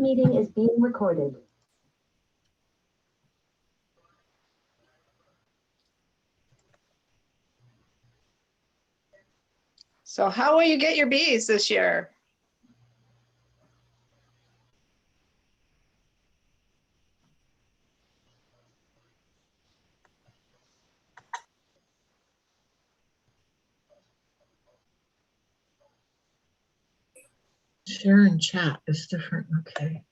meeting is being recorded. So how will you get your bees this year? Share and chat is different. Okay.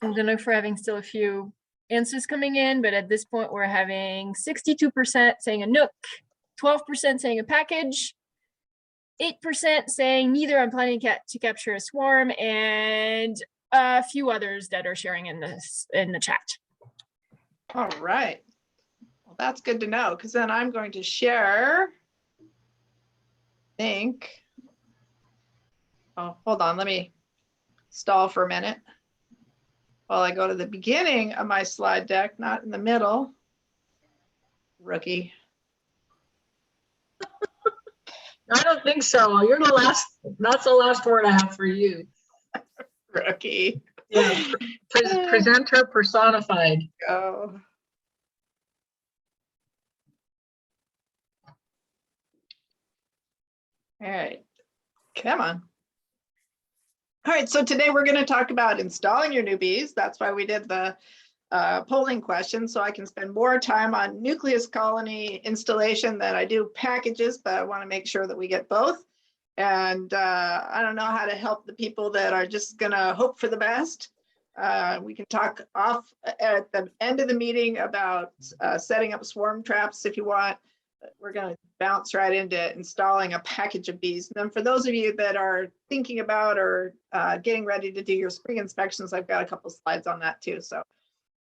I don't know if we're having still a few answers coming in, but at this point we're having 62% saying a Nuke, 12% saying a package, 8% saying neither. I'm planning to capture a swarm, and a few others that are sharing in the chat. All right. Well, that's good to know, because then I'm going to share. Oh, hold on. Let me stall for a minute while I go to the beginning of my slide deck, not in the middle. Rookie. I don't think so. You're the last, that's the last word I have for you. Rookie. Yeah, presenter personified. Go. All right, come on. All right, so today we're going to talk about installing your new bees. That's why we did the polling question, so I can spend more time on Nucleus colony installation than I do packages, but I want to make sure that we get both. And I don't know how to help the people that are just going to hope for the best. We can talk off at the end of the meeting about setting up swarm traps if you want. We're going to bounce right into installing a package of bees. And then for those of you that are thinking about or getting ready to do your spring inspections, I've got a couple slides on that too. So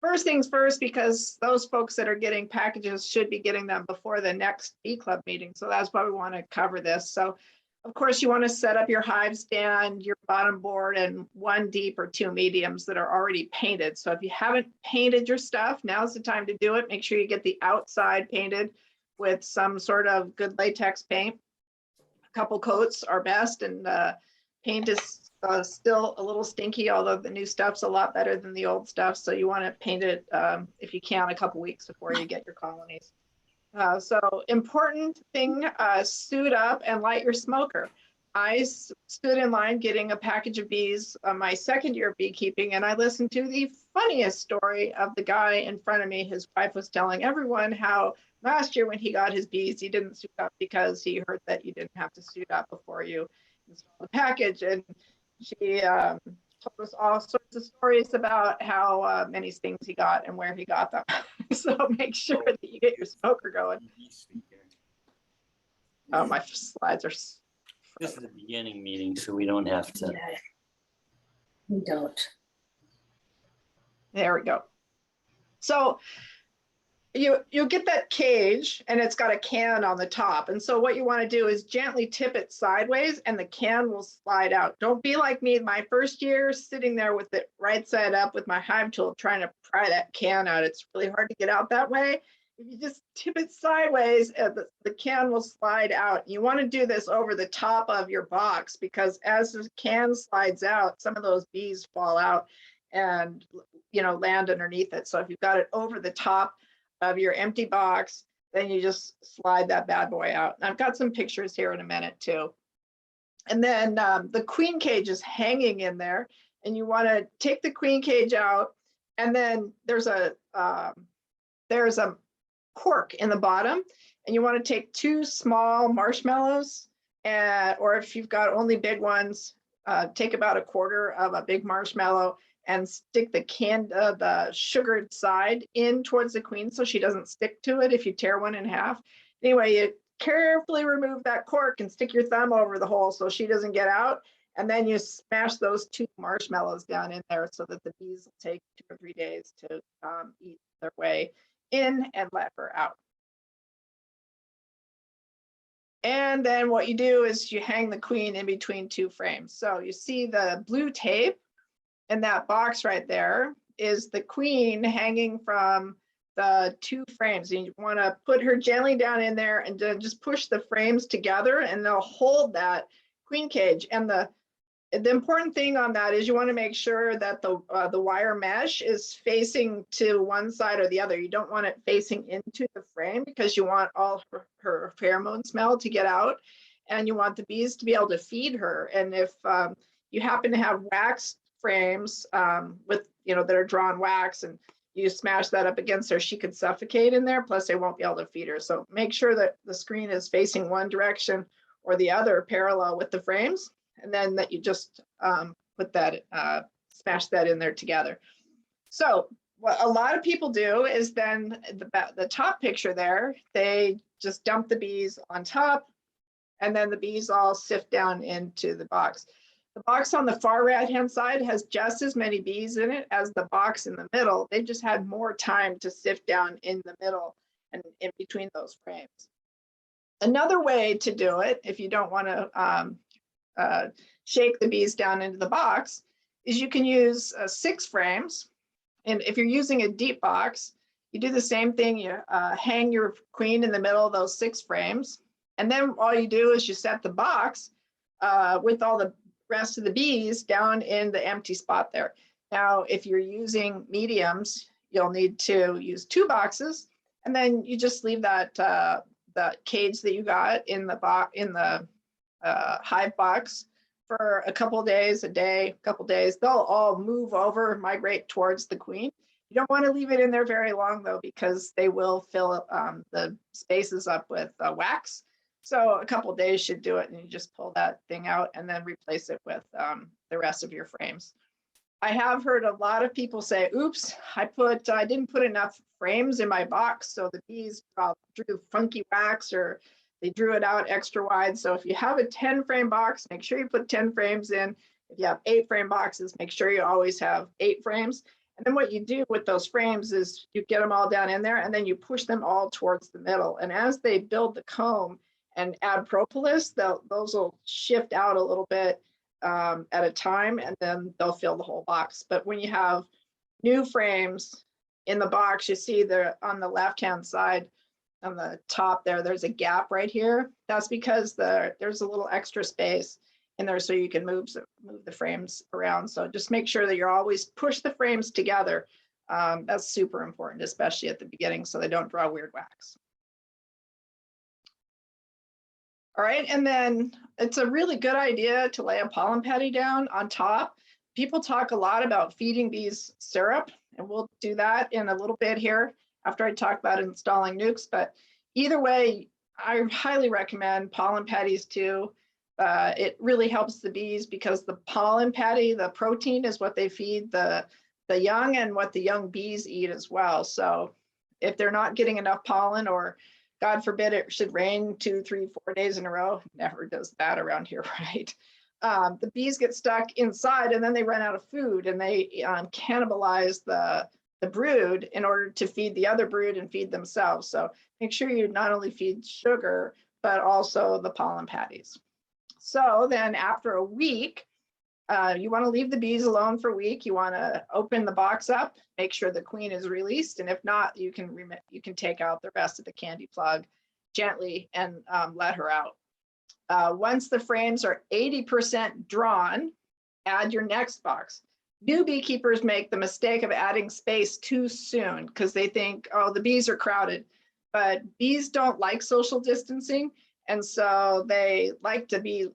first things first, because those folks that are getting packages should be getting them before the next bee club meeting. So that's why we want to cover this. So of course you want to set up your hive stand, your bottom board, and 1 deep or 2 mediums that are already painted. So if you haven't painted your stuff, now's the time to do it. Make sure you get the outside painted with some sort of good latex paint. A couple coats are best, and paint is still a little stinky, although the new stuff's a lot better than the old stuff. So you want to paint it, if you can, a couple weeks before you get your colonies. So important thing, suit up and light your smoker. I stood in line getting a package of bees on my 2nd year of beekeeping, and I listened to the funniest story of the guy in front of me. His wife was telling everyone how last year when he got his bees, he didn't suit up because he heard that you didn't have to suit up before you install the package. And she told us all sorts of stories about how many stings he got and where he got them. So make sure that you get your smoker going. Oh, my slides are. This is the beginning meeting, so we don't have to. Yeah. We don't. There we go. So you'll get that cage, and it's got a can on the top. And so what you want to do is gently tip it sideways, and the can will slide out. Don't be like me my first year, sitting there with it right side up with my hive tool trying to pry that can out. It's really hard to get out that way. If you just tip it sideways, the can will slide out. You want to do this over the top of your box, because as the can slides out, some of those bees fall out and land underneath it. So if you've got it over the top of your empty box, then you just slide that bad boy out. And I've got some pictures here in a minute too. And then the queen cage is hanging in there, and you want to take the queen cage out, and then there's a cork in the bottom, and you want to take 2 small marshmallows, or if you've got only big ones, take about 1/4 of a big marshmallow and stick the sugared side in towards the queen so she doesn't stick to it if you tear one in half. Anyway, you carefully remove that cork and stick your thumb over the hole so she doesn't get out. And then you smash those 2 marshmallows down in there so that the bees will take 2 or 3 days to eat their way in and let her out. And then what you do is you hang the queen in between 2 frames. So you see the blue tape in that box right there is the queen hanging from the 2 frames. You want to put her gently down in there and then just push the frames together, and they'll hold that queen cage. And the important thing on that is you want to make sure that the wire mesh is facing to one side or the other. You don't want it facing into the frame because you want all her pheromone smell to get out, and you want the bees to be able to feed her. And if you happen to have wax frames with, that are drawn wax, and you smash that up against her, she could suffocate in there, plus they won't be able to feed her. So make sure that the screen is facing one direction or the other parallel with the frames, and then that you just put that, smash that in there together. So what a lot of people do is then the top picture there, they just dump the bees on top, and then the bees all sift down into the box. The box on the far right-hand side has just as many bees in it as the box in the middle. They just had more time to sift down in the middle and in between those frames. Another way to do it, if you don't want to shake the bees down into the box, is you can use 6 frames. And if you're using a deep box, you do the same thing. You hang your queen in the middle of those 6 frames. And then all you do is you set the box with all the rest of the bees down in the empty spot there. Now, if you're using mediums, you'll need to use 2 boxes, and then you just leave that the cage that you got in the hive box for a couple of days, a day, a couple of days. They'll all move over, migrate towards the queen. You don't want to leave it in there very long though, because they will fill the spaces up with wax. So a couple of days should do it, and you just pull that thing out and then replace it with the rest of your frames. I have heard a lot of people say, oops, I didn't put enough frames in my box, so the bees drew funky wax, or they drew it out extra wide. So if you have a 10 frame box, make sure you put 10 frames in. If you have 8 frame boxes, make sure you always have 8 frames. And then what you do with those frames is you get them all down in there, and then you push them all towards the middle. And as they build the comb and add propolis, those will shift out a little bit at a time, and then they'll fill the whole box. But when you have new frames in the box, you see there on the left-hand side, on the top there's a gap right here. That's because there's a little extra space in there, so you can move the frames around. So just make sure that you're always push the frames together. That's super important, especially at the beginning, so they don't draw weird wax. All right, and then it's a really good idea to lay a pollen patty down on top. People talk a lot about feeding bees syrup, and we'll do that in a little bit here after I talk about installing nukes. But either way, I highly recommend pollen patties too. It really helps the bees because the pollen patty, the protein, is what they feed the young and what the young bees eat as well. So if they're not getting enough pollen, or God forbid it should rain 2, 3, 4 days in a row, never does that around here, right? The bees get stuck inside, and then they run out of food, and they cannibalize the brood in order to feed the other brood and feed themselves. So make sure you not only feed sugar, but also the pollen patties. So then after a week, you want to leave the bees alone for a week. You want to open the box up, make sure the queen is released, and if not, you can take out the rest of the candy plug gently and let her out. Once the frames are 80% drawn, add your next box. New beekeepers make the mistake of adding space too soon because they think, oh, the bees are crowded. But bees don't like social distancing, and so they like to be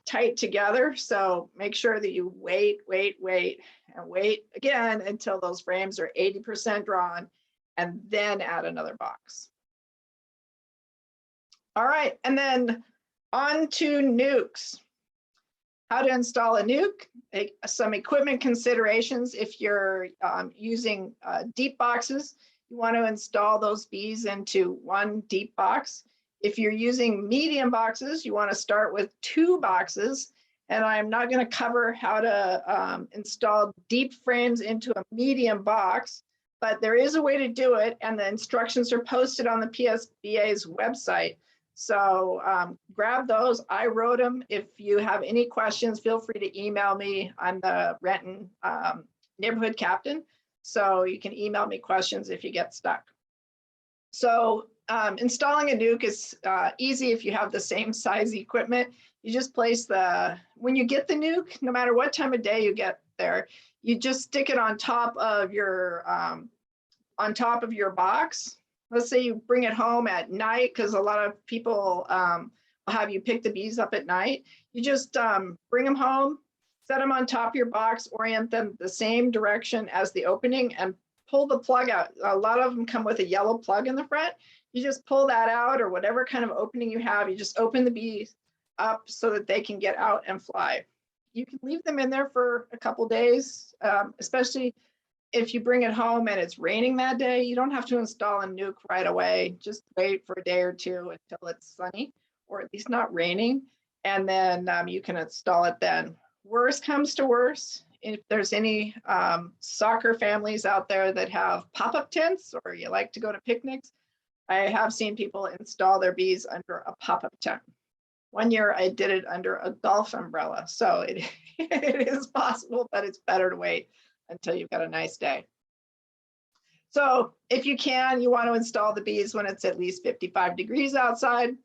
tight together. So make sure that you wait again until those frames are 80% drawn, and then add another box. All right, and then on to nukes. How to install a nuke, some equipment considerations. If you're using deep boxes, you want to install those bees into one deep box. If you're using medium boxes, you want to start with 2 boxes. And I'm not going to cover how to install deep frames into a medium box, but there is a way to do it, and the instructions are posted on the PSBA's website. So grab those. I wrote them. If you have any questions, feel free to email me. I'm the Renton neighborhood captain, so you can email me questions if you get stuck. So installing a nuke is easy if you have the same size equipment. You just place when you get the nuke, no matter what time of day you get there, you just stick it on top of your box. Let's say you bring it home at night, because a lot of people will have you pick the bees up at night. You just bring them home, set them on top of your box, orient them the same direction as the opening, and pull the plug out. A lot of them come with a yellow plug in the front. You just pull that out, or whatever kind of opening you have, you just open the bees up so that they can get out and fly. You can leave them in there for a couple days, especially if you bring it home and it's raining that day. You don't have to install a nuke right away. Just wait for a day or two until it's sunny, or at least not raining, and then you can install it then. Worst comes to worst, if there's any soccer families out there that have pop-up tents, or you like to go to picnics, I have seen people install their bees under a pop-up tent. One year I did it under a golf umbrella. So it is possible, but it's better to wait until you've got a nice day. So if you can, you want to install the bees when it's at least 55 degrees outside,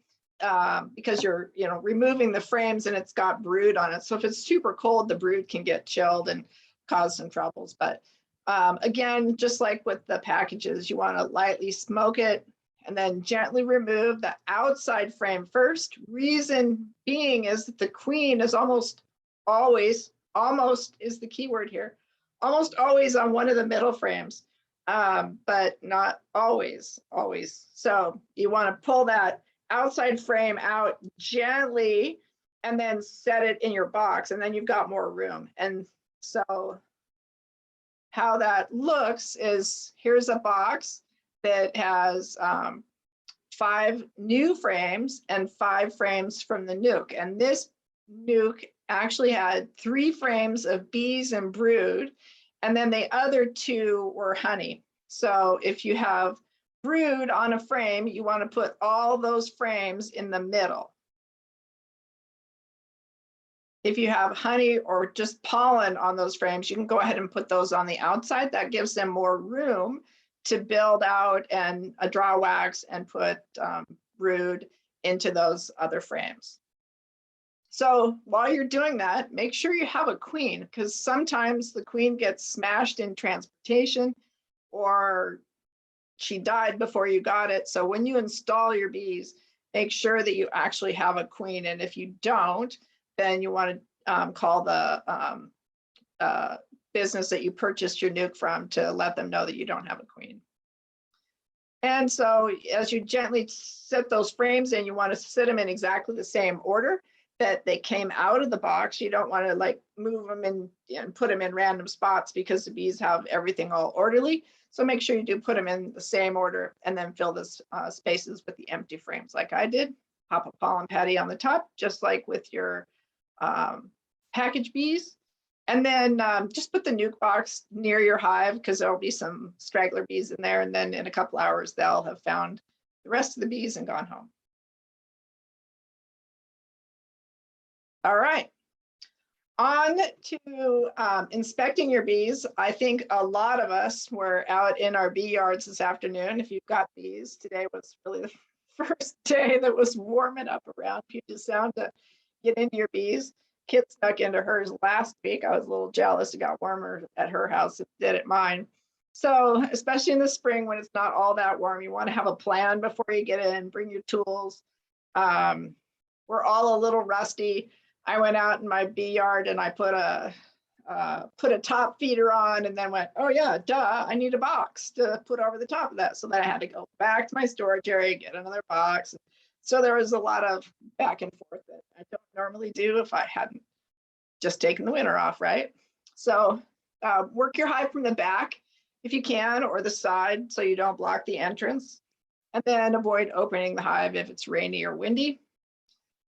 because you're removing the frames and it's got brood on it. So if it's super cold, the brood can get chilled and cause some troubles. But again, just like with the packages, you want to lightly smoke it and then gently remove the outside frame first. Reason being is that the queen is almost always is the key word here, almost always on one of the middle frames, but not always. So you want to pull that outside frame out gently and then set it in your box, and then you've got more room. And so how that looks is, here's a box that has 5 new frames and 5 frames from the nuke. And this nuke actually had 3 frames of bees and brood, and then the other 2 were honey. So if you have brood on a frame, you want to put all those frames in the middle. If you have honey or just pollen on those frames, you can go ahead and put those on the outside. That gives them more room to build out and draw wax and put brood into those other frames. So while you're doing that, make sure you have a queen, because sometimes the queen gets smashed in transportation, or she died before you got it. So when you install your bees, make sure that you actually have a queen. And if you don't, then you want to call the business that you purchased your nuke from to let them know that you don't have a queen. And so as you gently set those frames in, you want to sit them in exactly the same order that they came out of the box. You don't want to like move them in and put them in random spots, because the bees have everything all orderly. So make sure you do put them in the same order, and then fill the spaces with the empty frames like I did. Pop a pollen patty on the top, just like with your package bees. And then just put the nuke box near your hive, because there'll be some straggler bees in there. And then in a couple hours, they'll have found the rest of the bees and gone home. All right. On to inspecting your bees. I think a lot of us were out in our bee yards this afternoon. If you've got bees, today was really the first day that was warming up around Puget Sound to get into your bees. Kit stuck into hers last week. I was a little jealous. It got warmer at her house than it did at mine. So especially in the spring when it's not all that warm, you want to have a plan before you get in. Bring your tools. We're all a little rusty. I went out in my bee yard and I put a top feeder on, and then went, oh yeah, duh, I need a box to put over the top of that. So then I had to go back to my storage area, get another box. So there was a lot of back and forth that I don't normally do if I hadn't just taken the winter off, right? So work your hive from the back if you can, or the side, so you don't block the entrance. And then avoid opening the hive if it's rainy or windy.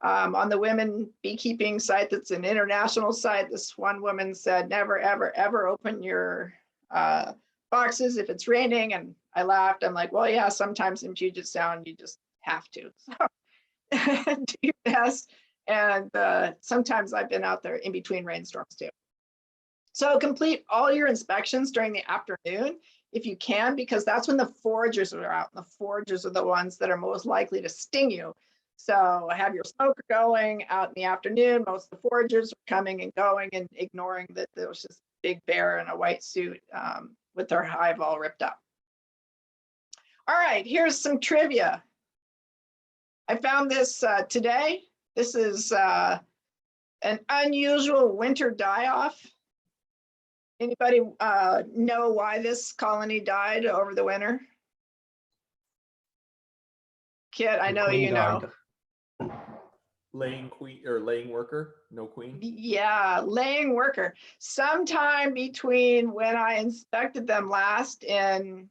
On the women beekeeping site, that's an international site, this one woman said, never, ever, ever open your boxes if it's raining. And I laughed. I'm like, well, yeah, sometimes in Puget Sound, you just have to. So do your best. And sometimes I've been out there in between rainstorms too. So complete all your inspections during the afternoon if you can, because that's when the foragers are out. And the foragers are the ones that are most likely to sting you. So have your smoker going out in the afternoon. Most of the foragers are coming and going and ignoring that there was this big bear in a white suit with their hive all ripped up. All right, here's some trivia. I found this today. This is an unusual winter die-off. Anybody know why this colony died over the winter? Kit, I know you know. Laying queen or laying worker, no queen. Yeah, laying worker. Sometime between when I inspected them last in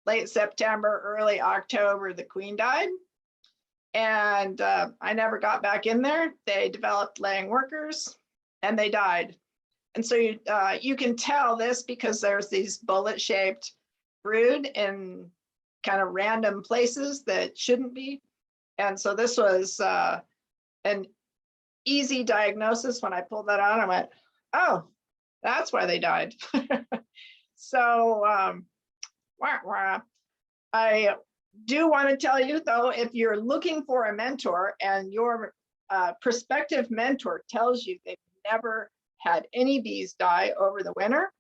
late September, early October, the queen died. And I never got back in there. They developed laying workers and they died. And so you can tell this because there's these bullet-shaped brood in kind of random places that shouldn't be. And so this was an easy diagnosis. When I pulled that out, I went, oh, that's why they died. So I do want to tell you, though, if you're looking for a mentor and your prospective mentor tells you they've never had any bees die over the winter,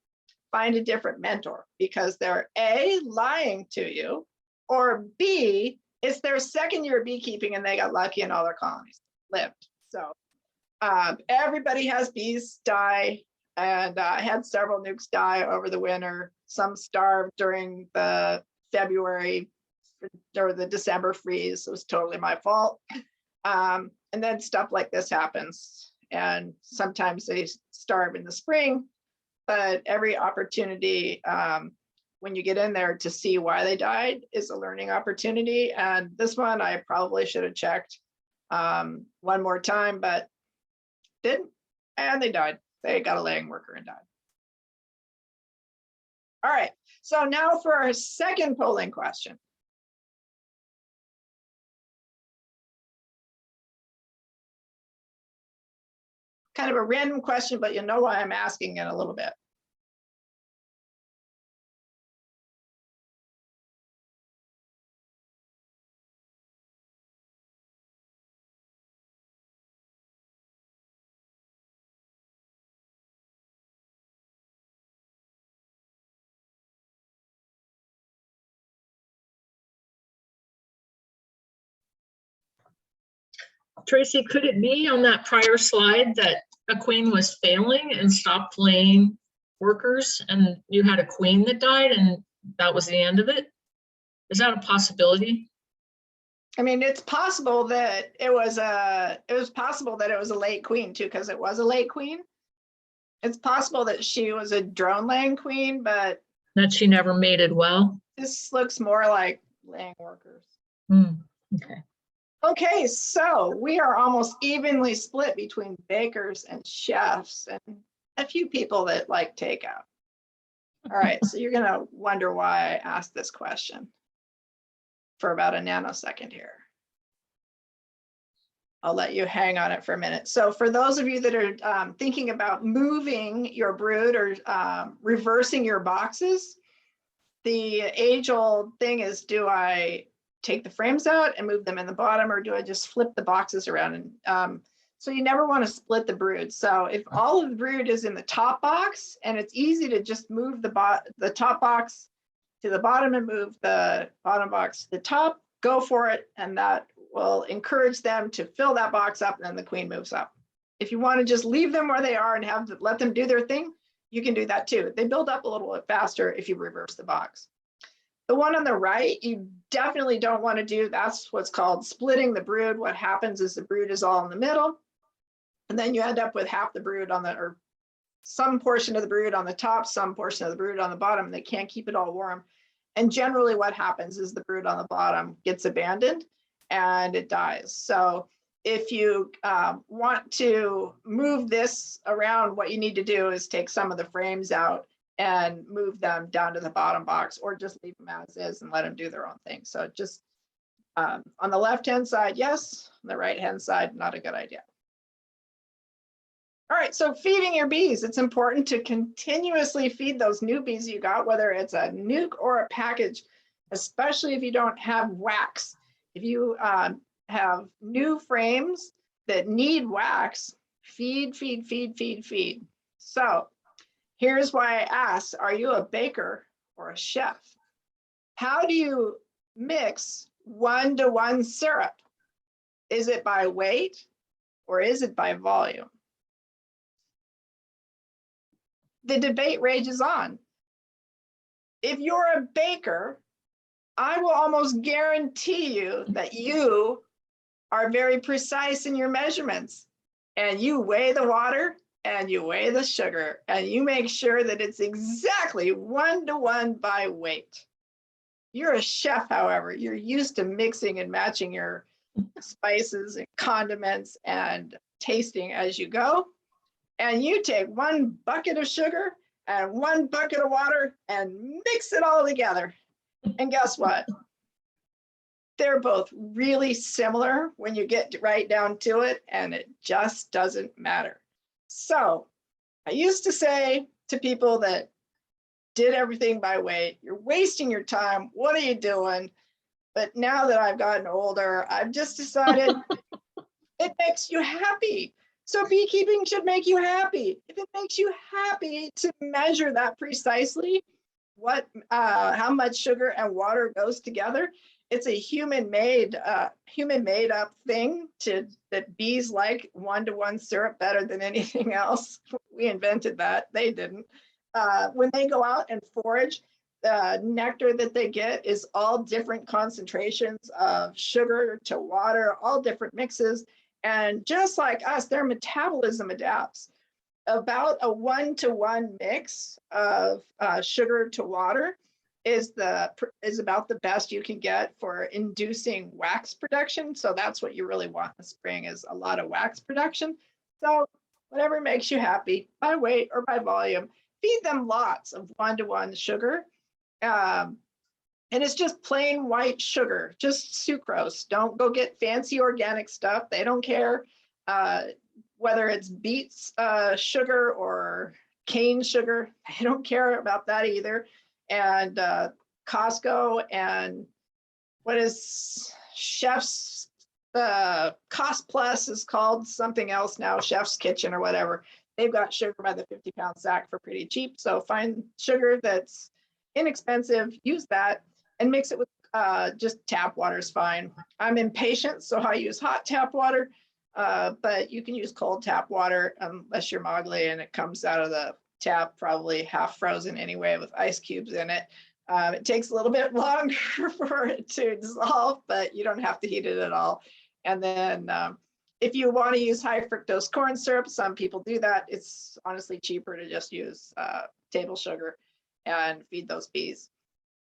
find a different mentor, because they're A, lying to you, or B, it's their second year of beekeeping and they got lucky and all their colonies lived. So everybody has bees die, and I had several nukes die over the winter. Some starved during the February or the December freeze. It was totally my fault. And then stuff like this happens. And sometimes they starve in the spring, but every opportunity when you get in there to see why they died is a learning opportunity. And this one I probably should have checked one more time, but didn't, and they died. They got a laying worker and died. All right, so now for our second polling question. Kind of a random question, but you know why I'm asking it a little bit. Tracy, could it be on that prior slide that a queen was failing and stopped laying workers and you had a queen that died and that was the end of it? Is that a possibility? I mean, it's possible that it was possible that it was a late queen too, because it was a late queen. It's possible that she was a drone laying queen, but That she never mated well? this looks more like laying workers. Okay. Okay, so we are almost evenly split between bakers and chefs and a few people that like takeout. All right, so you're gonna wonder why I asked this question for about a nanosecond here. I'll let you hang on it for a minute. So for those of you that are thinking about moving your brood or reversing your boxes, the age-old thing is, do I take the frames out and move them in the bottom, or do I just flip the boxes around? And so you never want to split the brood. So if all of the brood is in the top box and it's easy to just move the top box to the bottom and move the bottom box to the top, go for it. And that will encourage them to fill that box up, and then the queen moves up. If you want to just leave them where they are and let them do their thing, you can do that too. They build up a little bit faster if you reverse the box. The one on the right, you definitely don't want to do. That's what's called splitting the brood. What happens is the brood is all in the middle, and then you end up with half the brood on or some portion of the brood on the top, some portion of the brood on the bottom, and they can't keep it all warm. And generally what happens is the brood on the bottom gets abandoned and it dies. So if you want to move this around, what you need to do is take some of the frames out and move them down to the bottom box, or just leave them as is and let them do their own thing. So just on the left-hand side, yes. On the right-hand side, not a good idea. All right, so feeding your bees, it's important to continuously feed those new bees you got, whether it's a nuke or a package, especially if you don't have wax. If you have new frames that need wax, feed, feed, feed, feed, feed. So here's why I asked, are you a baker or a chef? How do you mix 1-to-1 syrup? Is it by weight or is it by volume? The debate rages on. If you're a baker, I will almost guarantee you that you are very precise in your measurements, and you weigh the water and you weigh the sugar and you make sure that it's exactly 1-to-1 by weight. You're a chef, however, you're used to mixing and matching your spices and condiments and tasting as you go. And you take 1 bucket of sugar and 1 bucket of water and mix it all together. And guess what? They're both really similar when you get right down to it, and it just doesn't matter. So I used to say to people that did everything by weight, you're wasting your time. What are you doing? But now that I've gotten older, I've just decided it makes you happy. So beekeeping should make you happy. If it makes you happy to measure that precisely, how much sugar and water goes together, it's a human-made up thing that bees like 1-to-1 syrup better than anything else. We invented that, they didn't. When they go out and forage, the nectar that they get is all different concentrations of sugar to water, all different mixes. And just like us, their metabolism adapts. About a 1-to-1 mix of sugar to water is about the best you can get for inducing wax production. So that's what you really want in the spring, is a lot of wax production. So whatever makes you happy, by weight or by volume, feed them lots of 1-to-1 sugar. And it's just plain white sugar, just sucrose. Don't go get fancy organic stuff. They don't care whether it's beet sugar or cane sugar. They don't care about that either. And Costco and what is Chef's, Cost Plus is called something else now, Chef's Kitchen or whatever. They've got sugar by the 50-pound sack for pretty cheap. So find sugar that's inexpensive, use that, and mix it with just tap water is fine. I'm impatient, so I use hot tap water, but you can use cold tap water unless you're Mowgli and it comes out of the tap probably half frozen anyway with ice cubes in it. It takes a little bit longer for it to dissolve, but you don't have to heat it at all. And then if you want to use high fructose corn syrup, some people do that. It's honestly cheaper to just use table sugar and feed those bees.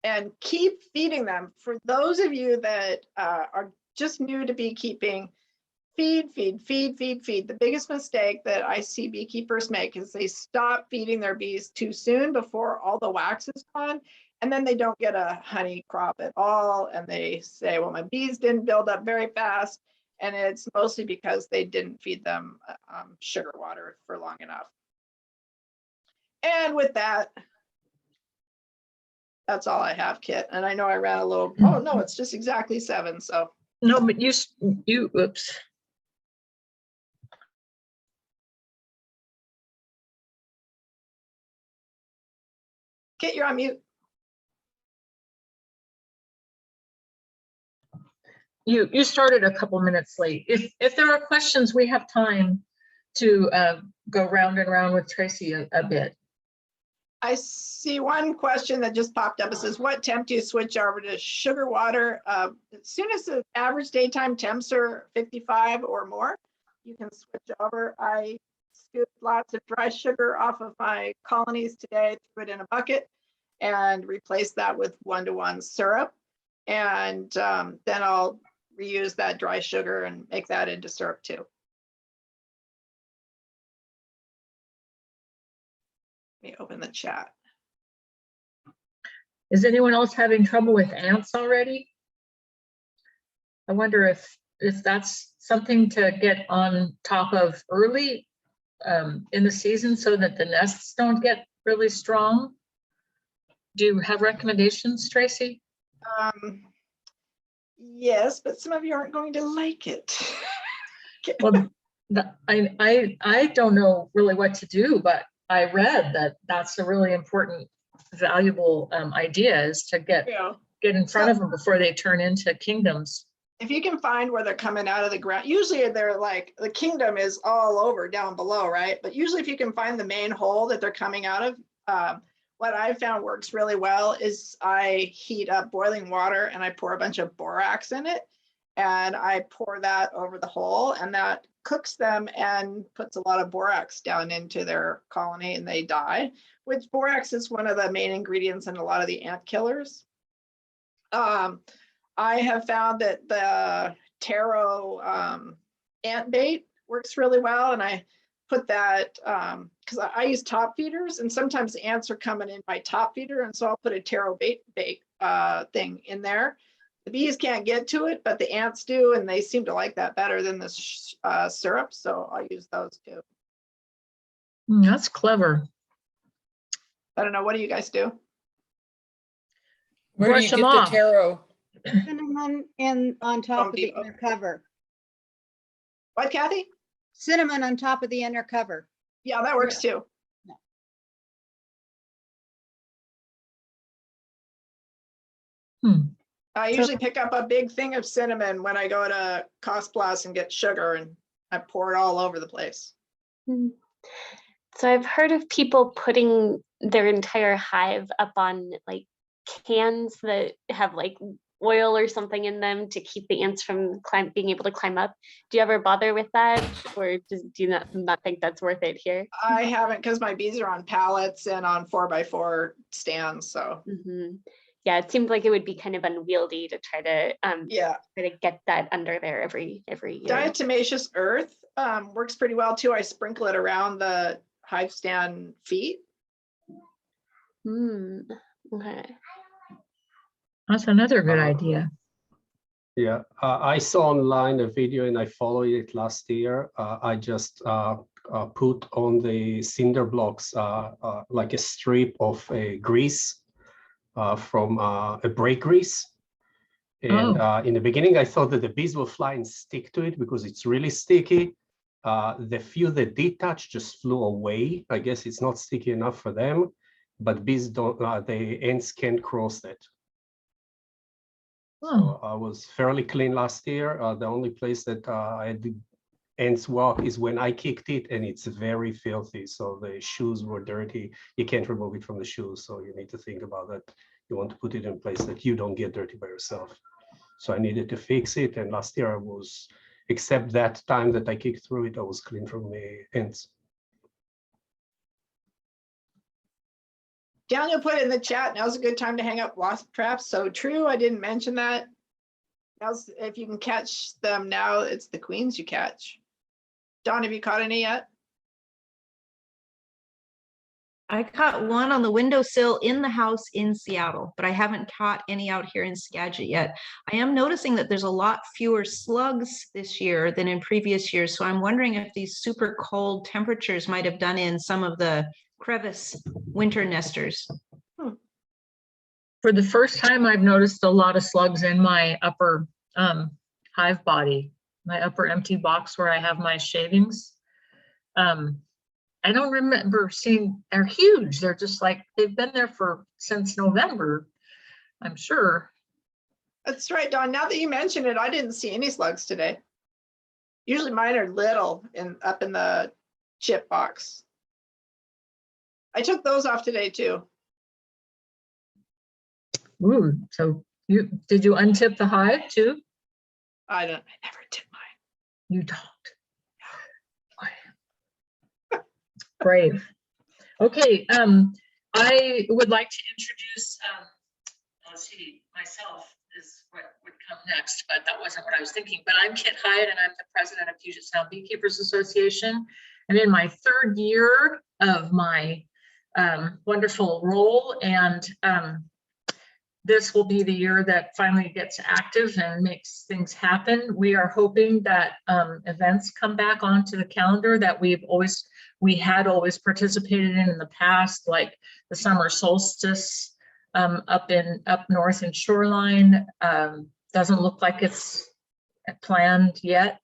And keep feeding them. For those of you that are just new to beekeeping, feed, feed, feed, feed, feed. The biggest mistake that I see beekeepers make is they stop feeding their bees too soon before all the wax is gone, and then they don't get a honey crop at all. And they say, well, my bees didn't build up very fast. And it's mostly because they didn't feed them sugar water for long enough. And with that, that's all I have, Kit. And I know I ran a little, oh no, it's just exactly 7, so. No, but you, oops. Kit, you're on mute. You started a couple minutes late. If there are questions, we have time to go round and round with Tracy a bit. I see one question that just popped up. It says, what temp do you switch over to sugar water? As soon as the average daytime temps are 55 or more, you can switch over. I scooped lots of dry sugar off of my colonies today, threw it in a bucket, and replaced that with 1-to-1 syrup. And then I'll reuse that dry sugar and make that into syrup too. Let me open the chat. Is anyone else having trouble with ants already? I wonder if that's something to get on top of early in the season so that the nests don't get really strong? Do you have recommendations, Tracy? Yes, but some of you aren't going to like it. Well, I don't know really what to do, but I read that that's a really important, valuable idea, is to get in front of them before they turn into kingdoms. If you can find where they're coming out of the ground, usually they're like, the kingdom is all over down below, right? But usually if you can find the main hole that they're coming out of, what I found works really well is I heat up boiling water and I pour a bunch of borax in it, and I pour that over the hole, and that cooks them and puts a lot of borax down into their colony, and they die, which borax is one of the main ingredients in a lot of the ant killers. I have found that the taro ant bait works really well, and I put that because I use top feeders, and sometimes the ants are coming in my top feeder, and so I'll put a taro bait thing in there. The bees can't get to it, but the ants do, and they seem to like that better than the syrup, so I'll use those too. That's clever. I don't know, what do you guys do? Where do Brush you them get off. the taro? Cinnamon in on top Home of the Depot. inner cover. What, Kathy? Cinnamon on top of the inner cover. Yeah, that works too. I usually pick up a big thing of cinnamon when I go to Cost Plus and get sugar, and I pour it all over the place. So I've heard of people putting their entire hive up on like cans that have like oil or something in them to keep the ants from being able to climb up. Do you ever bother with that, or do you not think that's worth it here? I haven't, because my bees are on pallets and on 4x4 stands, so. Yeah, it seemed like it would be kind of unwieldy to try to Yeah, try to get that under there every year. diatomaceous earth works pretty well too. I sprinkle it around the hive stand feet. Okay. That's another good idea. Yeah, I saw online a video and I followed it last year. I just put on the cinder blocks like a strip of grease from a brake grease. And in the beginning, I thought that the bees will fly and stick to it because it's really sticky. The few that did touch just flew away. I guess it's not sticky enough for them, but bees don't, the ants can't cross that. So I was fairly clean last year. The only place that I had the ants walk is when I kicked it, and it's very filthy. So the shoes were dirty. You can't remove it from the shoes. So you need to think about that. You want to put it in a place that you don't get dirty by yourself. So I needed to fix it. And last year I was, except that time that I kicked through it, I was clean from the ants. Daniel put in the chat, now's a good time to hang up wasp traps. So true, I didn't mention that. Now's, if you can catch them now, it's the queens you catch. Dawn, have you caught any yet? I caught one on the windowsill in the house in Seattle, but I haven't caught any out here in Skagit yet. I am noticing that there's a lot fewer slugs this year than in previous years. So I'm wondering if these super cold temperatures might have done in some of the crevice winter nesters. For the first time, I've noticed a lot of slugs in my upper hive body, my upper empty box where I have my shavings. I don't remember seeing, they're huge. They're just like, they've been there since November, I'm sure. That's right, Dawn. Now that you mention it, I didn't see any slugs today. Usually mine are little and up in the chip box. I took those off today too. Ooh, so did you untip the hive too? I never tip mine. You don't. Brave. Okay, I would like to introduce, let's see, myself is what would come next, but that wasn't what I was thinking. But I'm Kit Hyatt, and I'm the president of Puget Sound Beekeepers Association. I'm in my third year of my wonderful role, and this will be the year that finally gets active and makes things happen. We are hoping that events come back onto the calendar that we had always participated in the past, like the summer solstice up north in Shoreline. Doesn't look like it's planned yet.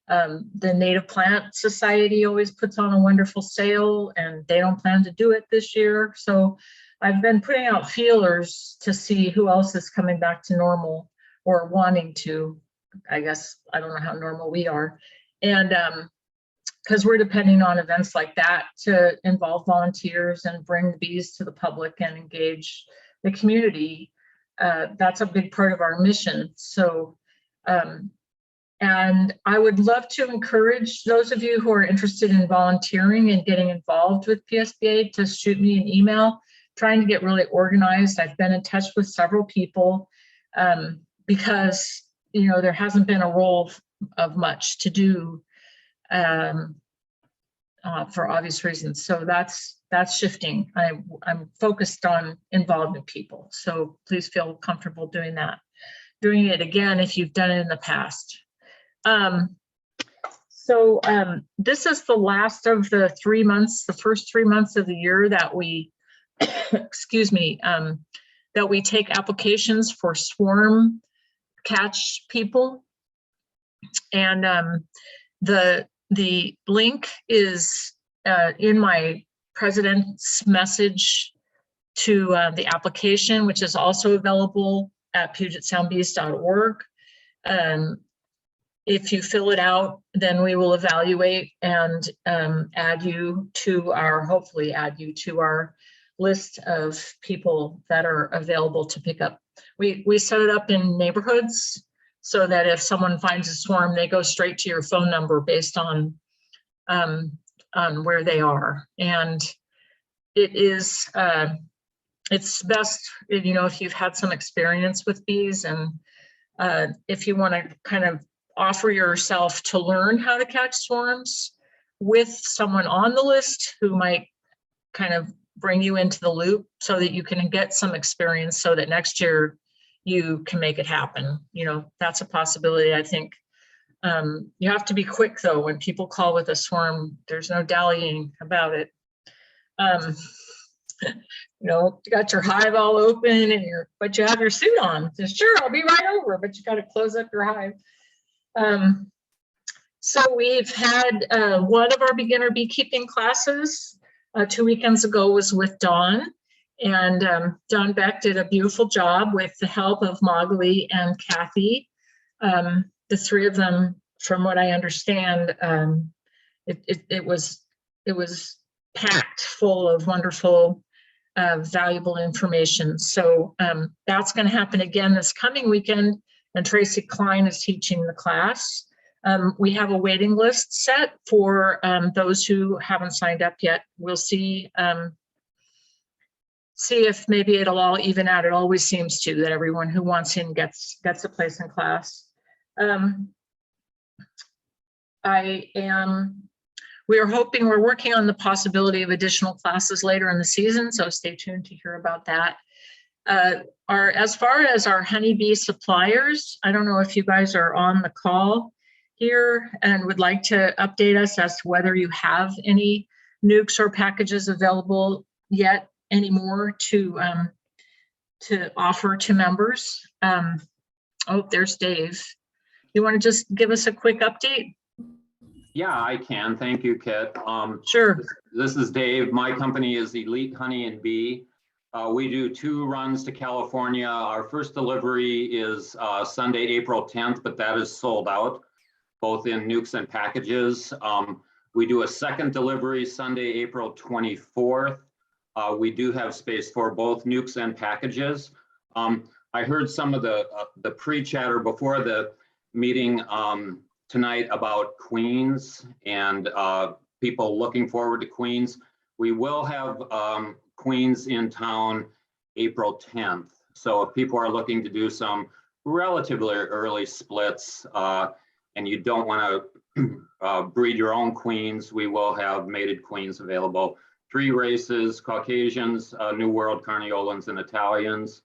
The Native Plant Society always puts on a wonderful sale, and they don't plan to do it this year. So I've been putting out feelers to see who else is coming back to normal or wanting to. I guess, I don't know how normal we are. And because we're depending on events like that to involve volunteers and bring the bees to the public and engage the community. That's a big part of our mission. So, and I would love to encourage those of you who are interested in volunteering and getting involved with PSBA to shoot me an email, trying to get really organized. I've been in touch with several people because, you know, there hasn't been a role of much to do for obvious reasons. So that's shifting. I'm focused on involving people. So please feel comfortable doing that. Doing it again if you've done it in the past. This is the last of the 3 months, the first 3 months of the year that we, excuse me, that we take applications for swarm catch people. And the link is in my president's message to the application, which is also available at PugetSoundBees.org. If you fill it out, then we will evaluate and add you to our, hopefully add you to our list of people that are available to pick up. We set it up in neighborhoods so that if someone finds a swarm, they go straight to your phone number based on where they are. And it is, it's best, you know, if you've had some experience with bees, and if you want to kind of offer yourself to learn how to catch swarms with someone on the list who might kind of bring you into the loop so that you can get some experience so that next year you can make it happen. You know, that's a possibility, I think. You have to be quick though. When people call with a swarm, there's no dallying about it. You know, you got your hive all open and but you have your suit on. So sure, I'll be right over, but you got to close up your hive. So we've had one of our beginner beekeeping classes 2 weekends ago was with Dawn, and Dawn Beck did a beautiful job with the help of Mogli and Kathy. The three of them, from what I understand, it was packed full of wonderful, valuable information. So that's going to happen again this coming weekend, and Tracy Klein is teaching the class. We have a waiting list set for those who haven't signed up yet. We'll see if maybe it'll all even out. It always seems to, that everyone who wants in gets a place in class. We're working on the possibility of additional classes later in the season, so stay tuned to hear about that. As far as our honeybee suppliers, I don't know if you guys are on the call here and would like to update us as to whether you have any nukes or packages available yet anymore to offer to members. Oh, there's Dave. You want to just give us a quick update? Yeah, I can. Thank you, Kit. Sure. This is Dave. My company is Elite Honey and Bee. We do 2 runs to California. Our first delivery is Sunday, April 10th, but that is sold out, both in nukes and packages. We do a second delivery Sunday, April 24th. We do have space for both nukes and packages. I heard some of the pre-chatter before the meeting tonight about queens and people looking forward to queens. We will have queens in town April 10th. So if people are looking to do some relatively early splits and you don't want to breed your own queens, we will have mated queens available. 3 races: Caucasians, New World, Carniolans, and Italians.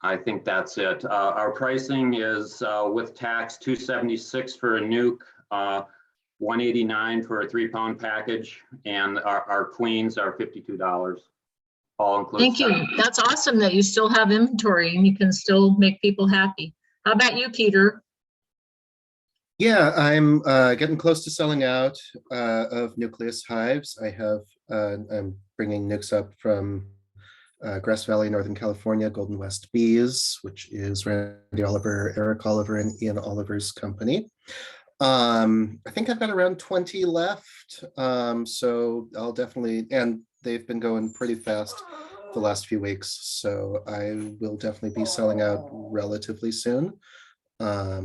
I think that's it. Our pricing is with tax $276 for a Nuke, $189 for a 3-pound package, and our queens are $52. All inclusive. Thank you. That's awesome that you still have inventory and you can still make people happy. How about you, Peter? Yeah, I'm getting close to selling out of Nucleus hives. I'm bringing nukes up from Grass Valley, Northern California, Golden West Bees, which is Randy Oliver, Eric Oliver, and Ian Oliver's company. I think I've got around 20 left. So I'll definitely, and they've been going pretty fast the last few weeks. So I will definitely be selling out relatively soon. I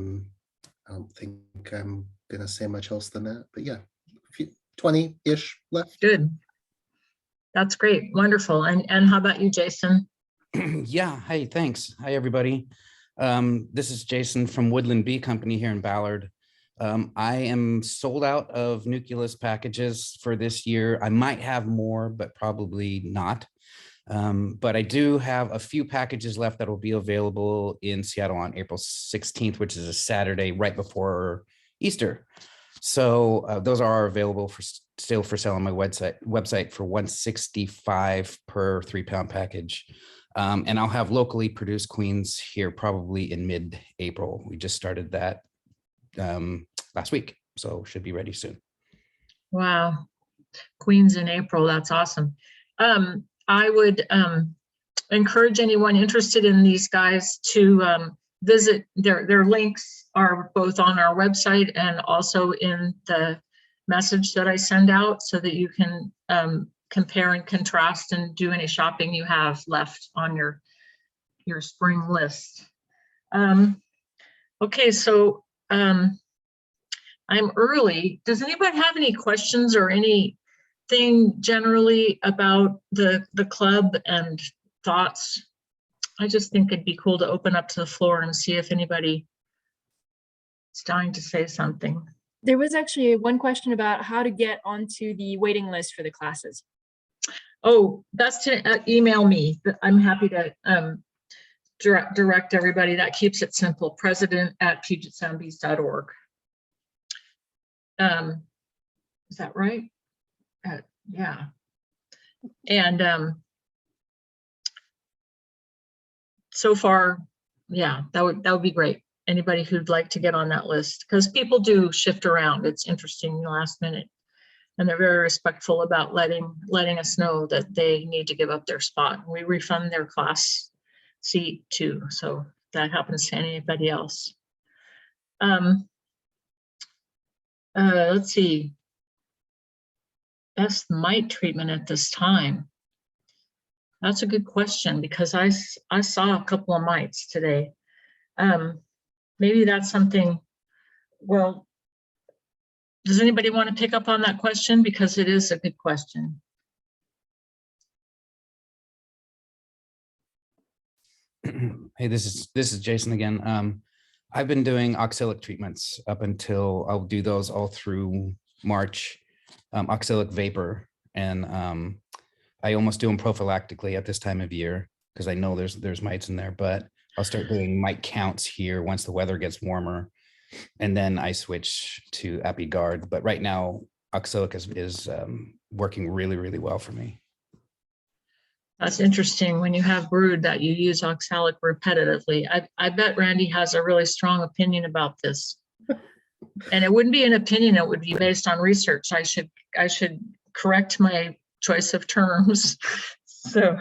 don't think I'm gonna say much else than that, but yeah, 20-ish left. Good. That's great. Wonderful. And how about you, Jason? Yeah. Hey, thanks. Hi, everybody. This is Jason from Woodland Bee Company here in Ballard. I am sold out of Nucleus packages for this year. I might have more, but probably not. But I do have a few packages left that will be available in Seattle on April 16th, which is a Saturday right before Easter. So those are available for still for sale on my website for $165 per 3-pound package. And I'll have locally produced queens here probably in mid-April. We just started that last week, so should be ready soon. Wow. Queens in April. That's awesome. I would encourage anyone interested in these guys to visit. Their links are both on our website and also in the message that I send out so that you can compare and contrast and do any shopping you have left on your spring list. Okay, so I'm early. Does anybody have any questions or anything generally about the club and thoughts? I just think it'd be cool to open up to the floor and see if anybody is dying to say something. There was actually one question about how to get onto the waiting list for the classes. Oh, that's to email me. I'm happy to direct everybody. That keeps it simple. president@PugetSoundBees.org. Is that right? Yeah. And so far, yeah, that would be great. Anybody who'd like to get on that list, because people do shift around. It's interesting the last minute, and they're very respectful about letting us know that they need to give up their spot. We refund their class seat too, so that happens to anybody else. Let's see. Best mite treatment at this time. That's a good question because I saw a couple of mites today. Maybe that's something, well, does anybody want to pick up on that question? Because it is a good question. Hey, this is Jason again. I've been doing oxalic treatments up until I'll do those all through March, oxalic vapor. And I almost do them prophylactically at this time of year because I know there's mites in there, but I'll start doing mite counts here once the weather gets warmer. And then I switch to AppyGuard. But right now, oxalic is working really, really well for me. That's interesting when you have brood that you use oxalic repetitively. I bet Randy has a really strong opinion about this. And it wouldn't be an opinion, it would be based on research. I should correct my choice of terms. So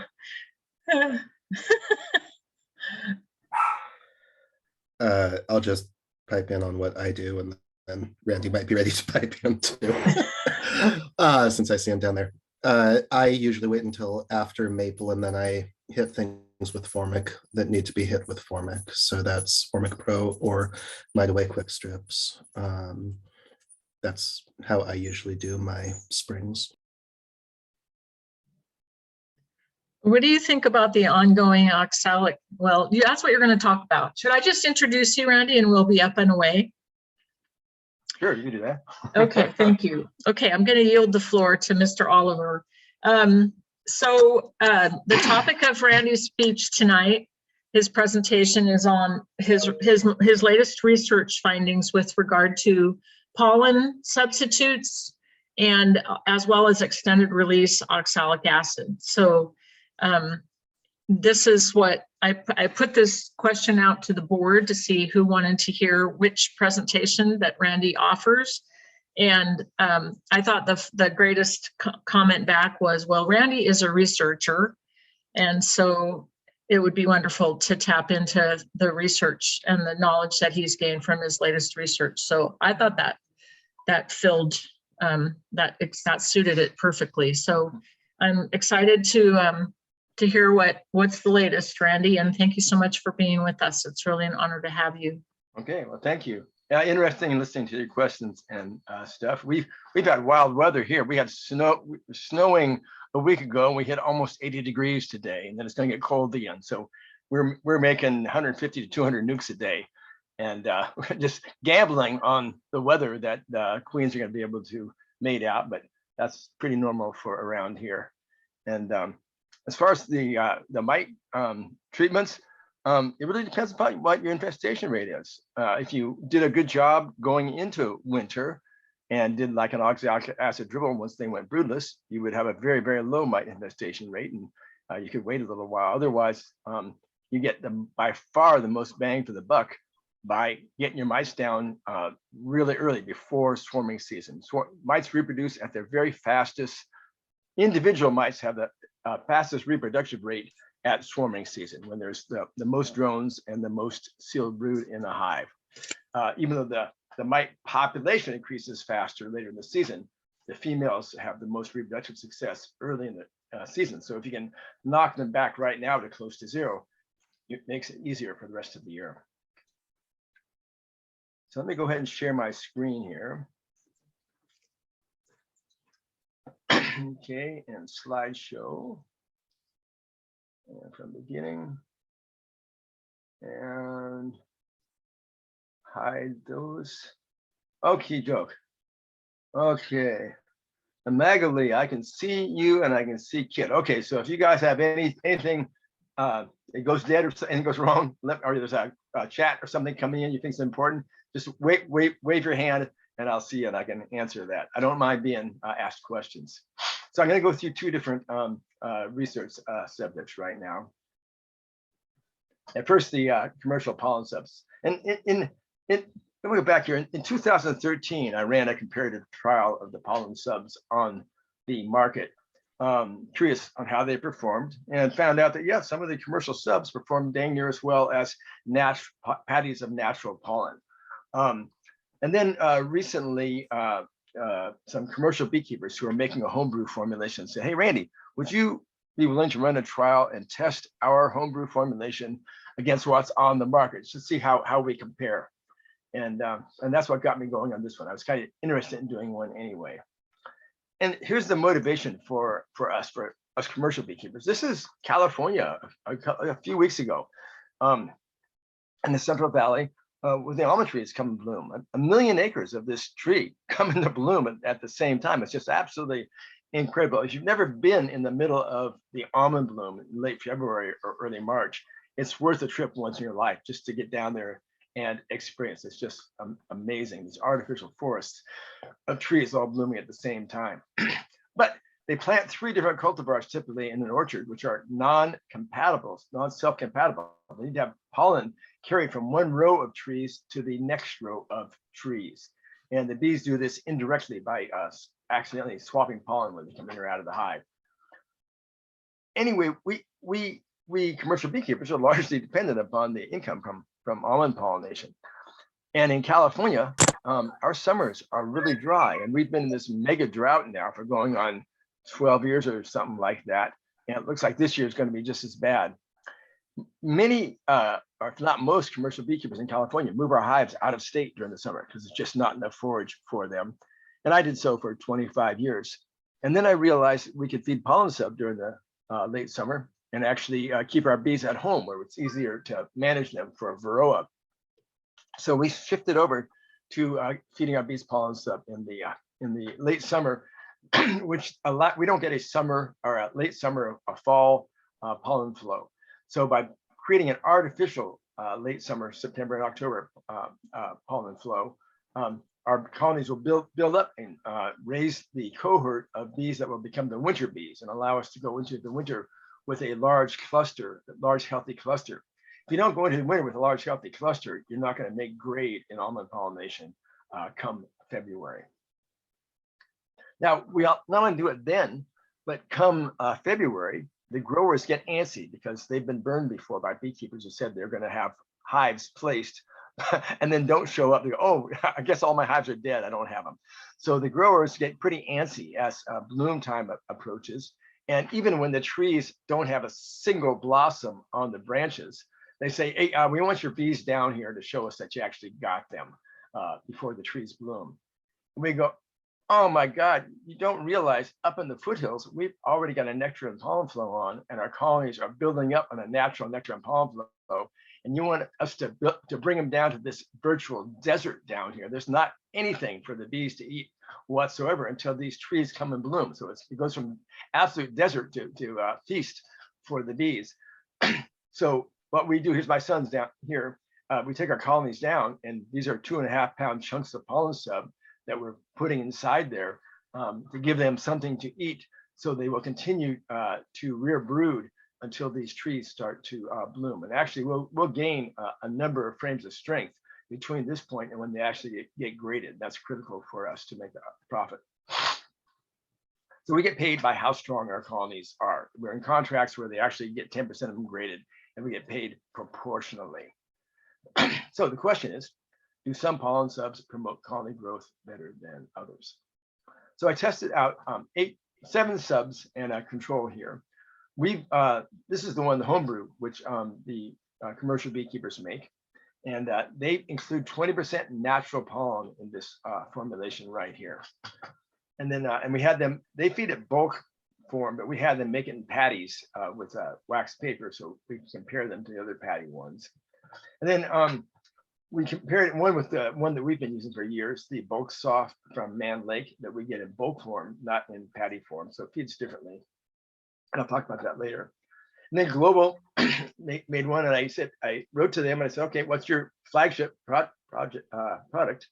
I'll just pipe in on what I do, and then Randy might be ready to pipe in too, since I see him down there. I usually wait until after maple, and then I hit things with Formic that need to be hit with Formic. So that's Formic Pro or Mite Away Quick Strips. That's how I usually do my springs. what do you think about the ongoing oxalic? Well, that's what you're going to talk about. Should I just introduce you, Randy, and we'll be up and away? Sure, you can do that. Okay, thank you. Okay, I'm going to yield the floor to Mr. Oliver. So the topic of Randy's speech tonight, his presentation is on his latest research findings with regard to pollen substitutes and as well as extended release oxalic acid. So this is what I put this question out to the board to see who wanted to hear which presentation that Randy offers. And I thought the greatest comment back was, well, Randy is a researcher. And so it would be wonderful to tap into the research and the knowledge that he's gained from his latest research. So I thought that filled, that suited it perfectly. So I'm excited to hear what's the latest, Randy, and thank you so much for being with us. It's really an honor to have you. Okay, well, thank you. Interesting listening to your questions and stuff. We've had wild weather here. We had snowing a week ago, and we hit almost 80 degrees today, and then it's going to get cold again. So we're making 150 to 200 nukes a day, and we're just gambling on the weather that queens are going to be able to mate out, but that's pretty normal for around here. And as far as the mite treatments, it really depends upon what your infestation rate is. If you did a good job going into winter and did like an oxalic acid dribble once they went broodless, you would have a very, very low mite infestation rate, and you could wait a little while. Otherwise, you get by far the most bang for the buck by getting your mites down really early before swarming season. Mites reproduce at their very fastest. Individual mites have the fastest reproductive rate at swarming season, when there's the most drones and the most sealed brood in a hive. Even though the mite population increases faster later in the season, the females have the most reproductive success early in the season. So if you can knock them back right now to close to zero, it makes it easier for the rest of the year. So let me go ahead and share my screen here. Okay, and slideshow. And from the beginning. And hide those. Okie doke. Okay. And Magali, I can see you and I can see Kit. Okay, so if you guys have anything it goes dead or anything goes wrong, or there's a chat or something coming in you think is important, just wave your hand and I'll see it and I can answer that. I don't mind being asked questions. So I'm going to go through two different research subjects right now. At first, the commercial pollen subs. And let me go back here. In 2013, I ran a comparative trial of the pollen subs on the market, curious on how they performed, and found out that, yeah, some of the commercial subs performed dang near as well as patties of natural pollen. And then recently, some commercial beekeepers who are making a homebrew formulation say, hey, Randy, would you be willing to run a trial and test our homebrew formulation against what's on the market to see how we compare? And that's what got me going on this one. I was kind of interested in doing one anyway. And here's the motivation for us commercial beekeepers. This is California a few weeks ago in the Central Valley. With the almond trees come in bloom, 1 million acres of this tree come into bloom at the same time. It's just absolutely incredible. If you've never been in the middle of the almond bloom in late February or early March, it's worth a trip once in your life just to get down there and experience. It's just amazing. These artificial forests of trees all blooming at the same time. But they plant 3 different cultivars typically in an orchard, which are non-compatible, non-self-compatible. They need to have pollen carried from one row of trees to the next row of trees. And the bees do this indirectly by accidentally swapping pollen when they come in or out of the hive. Anyway, we commercial beekeepers are largely dependent upon the income from almond pollination. And in California, our summers are really dry, and we've been in this mega drought now for going on 12 years or something like that. And it looks like this year is going to be just as bad. Many, or if not most, commercial beekeepers in California move our hives out of state during the summer because it's just not enough forage for them. And I did so for 25 years. And then I realized we could feed pollen sub during the late summer and actually keep our bees at home where it's easier to manage them for varroa. So we shifted over to feeding our bees pollen sub in the late summer which we don't get a summer or a late summer or fall pollen flow. So by creating an artificial late summer, September and October pollen flow, our colonies will build up and raise the cohort of bees that will become the winter bees and allow us to go into the winter with a large cluster, a large healthy cluster. If you don't go into the winter with a large healthy cluster, you're not going to make grade in almond pollination come February. Now, we not only do it then, but come February, the growers get antsy because they've been burned before by beekeepers who said they're going to have hives placed and then don't show up. They go, oh, I guess all my hives are dead. I don't have them. So the growers get pretty antsy as bloom time approaches. And even when the trees don't have a single blossom on the branches, they say, hey, we want your bees down here to show us that you actually got them before the trees bloom. And we go, oh my God, you don't realize up in the foothills, we've already got a nectar and pollen flow on, and our colonies are building up on a natural nectar and pollen flow. And you want us to bring them down to this virtual desert down here. There's not anything for the bees to eat whatsoever until these trees come and bloom. So it goes from absolute desert to feast for the bees. So what we do, here's my sons down here. We take our colonies down, and these are 2.5 pound chunks of pollen sub that we're putting inside there to give them something to eat, so they will continue to rear brood until these trees start to bloom. And actually, we'll gain a number of frames of strength between this point and when they actually get graded. That's critical for us to make a profit. So we get paid by how strong our colonies are. We're in contracts where they actually get 10% of them graded, and we get paid proportionally. So the question is, do some pollen subs promote colony growth better than others? So I tested out 7 subs and a control here. This is the one, the homebrew, which the commercial beekeepers make. And they include 20% natural pollen in this formulation right here. And then, and we had them, they feed it bulk form, but we had them make it in patties with wax paper, so we can compare them to the other patty ones. And then we compared one with the one that we've been using for years, the bulk soft from Man Lake that we get in bulk form, not in patty form. So it feeds differently. And I'll talk about that later. And then Global made one, and I wrote to them and I said, okay, what's your flagship product?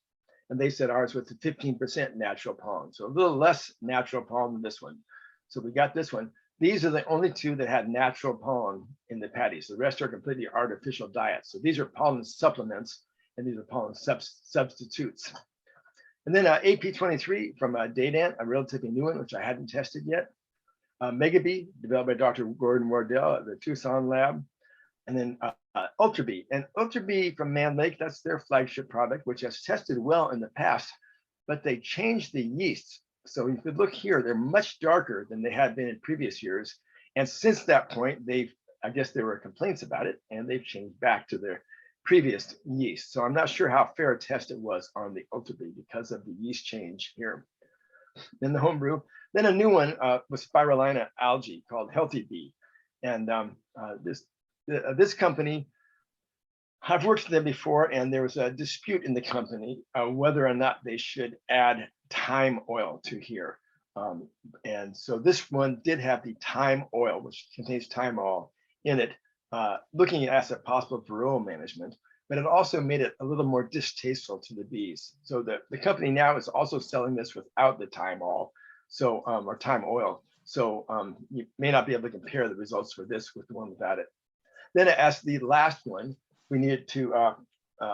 And they said ours was the 15% natural pollen. So a little less natural pollen than this one. So we got this one. These are the only 2 that had natural pollen in the patties. The rest are completely artificial diets. So these are pollen supplements, and these are pollen substitutes. And then AP23 from Dadan, a relatively new one, which I hadn't tested yet. Mega Bee, developed by Dr. Gordon Wardell at the Tucson lab. And then Ultra Bee. And Ultra Bee from Man Lake, that's their flagship product, which has tested well in the past, but they changed the yeasts. So you could look here, they're much darker than they had been in previous years. And since that point, I guess there were complaints about it, and they've changed back to their previous yeast. So I'm not sure how fair a test it was on the Ultra Bee because of the yeast change here. Then the homebrew. Then a new one was spirulina algae called Healthy Bee. And this company, I've worked with them before, and there was a dispute in the company whether or not they should add thyme oil to here. And so this one did have the thyme oil, which contains thyme oil in it, looking at a possible varroa management, but it also made it a little more distasteful to the bees. So the company now is also selling this without the thyme oil, so or thyme oil. So you may not be able to compare the results for this with the one without it. Then as the last one, we needed to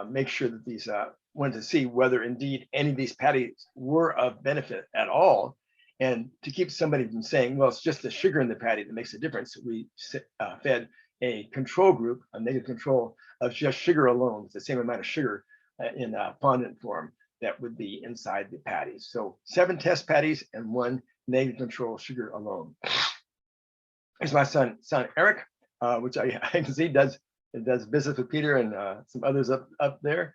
make sure that these wanted to see whether indeed any of these patties were of benefit at all. And to keep somebody from saying, well, it's just the sugar in the patty that makes a difference, we fed a control group, a negative control of just sugar alone, with the same amount of sugar in fondant form that would be inside the patties. So 7 test patties and 1 negative control sugar alone. Here's my son Eric, which I can see does business with Peter and some others up there,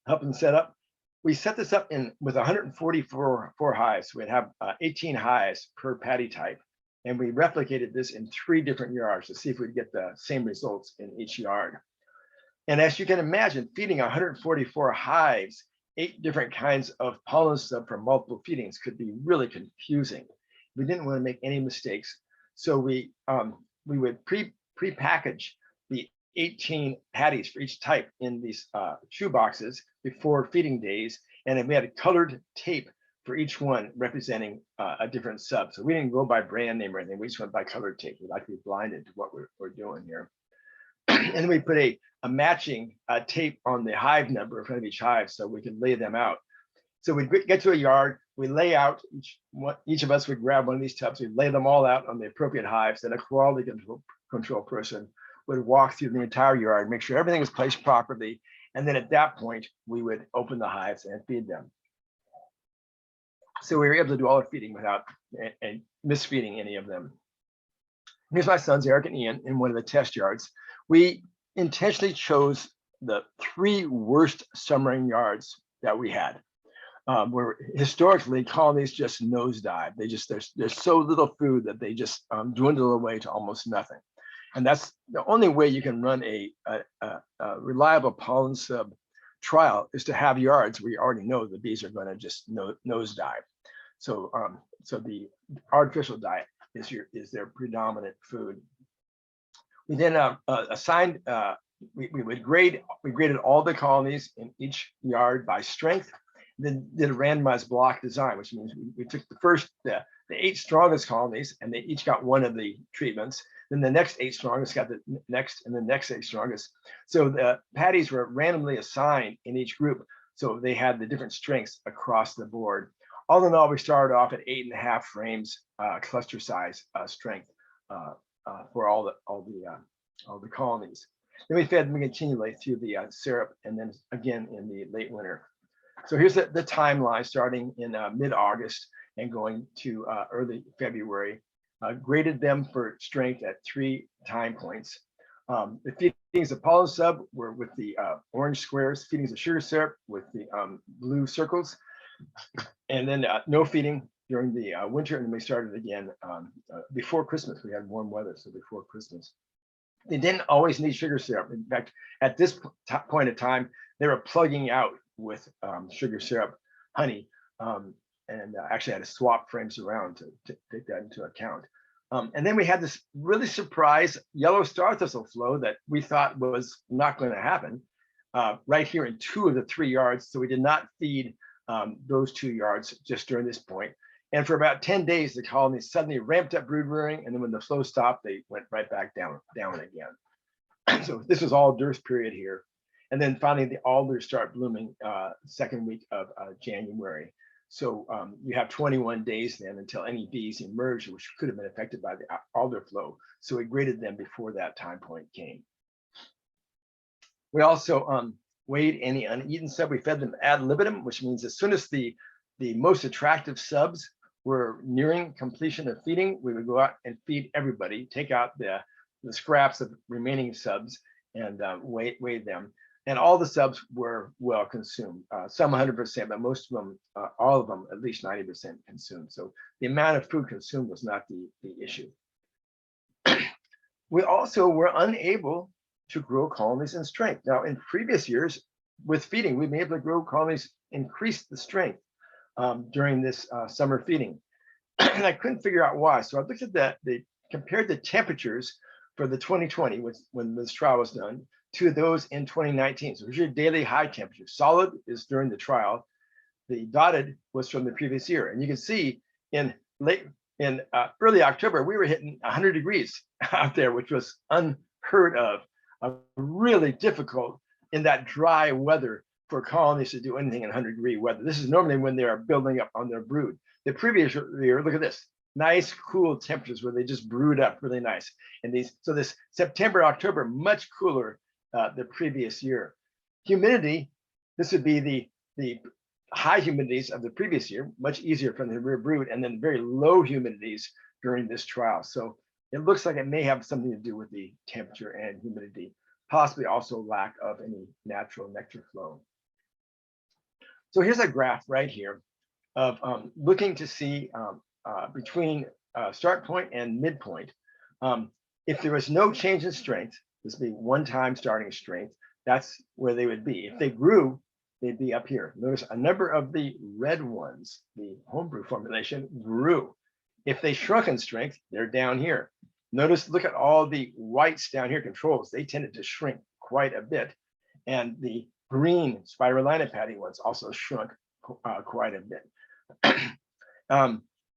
helping set up. We set this up with 144 hives. We'd have 18 hives per patty type, and we replicated this in 3 different yards to see if we'd get the same results in each yard. And as you can imagine, feeding 144 hives 8 different kinds of pollen sub from multiple feedings could be really confusing. We didn't want to make any mistakes. So we would pre-package the 18 patties for each type in these shoe boxes before feeding days. And then we had a colored tape for each one representing a different sub. So we didn't go by brand name or anything. We just went by colored tape. We like to be blinded to what we're doing here. And then we put a matching tape on the hive number in front of each hive so we can lay them out. So we get to a yard, we lay out, each of us would grab one of these tubs, we'd lay them all out on the appropriate hives, and a quality control person would walk through the entire yard, make sure everything was placed properly. And then at that point, we would open the hives and feed them. So we were able to do all the feeding without misfeeding any of them. Here's my sons, Eric and Ian, in one of the test yards. We intentionally chose the 3 worst summering yards that we had. Where historically colonies just nosedive. There's so little food that they just dwindle away to almost nothing. And that's the only way you can run a reliable pollen sub trial is to have yards where you already know the bees are going to just nosedive. So the artificial diet is their predominant food. We then assigned we graded all the colonies in each yard by strength. Then did a randomized block design, which means we took the 8 strongest colonies and they each got one of the treatments. Then the next 8 strongest got the next and the next 8 strongest. So the patties were randomly assigned in each group. So they had the different strengths across the board. All in all, we started off at 8.5 frames cluster size strength for all the colonies. Then we fed them continually through the syrup and then again in the late winter. So here's the timeline starting in mid-August and going to early February. Graded them for strength at 3 time points. The feedings of pollen sub were with the orange squares, feedings of sugar syrup with the blue circles, and then no feeding during the winter, and then we started again before Christmas. We had warm weather, so before Christmas. They didn't always need sugar syrup. In fact, at this point in time, they were plugging out with sugar syrup honey, and actually had to swap frames around to take that into account. And then we had this really surprise yellow star thistle flow that we thought was not going to happen right here in 2 of the 3 yards. So we did not feed those 2 yards just during this point. And for about 10 days, the colony suddenly ramped up brood rearing. And then when the flow stopped, they went right back down again. So this was all dearth period here. And then finally, the alders start blooming second week of January. So you have 21 days then until any bees emerge, which could have been affected by the alder flow. So we graded them before that time point came. We also weighed any uneaten sub. We fed them ad libitum, which means as soon as the most attractive subs were nearing completion of feeding, we would go out and feed everybody, take out the scraps of remaining subs and weigh them. And all the subs were well consumed, some 100%, but most of them, all of them, at least 90% consumed. So the amount of food consumed was not the issue. We also were unable to grow colonies in strength. Now, in previous years, with feeding, we've been able to grow colonies, increase the strength during this summer feeding. And I couldn't figure out why. So I looked at that, they compared the temperatures for the 2020, when this trial was done, to those in 2019. So here's your daily high temperature. Solid is during the trial. The dotted was from the previous year. And you can see in early October, we were hitting 100 degrees out there, which was unheard of. Really difficult in that dry weather for colonies to do anything in 100-degree weather. This is normally when they are building up on their brood. The previous year, look at this, nice cool temperatures where they just brewed up really nice. And so this September, October, much cooler the previous year. Humidity, this would be the high humidities of the previous year, much easier from the rear brood, and then very low humidities during this trial. So it looks like it may have something to do with the temperature and humidity, possibly also lack of any natural nectar flow. So here's a graph right here of looking to see between start point and midpoint. If there was no change in strength, this would be one-time starting strength, that's where they would be. If they grew they'd be up here. Notice a number of the red ones, the homebrew formulation, grew. If they shrunk in strength, they're down here. Notice, look at all the whites down here, controls. They tended to shrink quite a bit. And the green spirulina patty ones also shrunk quite a bit.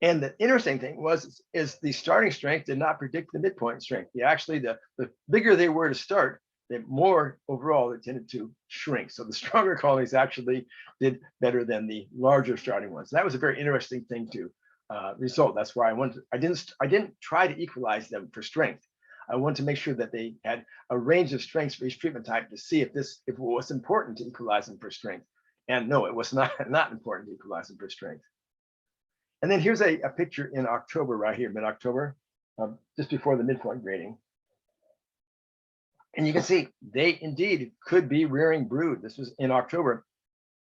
And the interesting thing is the starting strength did not predict the midpoint strength. Actually, the bigger they were to start, the more overall they tended to shrink. So the stronger colonies actually did better than the larger starting ones. That was a very interesting thing to result. That's why I didn't try to equalize them for strength. I wanted to make sure that they had a range of strengths for each treatment type to see if it was important to equalize them for strength. And no, it was not important to equalize them for strength. And then here's a picture in October right here, mid-October, just before the midpoint grading. And you can see they indeed could be rearing brood. This was in October.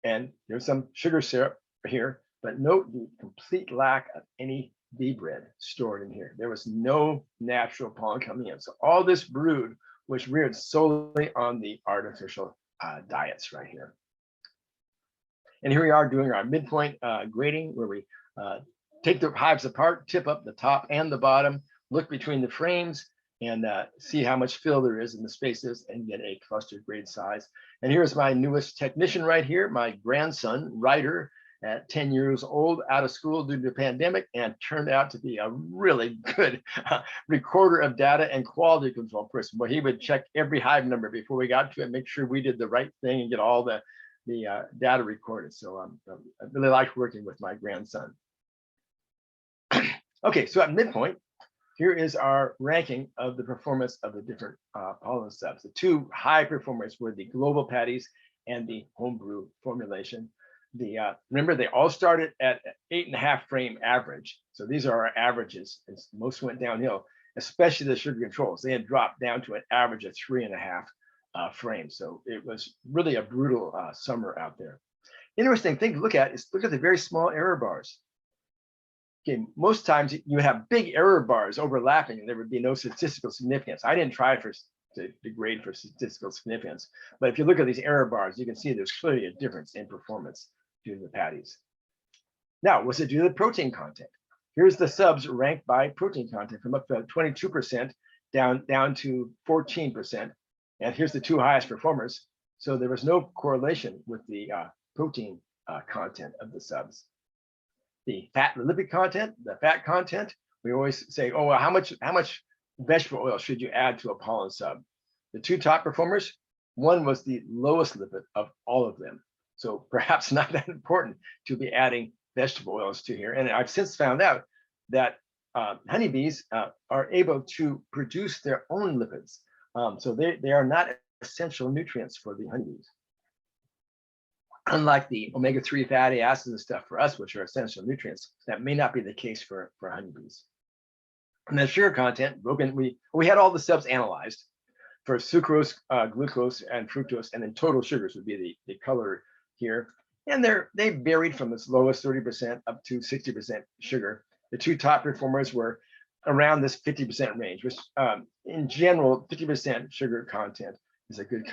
And there's some sugar syrup here, but note the complete lack of any bee bread stored in here. There was no natural pollen coming in. So all this brood was reared solely on the artificial diets right here. And here we are doing our midpoint grading, where we take the hives apart, tip up the top and the bottom, look between the frames, and see how much fill there is in the spaces and get a cluster grade size. And here's my newest technician right here, my grandson, Ryder, at 10 years old, out of school due to the pandemic, and turned out to be a really good recorder of data and quality control person. But he would check every hive number before we got to it, make sure we did the right thing and get all the data recorded. So I really liked working with my grandson. Okay, so at midpoint, here is our ranking of the performance of the different pollen subs. The two high performers were the global patties and the homebrew formulation. Remember, they all started at 8.5 frame average. So these are our averages. Most went downhill, especially the sugar controls. They had dropped down to an average of 3.5 frames. So it was really a brutal summer out there. Interesting thing to look at is look at the very small error bars. Okay, most times you have big error bars overlapping and there would be no statistical significance. I didn't try to grade for statistical significance, but if you look at these error bars, you can see there's clearly a difference in performance due to the patties. Now, was it due to the protein content? Here's the subs ranked by protein content from up to 22% down to 14%. And here's the two highest performers. So there was no correlation with the protein content of the subs. The fat and lipid content, the fat content, we always say, oh, well, how much vegetable oil should you add to a pollen sub? The two top performers, one was the lowest lipid of all of them. So perhaps not that important to be adding vegetable oils to here. And I've since found out that honeybees are able to produce their own lipids. So they are not essential nutrients for the honeybees. Unlike the omega-3 fatty acids and stuff for us, which are essential nutrients, that may not be the case for honeybees. And then sugar content, we had all the subs analyzed for sucrose, glucose, and fructose, and then total sugars would be the color here. And they varied from as low as 30% up to 60% sugar. The two top performers were around this 50% range, which in general, 50% sugar content is a good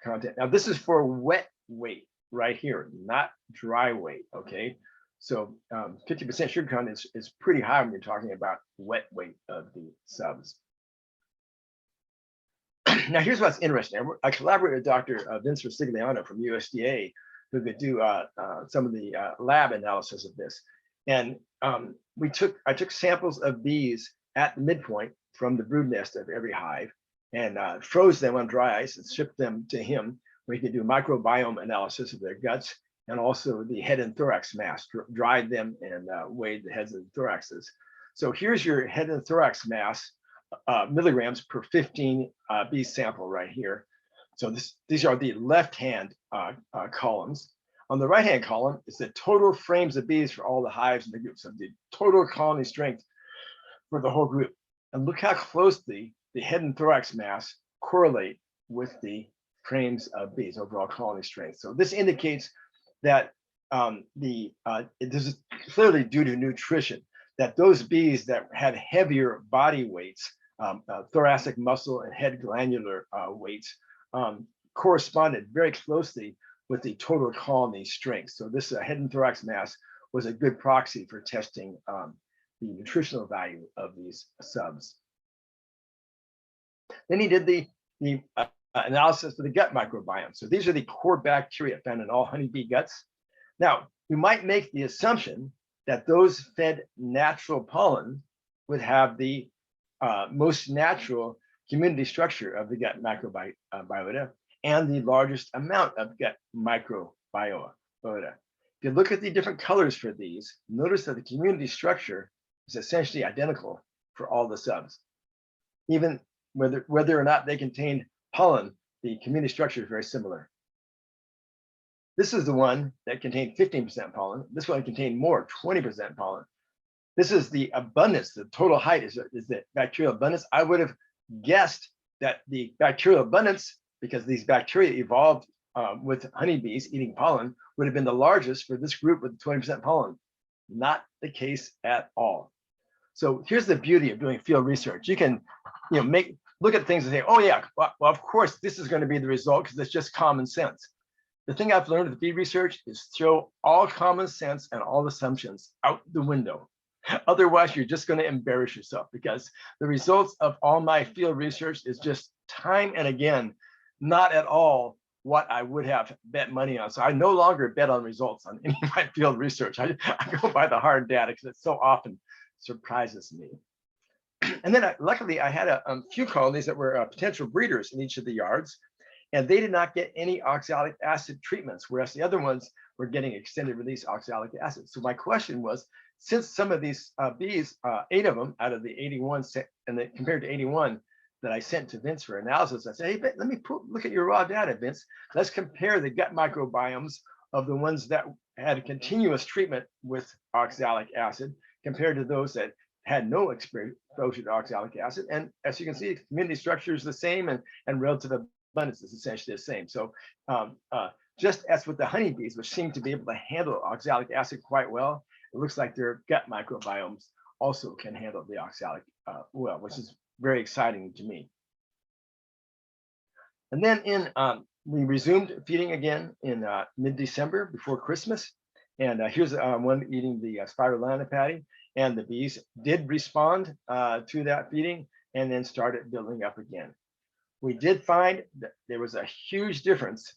content. Now, this is for wet weight right here, not dry weight, okay? So 50% sugar content is pretty high when you're talking about wet weight of the subs. Now, here's what's interesting. I collaborated with Dr. Vince Rosigliano from USDA, who could do some of the lab analysis of this. And I took samples of bees at the midpoint from the brood nest of every hive and froze them on dry ice and shipped them to him, where he could do microbiome analysis of their guts and also the head and thorax mass, dried them and weighed the heads and thoraxes. So here's your head and thorax mass, milligrams per 15 bee sample right here. So these are the left-hand columns. On the right-hand column is the total frames of bees for all the hives in the group. So the total colony strength for the whole group. And look how closely the head and thorax mass correlate with the frames of bees, overall colony strength. So this indicates that this is clearly due to nutrition, that those bees that had heavier body weights, thoracic muscle and head glandular weights, corresponded very closely with the total colony strength. So this head and thorax mass was a good proxy for testing the nutritional value of these subs. Then he did the analysis for the gut microbiome. So these are the core bacteria found in all honeybee guts. Now, you might make the assumption that those fed natural pollen would have the most natural community structure of the gut microbiota and the largest amount of gut microbiota. If you look at the different colors for these, notice that the community structure is essentially identical for all the subs. Even whether or not they contain pollen, the community structure is very similar. This is the one that contained 15% pollen. This one contained more, 20% pollen. This is the abundance, the total height is the bacterial abundance. I would have guessed that the bacterial abundance, because these bacteria evolved with honeybees eating pollen, would have been the largest for this group with 20% pollen. Not the case at all. So here's the beauty of doing field research. You can, look at things and say, oh yeah, well, of course this is going to be the result because it's just common sense. The thing I've learned with field research is throw all common sense and all assumptions out the window. Otherwise, you're just going to embarrass yourself, because the results of all my field research is just time and again, not at all what I would have bet money on. So I no longer bet on results on any of my field research. I go by the hard data because it so often surprises me. And then luckily I had a few colonies that were potential breeders in each of the yards, and they did not get any oxalic acid treatments, whereas the other ones were getting extended release oxalic acid. So my question was, since some of these bees, 8 of them out of the 81, and compared to 81 that I sent to Vince for analysis, I said, hey, let me look at your raw data, Vince. Let's compare the gut microbiomes of the ones that had a continuous treatment with oxalic acid compared to those that had no exposure to oxalic acid. And as you can see, community structure is the same, and relative abundance is essentially the same. So just as with the honeybees, which seem to be able to handle oxalic acid quite well, it looks like their gut microbiomes also can handle the oxalic well, which is very exciting to me. And then we resumed feeding again in mid-December before Christmas. And here's one eating the spirulina patty. And the bees did respond to that feeding and then started building up again. We did find that there was a huge difference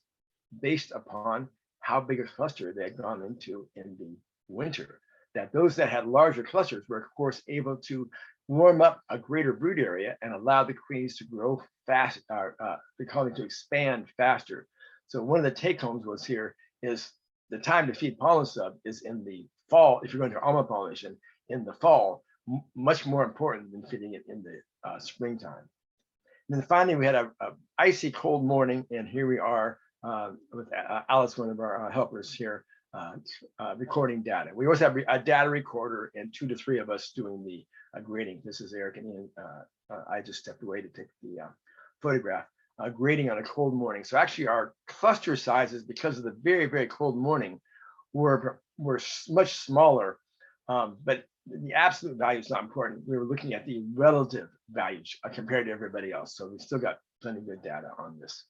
based upon how big a cluster they had gone into in the winter. That those that had larger clusters were, of course, able to warm up a greater brood area and allow the queens to grow fast, the colony to expand faster. So one of the take homes was here is the time to feed pollen sub is in the fall. If you're going to almond pollination in the fall, much more important than feeding it in the springtime. And then finally, we had a icy cold morning, and here we are with Alice, one of our helpers here, recording data. We always have a data recorder and 2 to 3 of us doing the grading. This is Eric and Ian. I just stepped away to take the photograph. Grading on a cold morning. So actually our cluster sizes, because of the very, very cold morning, were much smaller, but the absolute value is not important. We were looking at the relative values compared to everybody else. So we still got plenty of good data on this.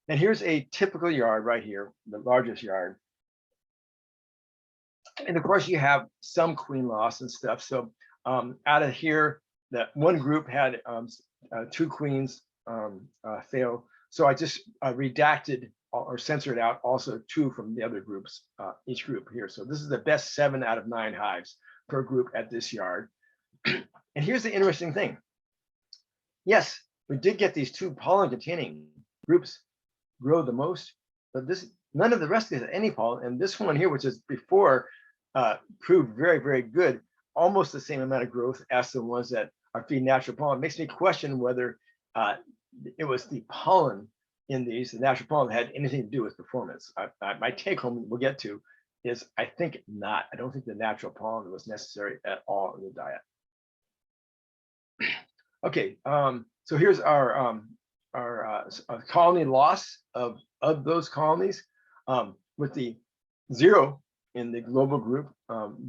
And here's a typical yard right here, the largest yard. And of course you have some queen loss and stuff. So out of here, that one group had 2 queens fail. So I just redacted or censored out also 2 from the other groups, each group here. So this is the best 7 out of 9 hives per group at this yard. And here's the interesting thing. Yes, we did get these 2 pollen containing groups grow the most, but none of the rest has any pollen. And this one here, which is before proved very, very good, almost the same amount of growth as the ones that are feed natural pollen. It makes me question whether it was the pollen in these, the natural pollen, that had anything to do with performance. My take home we'll get to is I think not. I don't think the natural pollen was necessary at all in the diet. Okay, so here's our colony loss of those colonies with the 0 in the global group,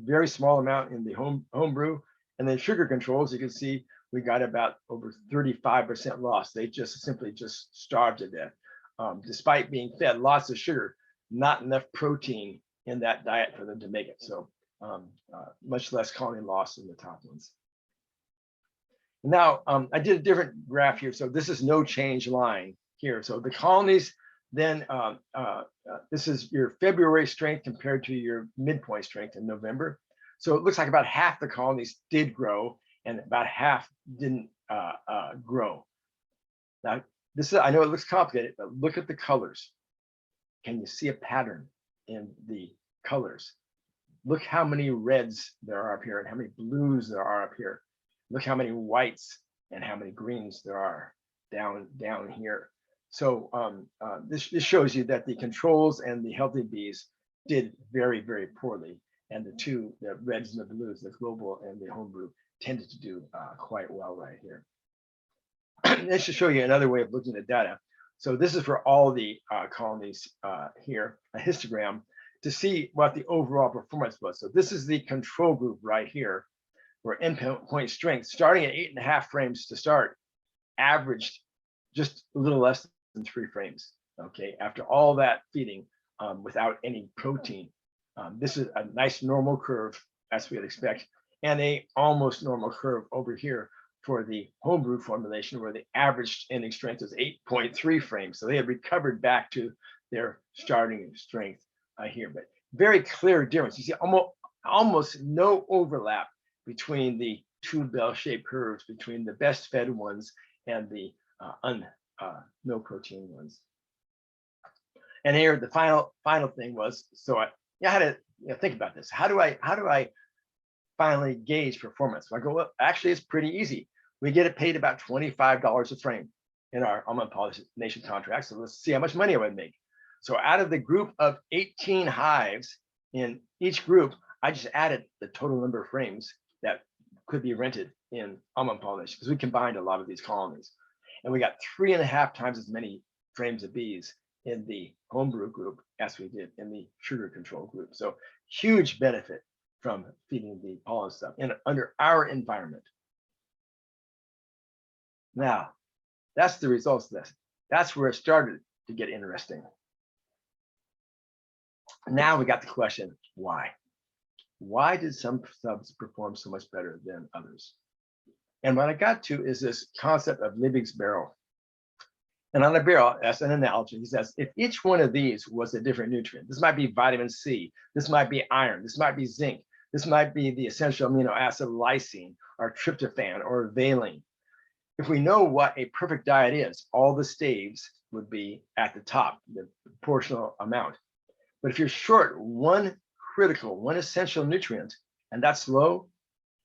very small amount in the home brew, and then sugar controls. You can see we got about over 35% loss. They just simply starved to death. despite being fed lots of sugar, not enough protein in that diet for them to make it. So much less colony loss in the top ones. Now, I did a different graph here. So this is no change line here. So the colonies, then this is your February strength compared to your midpoint strength in November. So it looks like about half the colonies did grow and about half didn't grow. Now, this is, I know it looks complicated, but look at the colors. Can you see a pattern in the colors? Look how many reds there are up here and how many blues there are up here. Look how many whites and how many greens there are down here. So this shows you that the controls and the healthy bees did very, very poorly. And the reds and the blues, the global and the homebrew, tended to do quite well right here. This should show you another way of looking at data. So this is for all the colonies here, a histogram, to see what the overall performance was. So this is the control group right here, where endpoint strength, starting at 8.5 frames to start, averaged just a little less than 3 frames. Okay, after all that feeding without any protein. This is a nice normal curve, as we would expect, and a almost normal curve over here for the homebrew formulation, where the average ending strength is 8.3 frames. So they had recovered back to their starting strength here, but very clear difference. You see almost no overlap between the two bell-shaped curves between the best fed ones and the no protein ones. And here the final thing was, so I had to think about this. How do I finally gauge performance? I go, well, actually it's pretty easy. We get it paid about $25 a frame in our almond pollination contract. So let's see how much money I would make. So out of the group of 18 hives in each group, I just added the total number of frames that could be rented in almond pollination, because we combined a lot of these colonies. And we got 3.5 times as many frames of bees in the homebrew group as we did in the sugar control group. So huge benefit from feeding the pollen stuff under our environment. Now, that's the results of this. That's where it started to get interesting. Now we got the question, why? Why did some subs perform so much better than others? And what I got to is this concept of Liebig's barrel. And on a barrel, that's an analogy. He says, if each one of these was a different nutrient, this might be vitamin C, this might be iron, this might be zinc, this might be the essential amino acid lysine or tryptophan or valine. If we know what a perfect diet is, all the staves would be at the top, the proportional amount. But if you're short one essential nutrient, and that's low,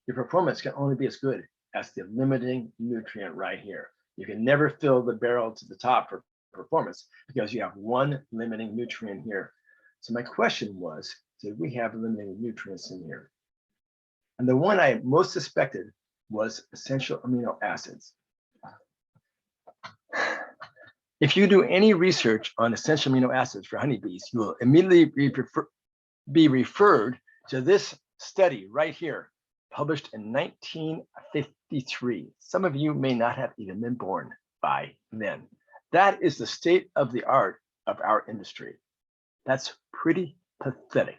your performance can only be as good as the limiting nutrient right here. You can never fill the barrel to the top for performance because you have one limiting nutrient here. So my question was, did we have limiting nutrients in here? And the one I most suspected was essential amino acids. If you do any research on essential amino acids for honeybees, you will immediately be referred to this study right here, published in 1953. Some of you may not have even been born by then. That is the state of the art of our industry. That's pretty pathetic.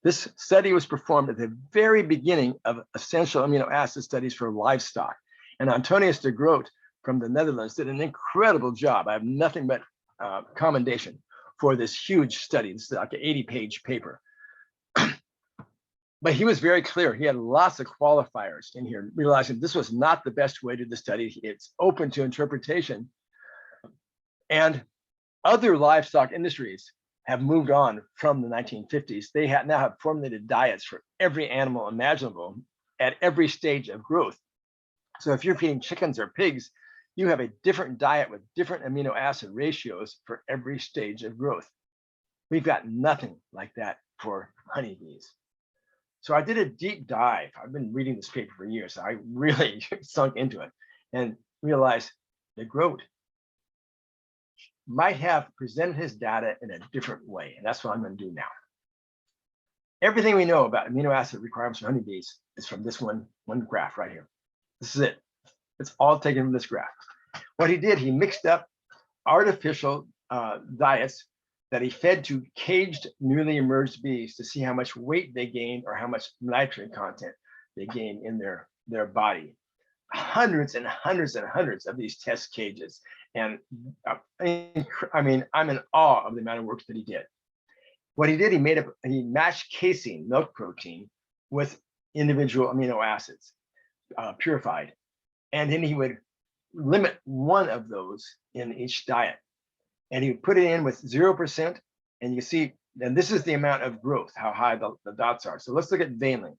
This study was performed at the very beginning of essential amino acid studies for livestock. And Antonius de Groot from the Netherlands did an incredible job. I have nothing but commendation for this huge study. This is like an 80-page paper. But he was very clear. He had lots of qualifiers in here, realizing this was not the best way to do the study. It's open to interpretation. And other livestock industries have moved on from the 1950s. They now have formulated diets for every animal imaginable at every stage of growth. So if you're feeding chickens or pigs, you have a different diet with different amino acid ratios for every stage of growth. We've got nothing like that for honeybees. So I did a deep dive. I've been reading this paper for years. So I really sunk into it and realized that Groot might have presented his data in a different way. And that's what I'm going to do now. Everything we know about amino acid requirements for honeybees is from this one graph right here. This is it. It's all taken from this graph. What he did, he mixed up artificial diets that he fed to caged newly emerged bees to see how much weight they gained or how much nitrogen content they gained in their body. Hundreds and hundreds and hundreds of these test cages. And I mean, I'm in awe of the amount of work that he did. What he did, he matched casein, milk protein, with individual amino acids, purified. And then he would limit one of those in each diet. And he would put it in with 0%. And you see, and this is the amount of growth, how high the dots are. So let's look at valine.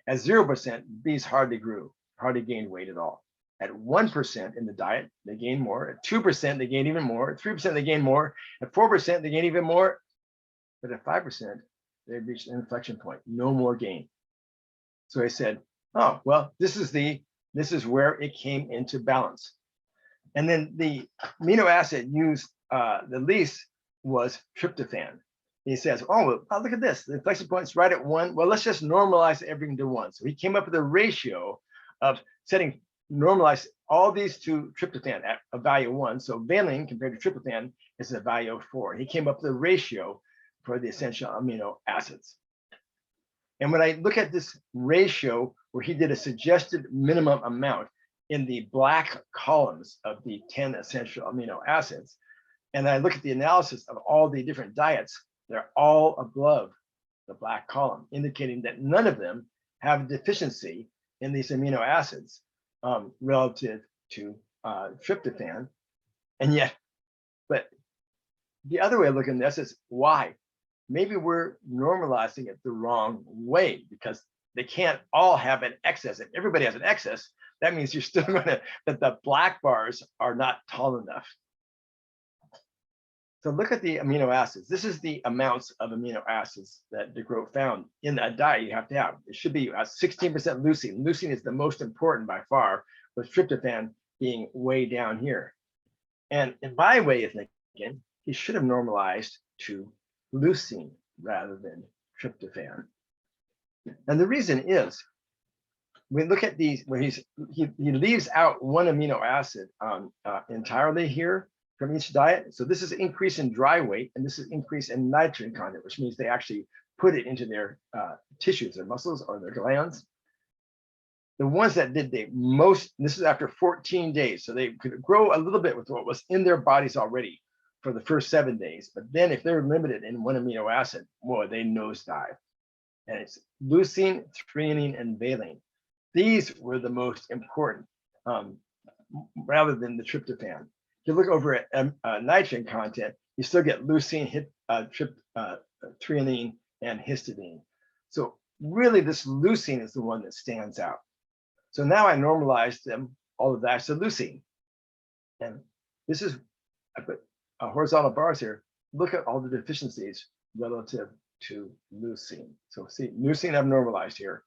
At 0%, bees hardly grew, hardly gained weight at all. At 1% in the diet, they gain more. At 2%, they gain even more. At 3%, they gain more. At 4%, they gain even more. But at 5%, they reached an inflection point, no more gain. So I said, oh, well, this is where it came into balance. And then the amino acid used the least was tryptophan. He says, oh, well, look at this. The inflection point's right at 1. Well, let's just normalize everything to 1. So he came up with a ratio of normalize all these to tryptophan at a value of 1. So valine compared to tryptophan is a value of 4. He came up with a ratio for the essential amino acids. And when I look at this ratio where he did a suggested minimum amount in the black columns of the 10 essential amino acids, and I look at the analysis of all the different diets, they're all above the black column, indicating that none of them have a deficiency in these amino acids relative to tryptophan. And yet, but the other way of looking at this is why? Maybe we're normalizing it the wrong way, because they can't all have an excess. If everybody has an excess, that means you're still that the black bars are not tall enough. So look at the amino acids. This is the amounts of amino acids that de Groot found in a diet you have to have. It should be 16% leucine. Leucine is the most important by far, with tryptophan being way down here. And in my way of thinking, he should have normalized to leucine rather than tryptophan. And the reason is, we look at these where he leaves out one amino acid entirely here from each diet. So this is increase in dry weight, and this is increase in nitrogen content, which means they actually put it into their tissues, their muscles or their glands. The ones that did the most, this is after 14 days, so they could grow a little bit with what was in their bodies already for the first 7 days. But then if they're limited in one amino acid, boy, they nosedive. And it's leucine, threonine, and valine. These were the most important, rather than the tryptophan. If you look over at nitrogen content, you still get leucine, threonine, and histidine. So really, this leucine is the one that stands out. So now I normalized them, all of that to leucine. And this is, I put horizontal bars here. Look at all the deficiencies relative to leucine. So see, leucine I've normalized here,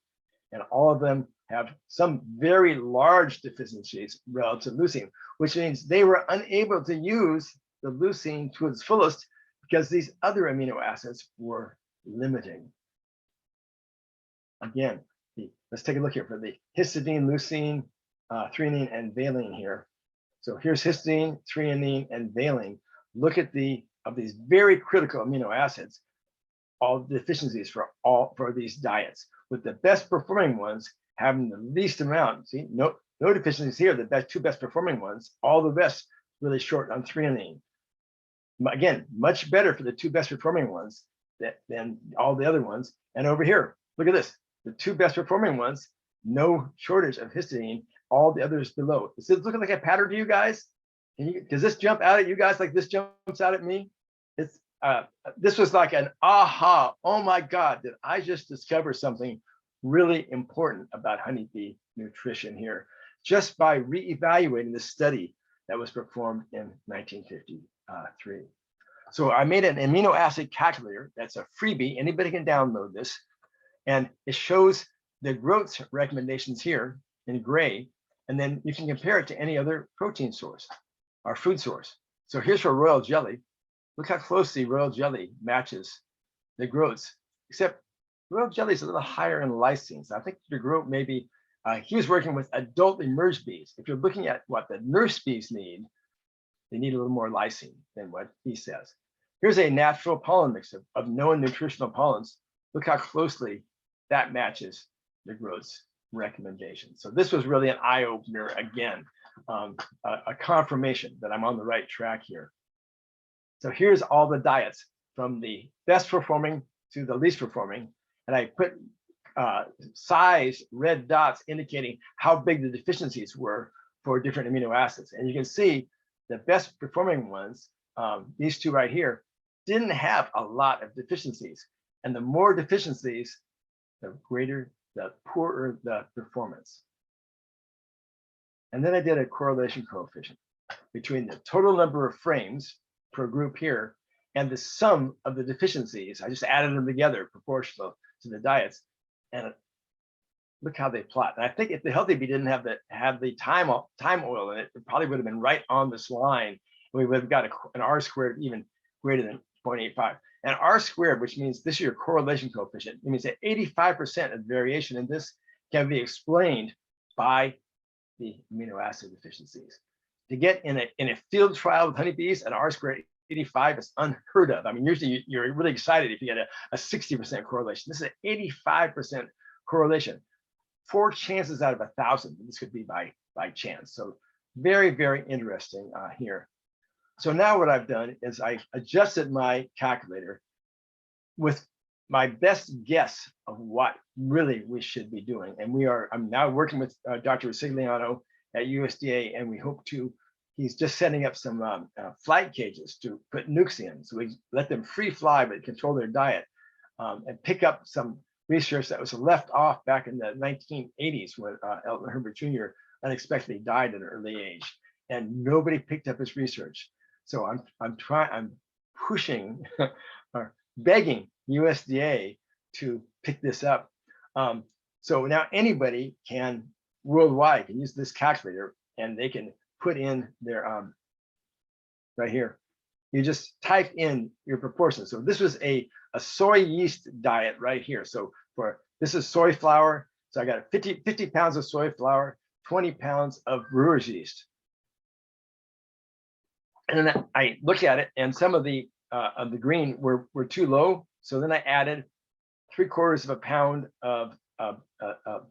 and all of them have some very large deficiencies relative to leucine, which means they were unable to use the leucine to its fullest because these other amino acids were limiting. Again, let's take a look here for the histidine, leucine, threonine, and valine here. So here's histidine, threonine, and valine. Look at of these very critical amino acids, all the deficiencies for these diets, with the best performing ones having the least amount. See, no deficiencies here. The two best performing ones, all the rest really short on threonine. Again, much better for the two best performing ones than all the other ones. And over here, look at this. The two best performing ones, no shortage of histidine, all the others below. Is this looking like a pattern to you guys? Does this jump out at you guys like this jumps out at me? It's this was like an aha, oh my God, did I just discover something really important about honeybee nutrition here, just by reevaluating the study that was performed in 1953. So I made an amino acid calculator. That's a freebie. Anybody can download this. And it shows the growth recommendations here in gray. And then you can compare it to any other protein source or food source. So here's for royal jelly. Look how closely royal jelly matches the growths, except royal jelly is a little higher in lysine. So I think the growth maybe, he was working with adult emerged bees. If you're looking at what the nurse bees need, They need a little more lysine than what he says. Here's a natural pollen mix of known nutritional pollens. Look how closely that matches the Broods recommendation. So this was really an eye opener again, a confirmation that I'm on the right track here. So here's all the diets from the best performing to the least performing. And I put size red dots indicating how big the deficiencies were for different amino acids. And you can see the best performing ones, these two right here, didn't have a lot of deficiencies. And the more deficiencies, the greater, the poorer the performance. And then I did a correlation coefficient between the total number of frames per group here and the sum of the deficiencies. I just added them together proportional to the diets. And look how they plot. And I think if the healthy bee didn't have the time oil in it, it probably would have been right on this line. And we would have got an R squared even greater than 0.85. And R squared, which means this is your correlation coefficient, it means that 85% of the variation in this can be explained by the amino acid deficiencies. To get in a field trial with honeybees, an R squared 85 is unheard of. I mean, usually you're really excited if you get a 60% correlation. This is an 85% correlation. 4 chances out of 1,000. This could be by chance. So very, very interesting here. So now what I've done is I adjusted my calculator with my best guess of what really we should be doing. And I'm now working with Dr. Sigliano at USDA, and we hope to, he's just setting up some flight cages to put nukes in. So we let them free fly, but control their diet and pick up some research that was left off back in the 1980s when Elton Herbert Jr. unexpectedly died at an early age, and nobody picked up his research. So I'm pushing or begging USDA to pick this up. So now anybody can worldwide can use this calculator, and they can put in their right here. You just type in your proportions. So this was a soy yeast diet right here. So this is soy flour. So I got 50 pounds of soy flour, 20 pounds of brewer's yeast. And then I looked at it, and some of the green were too low. So then I added 3/4 pound of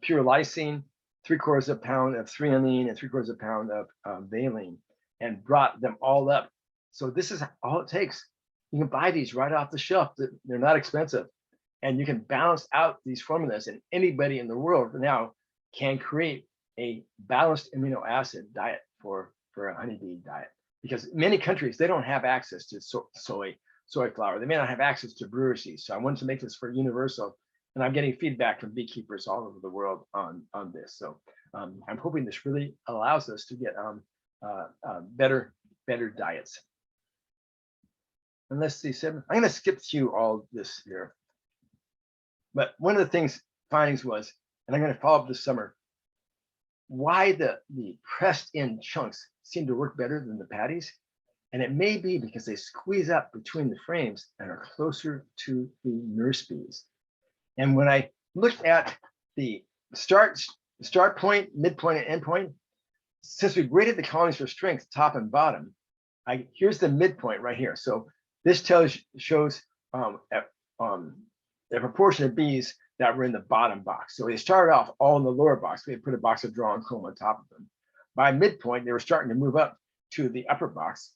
pure lysine, 3/4 pound of threonine, and 3/4 pound of valine, and brought them all up. So this is all it takes. You can buy these right off the shelf. They're not expensive, and you can balance out these formulas. And anybody in the world now can create a balanced amino acid diet for a honeybee diet. Because many countries, they don't have access to soy flour. They may not have access to brewer's yeast. So I wanted to make this for universal, and I'm getting feedback from beekeepers all over the world on this. So I'm hoping this really allows us to get better diets. And let's see, I'm going to skip through all this here. But one of the findings was, and I'm going to follow up this summer, why the pressed in chunks seem to work better than the patties. And it may be because they squeeze up between the frames and are closer to the nurse bees. And when I looked at the start point, midpoint, and end point, since we graded the colonies for strength, top and bottom, here's the midpoint right here. So this shows the proportion of bees that were in the bottom box. So they started off all in the lower box. We put a box of drawn comb on top of them. By midpoint, they were starting to move up to the upper box.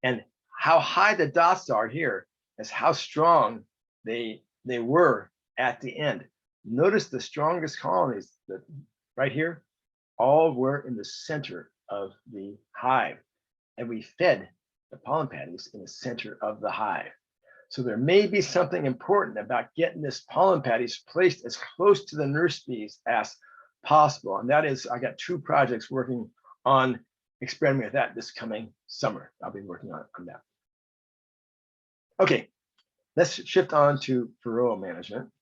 And how high the dots are here is how strong they were at the end. Notice the strongest colonies right here, all were in the center of the hive. And we fed the pollen patties in the center of the hive. So there may be something important about getting this pollen patties placed as close to the nurse bees as possible. And that is, I got 2 projects working on experimenting with that this coming summer. I'll be working on that. Okay, let's shift on to varroa management.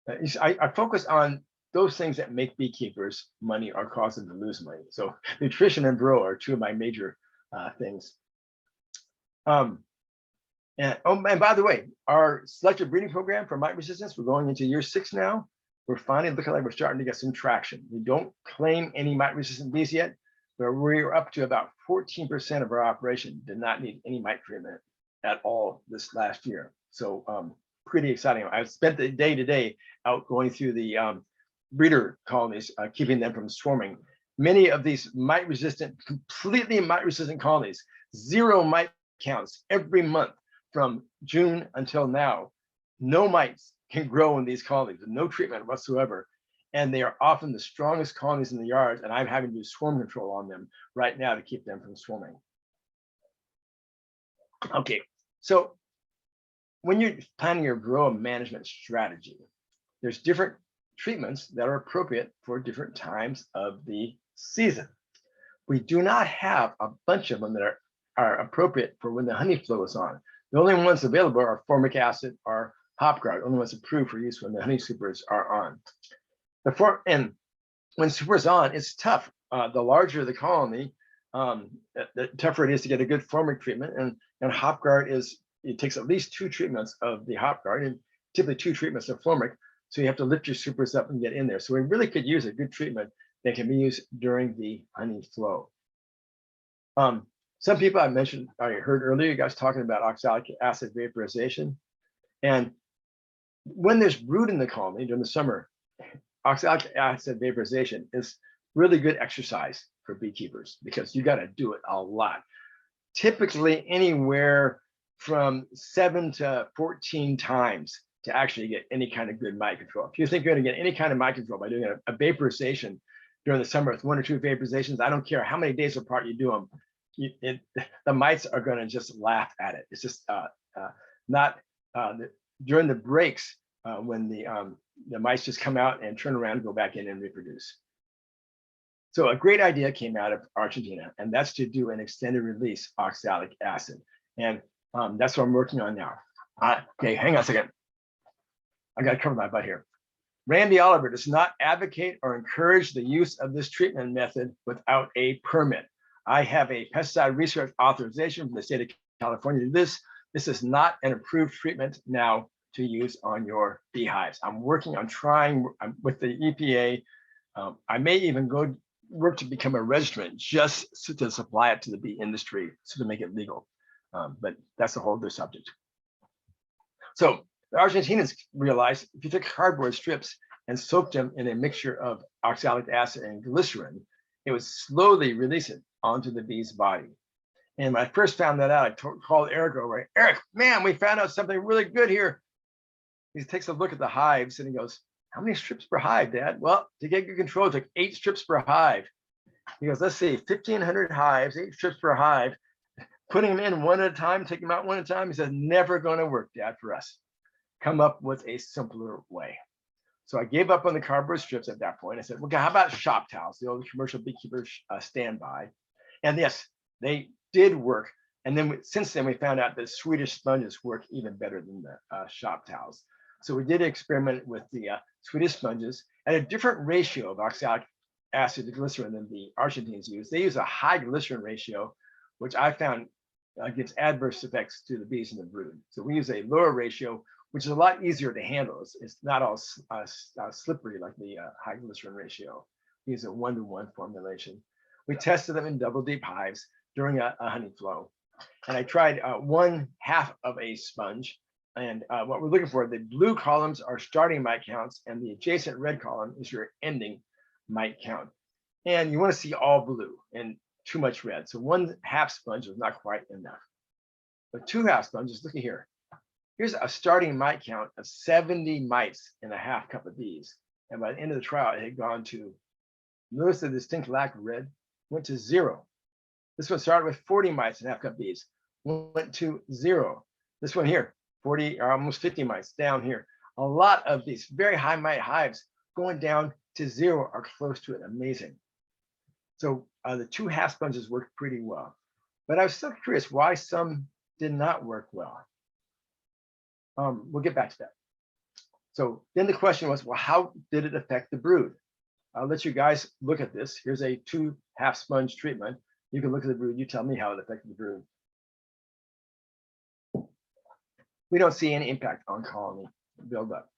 I focus on those things that make beekeepers money or cause them to lose money. So nutrition and varroa are 2 of my major things. And by the way, our selective breeding program for mite resistance, we're going into year 6 now. We're finally looking like we're starting to get some traction. We don't claim any mite resistant bees yet, where we're up to about 14% of our operation did not need any mite treatment at all this last year. So pretty exciting. I've spent the day today out going through the breeder colonies, keeping them from swarming. Many of these mite-resistant, completely mite-resistant colonies, 0 mite counts every month from June until now. No mites can grow in these colonies, no treatment whatsoever. And they are often the strongest colonies in the yards, and I'm having to do swarm control on them right now to keep them from swarming. Okay, so when you're planning your grow management strategy, there's different treatments that are appropriate for different times of the season. We do not have a bunch of them that are appropriate for when the honey flow is on. The only ones available are formic acid or hop guard, only ones approved for use when the honey supers are on. And when super's on, it's tough. The larger the colony, the tougher it is to get a good formic treatment. And hop guard it takes at least 2 treatments of the hop guard and typically 2 treatments of formic. So you have to lift your supers up and get in there. So we really could use a good treatment that can be used during the honey flow. Some people I heard earlier, you guys talking about oxalic acid vaporization. And when there's brood in the colony during the summer, oxalic acid vaporization is really good exercise for beekeepers because you got to do it a lot. Typically anywhere from 7 to 14 times to actually get any kind of good mite control. If you think you're going to get any kind of mite control by doing a vaporization during the summer with 1 or 2 vaporizations, I don't care how many days apart you do them, the mites are going to just laugh at it. It's just during the breaks when the mice just come out and turn around and go back in and reproduce. So a great idea came out of Argentina, and that's to do an extended release oxalic acid. And that's what I'm working on now. Okay, hang on a second. I got to cover my butt here. Randy Oliver does not advocate or encourage the use of this treatment method without a permit. I have a pesticide research authorization from the state of California to do this. This is not an approved treatment now to use on your beehives. I'm working on trying with the EPA. I may even go work to become a registrant just to supply it to the bee industry, so to make it legal. But that's a whole other subject. So the Argentinians realized if you took cardboard strips and soaked them in a mixture of oxalic acid and glycerin, it would slowly release it onto the bee's body. And when I first found that out, I called Eric over. Eric, man, we found out something really good here. He takes a look at the hives and he goes, how many strips per hive, Dad? Well, to get good control, it took 8 strips per hive. He goes, let's see, 1,500 hives, 8 strips per hive. Putting them in one at a time, taking them out one at a time. He says, never going to work, Dad, for us. Come up with a simpler way. So I gave up on the cardboard strips at that point. I said, well, how about shop towels? The old commercial beekeepers standby. And yes, they did work. And then since then, we found out that Swedish sponges work even better than the shop towels. So we did experiment with the Swedish sponges at a different ratio of oxalic acid to glycerin than the Argentines use. They use a high glycerin ratio, which I found gives adverse effects to the bees in the brood. So we use a lower ratio, which is a lot easier to handle. It's not all slippery like the high glycerin ratio. We use a 1-to-1 formulation. We tested them in double deep hives during a honey flow. And I tried 1/2 of a sponge. And what we're looking for, the blue columns are starting mite counts, and the adjacent red column is your ending mite count. And you want to see all blue and too much red. So 1/2 sponge was not quite enough. But 2/2 sponges, look at here. Here's a starting mite count of 70 mites in a 1/2 cup of bees. And by the end of the trial, it had gone to, notice the distinct lack of red, went to 0. This one started with 40 mites in 1/2 cup bees, went to 0. This one here, 40 or almost 50 mites down here. A lot of these very high mite hives going down to 0 or close to it. Amazing. So the 2/2 sponges worked pretty well. But I was still curious why some did not work well. We'll get back to that. So then the question was, well, how did it affect the brood? I'll let you guys look at this. Here's a 2/2 sponge treatment. You can look at the brood. You tell me how it affected the brood. We don't see any impact on colony buildup.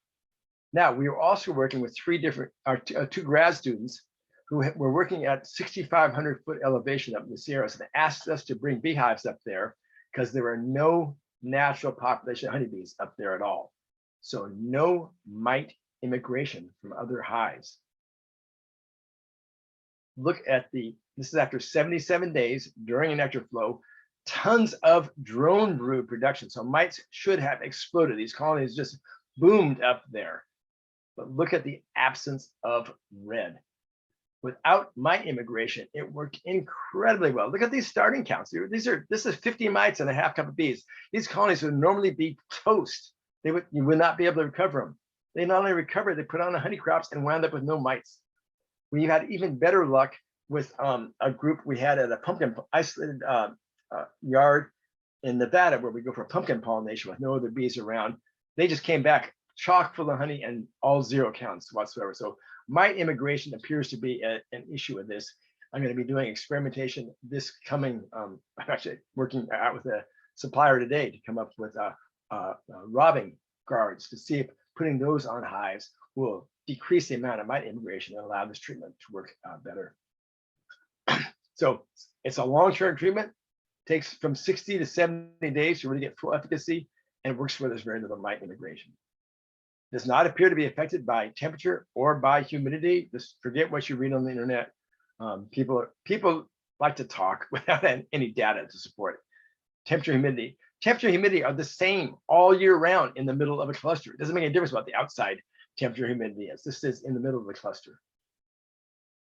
Now, we are also working with 2 grad students who were working at 6,500 foot elevation up in the Sierras and asked us to bring beehives up there because there were no natural population of honeybees up there at all. So no mite immigration from other hives. Look at this is after 77 days during a nectar flow, tons of drone brood production. So mites should have exploded. These colonies just boomed up there. But look at the absence of red. Without mite immigration, it worked incredibly well. Look at these starting counts. This is 50 mites and a half cup of bees. These colonies would normally be toast. You would not be able to recover them. They not only recovered, they put on the honey crops and wound up with no mites. We had even better luck with a group we had at a pumpkin isolated yard in Nevada where we go for pumpkin pollination with no other bees around. They just came back chock full of honey and all zero counts whatsoever. So mite immigration appears to be an issue with this. I'm going to be doing experimentation this coming. I'm actually working out with a supplier today to come up with robbing guards to see if putting those on hives will decrease the amount of mite immigration and allow this treatment to work better. So it's a long-term treatment, takes from 60 to 70 days to really get full efficacy, and works where there's very little mite immigration. Does not appear to be affected by temperature or by humidity. Just forget what you read on the internet. People like to talk without any data to support it. Temperature, humidity are the same all year round in the middle of a cluster. It doesn't make any difference what the outside temperature humidity is. This is in the middle of the cluster.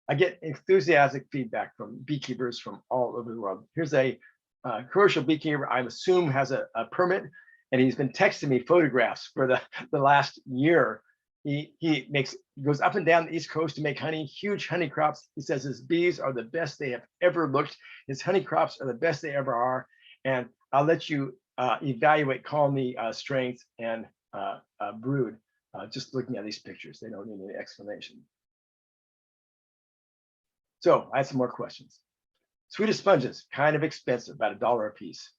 I get enthusiastic feedback from beekeepers from all over the world. Here's a commercial beekeeper I assume has a permit, and he's been texting me photographs for the last year. He goes up and down the East Coast to make honey, huge honey crops. He says his bees are the best they have ever looked. His honey crops are the best they ever are. And I'll let you evaluate colony strength and brood just looking at these pictures. They don't need any explanation. So I have some more questions. Swedish sponges, kind of expensive, about $1 a piece.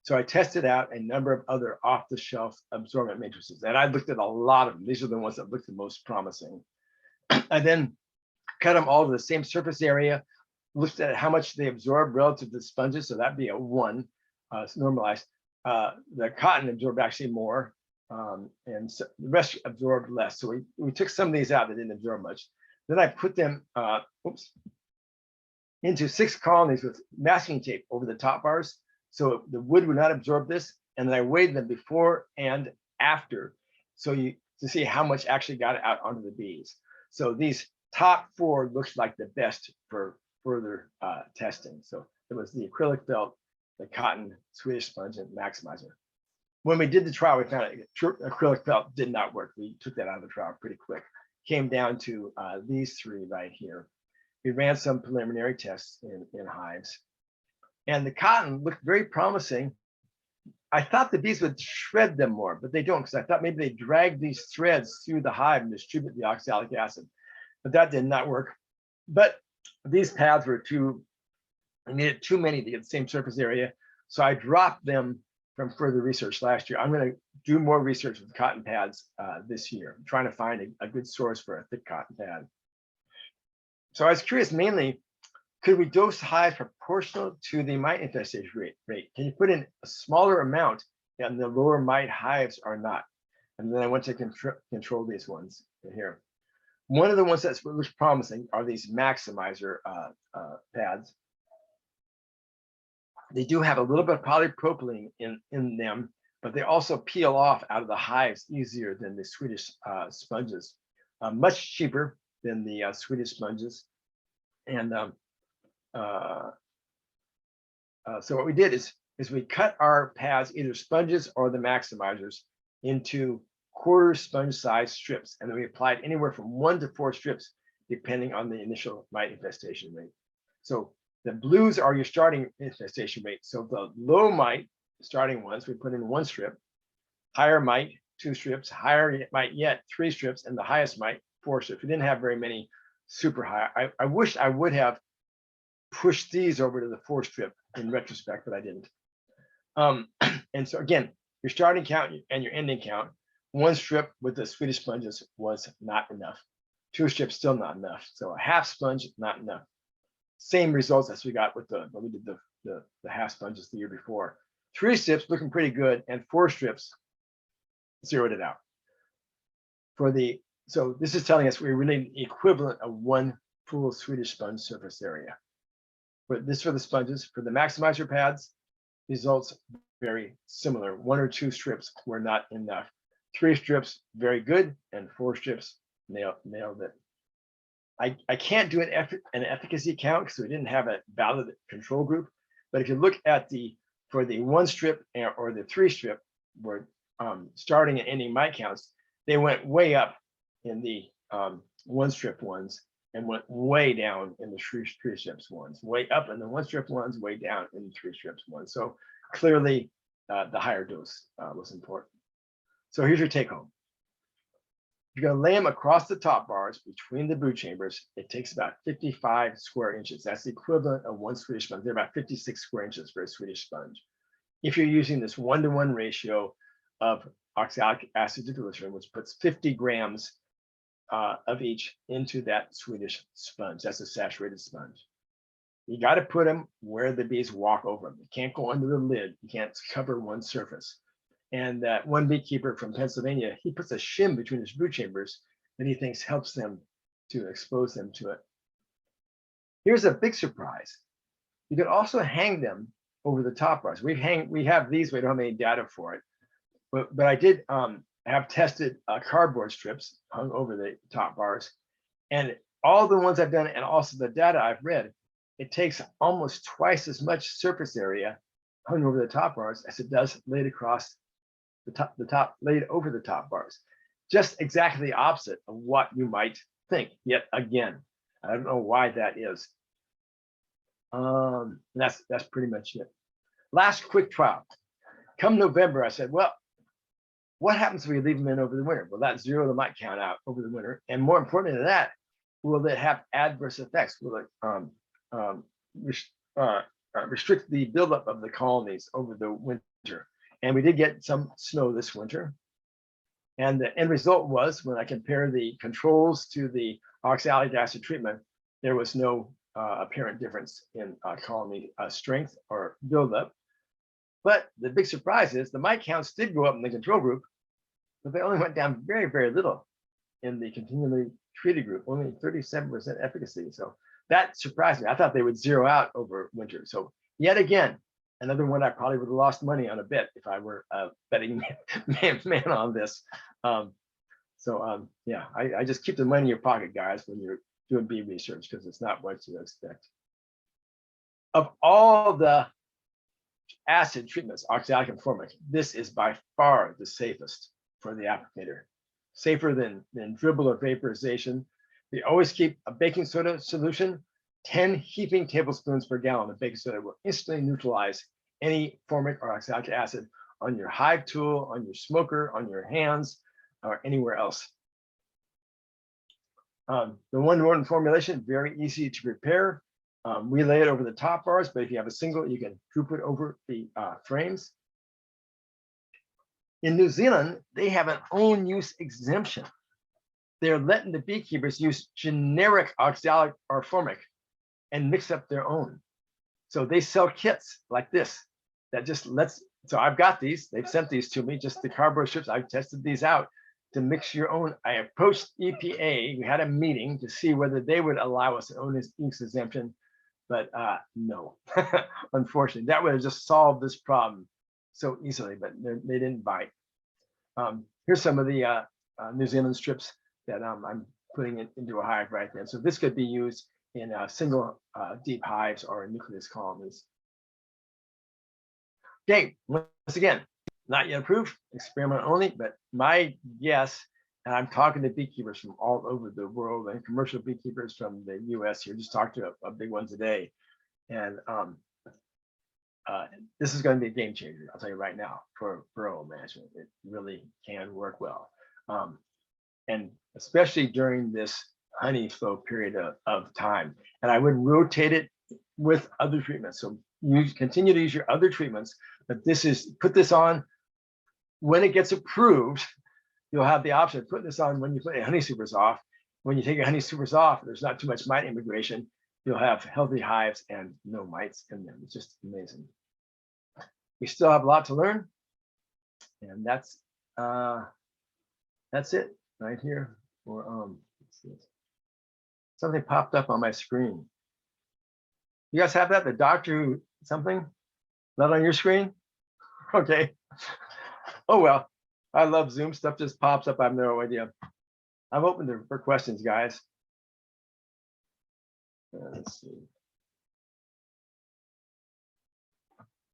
So I tested out a number of other off-the-shelf absorbent matrices, and I looked at a lot of them. These are the ones that looked the most promising. I then cut them all to the same surface area, looked at how much they absorb relative to the sponges, so that'd be a 1, it's normalized. The cotton absorbed actually more, and so the rest absorbed less. So we took some of these out that didn't absorb much. Then I put them into 6 colonies with masking tape over the top bars, so the wood would not absorb this. And then I weighed them before and after, so to see how much actually got out onto the bees. So these top 4 looks like the best for further testing. So it was the acrylic felt, the cotton, Swedish sponge, and maximizer. When we did the trial, we found out acrylic felt did not work. We took that out of the trial pretty quick. Came down to these 3 right here. We ran some preliminary tests in hives, and the cotton looked very promising. I thought the bees would shred them more, but they don't, because I thought maybe they drag these threads through the hive and distribute the oxalic acid, but that did not work. But these pads were I needed too many to get the same surface area, so I dropped them from further research last year. I'm going to do more research with cotton pads this year. I'm trying to find a good source for a thick cotton pad. So I was curious mainly, could we dose hives proportional to the mite infestation rate? Can you put in a smaller amount and the lower mite hives are not? And then I went to control these ones here. One of the ones that looks promising are these maximizer pads. They do have a little bit of polypropylene in them, but they also peel off out of the hives easier than the Swedish sponges. Much cheaper than the Swedish sponges. And so what we did is we cut our pads, either sponges or the maximizers, into quarter sponge size strips. And then we applied anywhere from 1 to 4 strips, depending on the initial mite infestation rate. So the blues are your starting infestation rate. So the low mite starting ones, we put in 1 strip, higher mite, 2 strips, higher mite yet, 3 strips, and the highest mite, 4 strips. We didn't have very many super high. I wish I would have pushed these over to the 4 strip in retrospect, but I didn't. And so again, your starting count and your ending count, 1 strip with the Swedish sponges was not enough 2 strips still not enough. So a half sponge, not enough. Same results as we got with when we did the half sponges the year before. 3 strips looking pretty good, and 4 strips zeroed it out. So this is telling us we really need the equivalent of 1 full Swedish sponge surface area. But this for the sponges. For the maximizer pads, results very similar. 1 or 2 strips were not enough. 3 strips, very good, and 4 strips nailed it. I can't do an efficacy count because we didn't have a valid control group. But if you look at for the 1 strip or the 3 strip, where starting and ending mite counts, they went way up in the 1 strip ones and went way down in the 3 strips ones, way up in the 1 strip ones, way down in the 3 strips ones. So clearly the higher dose was important. So here's your take home. You're going to lay them across the top bars between the brood chambers. It takes about 55 square inches. That's the equivalent of 1 Swedish sponge. They're about 56 square inches for a Swedish sponge. If you're using this 1-to-1 ratio of oxalic acid to glycerin, which puts 50 grams of each into that Swedish sponge. That's a saturated sponge. You got to put them where the bees walk over them. You can't go under the lid. You can't cover one surface. And that one beekeeper from Pennsylvania, he puts a shim between his brood chambers that he thinks helps them to expose them to it. Here's a big surprise. You could also hang them over the top bars. We have these, we don't have any data for it. But I did have tested cardboard strips hung over the top bars. And all the ones I've done and also the data I've read, it takes almost twice as much surface area hung over the top bars as it does laid across laid over the top bars. Just exactly the opposite of what you might think. Yet again, I don't know why that is. That's pretty much it. Last quick trial. Come November, I said, well, what happens if we leave them in over the winter? Will that zero the mite count out over the winter? And more important than that, will it have adverse effects? Will it restrict the buildup of the colonies over the winter? And we did get some snow this winter. And the end result was, when I compare the controls to the oxalic acid treatment, there was no apparent difference in colony strength or buildup. But the big surprise is the mite counts did go up in the control group, but they only went down very, very little in the continually treated group, only 37% efficacy. So that surprised me. I thought they would zero out over winter. So yet again, another one I probably would have lost money on a bet if I were a betting man on this. Yeah, I just keep the money in your pocket, guys, when you're doing bee research, because it's not what you expect. Of all the acid treatments, oxalic and formic, this is by far the safest for the applicator. Safer than dribble or vaporization. We always keep a baking soda solution. 10 heaping tablespoons per gallon of baking soda will instantly neutralize any formic or oxalic acid on your hive tool, on your smoker, on your hands, or anywhere else. The 1-to-1 formulation, very easy to prepare. We lay it over the top bars, but if you have a single, you can droop it over the frames. In New Zealand, they have an own use exemption. They're letting the beekeepers use generic oxalic or formic and mix up their own. So they sell kits like this that just lets, so I've got these, they've sent these to me, just the cardboard strips. I've tested these out to mix your own. I approached EPA, we had a meeting to see whether they would allow us an own use exemption, but no, unfortunately, that would have just solved this problem so easily, but they didn't bite. Here's some of the New Zealand strips that I'm putting it into a hive right there. So this could be used in single deep hives or nucleus colonies. Okay, once again, not yet approved, experiment only, but my guess, and I'm talking to beekeepers from all over the world and commercial beekeepers from the US here, just talked to a big one today. And this is going to be a game changer, I'll tell you right now, for varroa management. It really can work well. And especially during this honey flow period of time. And I would rotate it with other treatments. So you continue to use your other treatments, but put this on when it gets approved. You'll have the option of putting this on when you put honey supers off. when you take a honey supers off, there's not too much mite immigration. You'll have healthy hives and no mites in them. It's just amazing. We still have a lot to learn. And that's it right here. Or let's see. Something popped up on my screen. You guys have that? The doctor who something? Not on your screen? Okay. Oh well. I love Zoom. Stuff just pops up. I have no idea. I'm open for questions, guys. Let's see.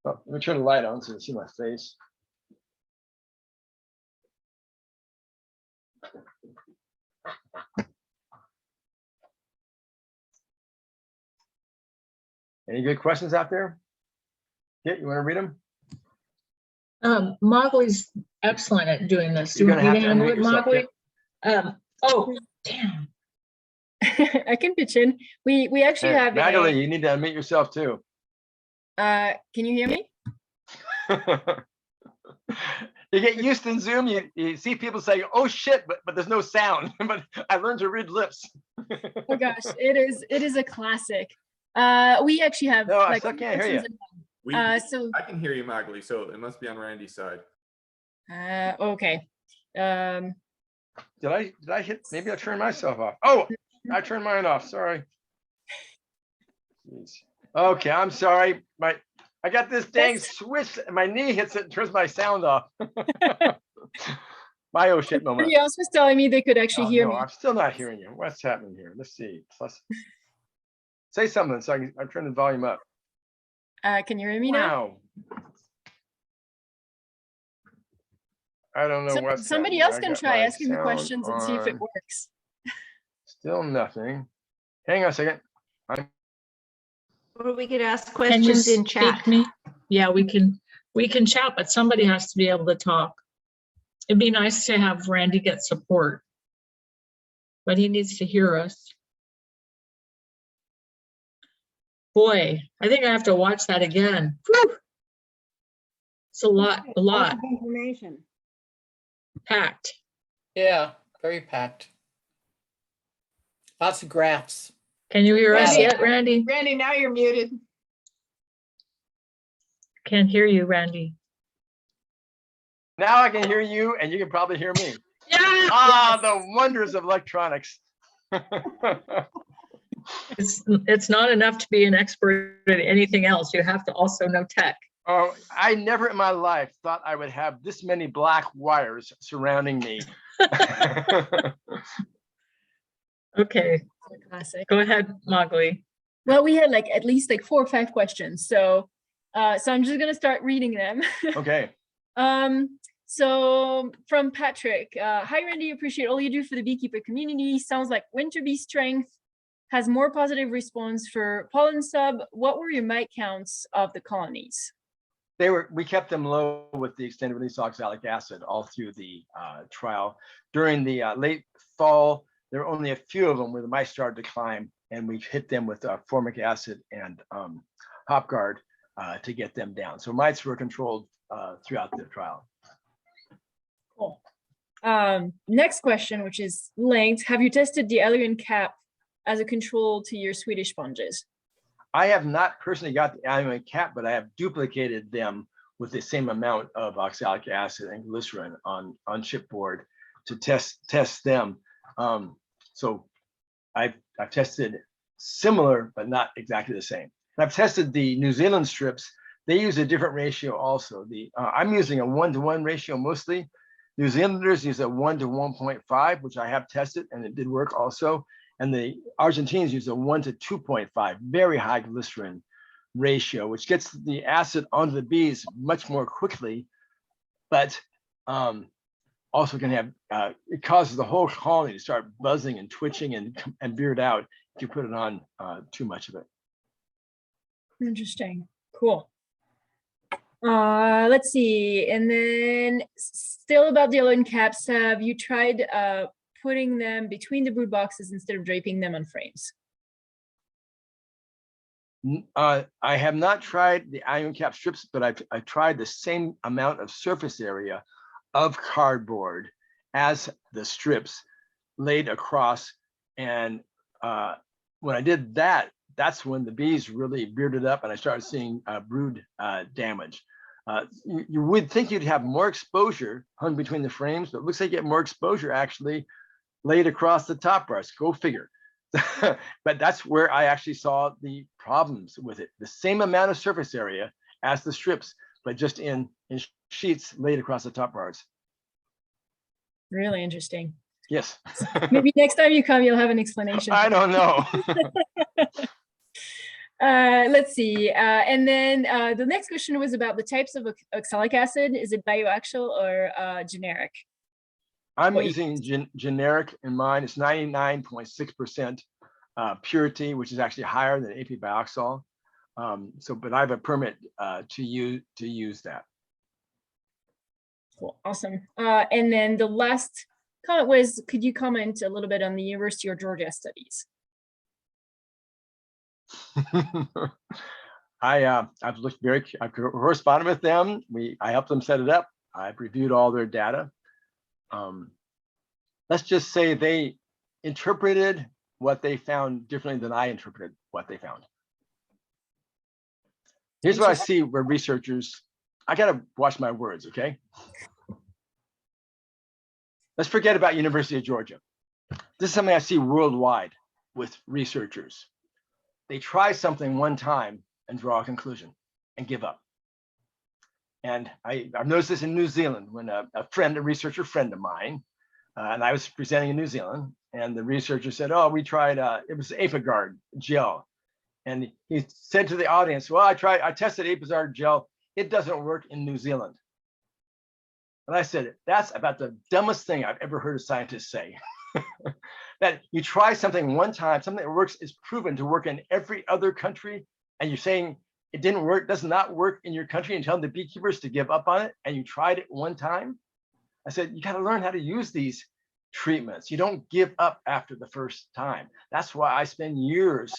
Oh, let me turn the light on so you can see my face. Any good questions out there? Yeah, you want to read them? Mowgli's excellent at doing this. Do you You're want me to gonna have to handle it, unmute yourself, Mowgli? Oh, damn. I can pitch in. We actually Hey, have Magdalene, you need to unmute yourself too. can you hear me? You get used in Zoom, you see people say, oh shit, but there's no sound. But I learned to read lips. Oh gosh, it is a classic. We actually have No, I still can't hear you. So I can hear you, Mowgli, so it must be on Randy's side. okay. Did I hit? Maybe I turned myself off. Oh, I turned mine off. Sorry. Jeez. Okay, I'm sorry. I got this dang switch, and my knee hits it and turns my sound off. My oh shit moment. Somebody else was telling me they could actually hear no, me. I'm still not hearing you. What's happening here? Let's see. Plus, say something so I turn the volume up. Can you hear me now? Wow. I don't know what's somebody happening. else I can got try my asking me sound questions and see if it on. works. Still nothing. Hang on a second. Or we could ask Can you questions in chat. speak me? Yeah, we can chat, but somebody has to be able to talk. It'd be nice to have Randy get support, but he needs to hear us. Boy, I think I have to watch that again. Whew. It's a lot Information. packed. Yeah, very packed. Lots of graphs. Can you hear us Randy. yet, Randy? Randy, now you're muted. Can't hear you, Randy. Now I can hear you, and you can probably hear me. Yeah. Ah, the wonders of electronics. It's not enough to be an expert at anything else. You have to also know tech. Oh, I never in my life thought I would have this many black wires surrounding me. Okay. Classic. Go ahead, Mowgli. Well, we had at least 4 or 5 questions, so I'm just gonna start reading them. Okay. So from Patrick, hi Randy, appreciate all you do for the beekeeper community. Sounds like winter bee strength has more positive response for pollen sub. What were your mite counts of the colonies? We kept them low with the extended release oxalic acid all through the trial. During the late fall, there were only a few of them where the mice started to climb, and we hit them with formic acid and hop guard to get them down. So mites were controlled throughout the trial. Cool. Next question, which is linked. Have you tested the Allium cap as a control to your Swedish sponges? I have not personally got the aluminium cap, but I have duplicated them with the same amount of oxalic acid and glycerin on chipboard to test them. So I've tested similar, but not exactly the same. And I've tested the New Zealand strips. They use a different ratio also. I'm using a 1-to-1 ratio mostly. New Zealanders use a 1 to 1.5, which I have tested, and it did work also. And the Argentines use a 1 to 2.5, very high glycerin ratio, which gets the acid onto the bees much more quickly, but also can have, it causes the whole colony to start buzzing and twitching and beard out if you put it on too much of it. Interesting. Cool. Let's see. And then still about the Almond caps, have you tried putting them between the brood boxes instead of draping them on frames? I have not tried the aluminium cap strips, but I've tried the same amount of surface area of cardboard as the strips laid across And when I did that, that's when the bees really bearded up and I started seeing brood damage. You would think you'd have more exposure hung between the frames, but it looks like you get more exposure actually laid across the top bars. Go figure. But that's where I actually saw the problems with it. The same amount of surface area as the strips, but just in sheets laid across the top bars. Really interesting. Yes. Maybe next time you come, you'll have an explanation. I don't know. Let's see. And then the next question was about the types of oxalic acid. Is it bioactual or generic? I'm using generic in mine. It's 99.6% purity, which is actually higher than AP bioxol. But I have a permit to use that. Cool, awesome. And then the last comment was, could you comment a little bit on the University of Georgia studies? I've looked I've corresponded with them. I helped them set it up. I've reviewed all their data. Let's just say they interpreted what they found differently than I interpreted what they found. Here's what I see where researchers, I gotta watch my words, okay? Let's forget about University of Georgia. This is something I see worldwide with researchers. They try something one time and draw a conclusion and give up. And I've noticed this in New Zealand when a researcher friend of mine, and I was presenting in New Zealand, and the researcher said, oh, we tried, it was Apiguard gel. And he said to the audience, well, I tested Apiguard gel. It doesn't work in New Zealand. And I said, that's about the dumbest thing I've ever heard a scientist say. That you try something one time, something that works is proven to work in every other country, and you're saying it didn't work, does not work in your country, and telling the beekeepers to give up on it, and you tried it one time. I said, you got to learn how to use these treatments. You don't give up after the first time. That's why I spend years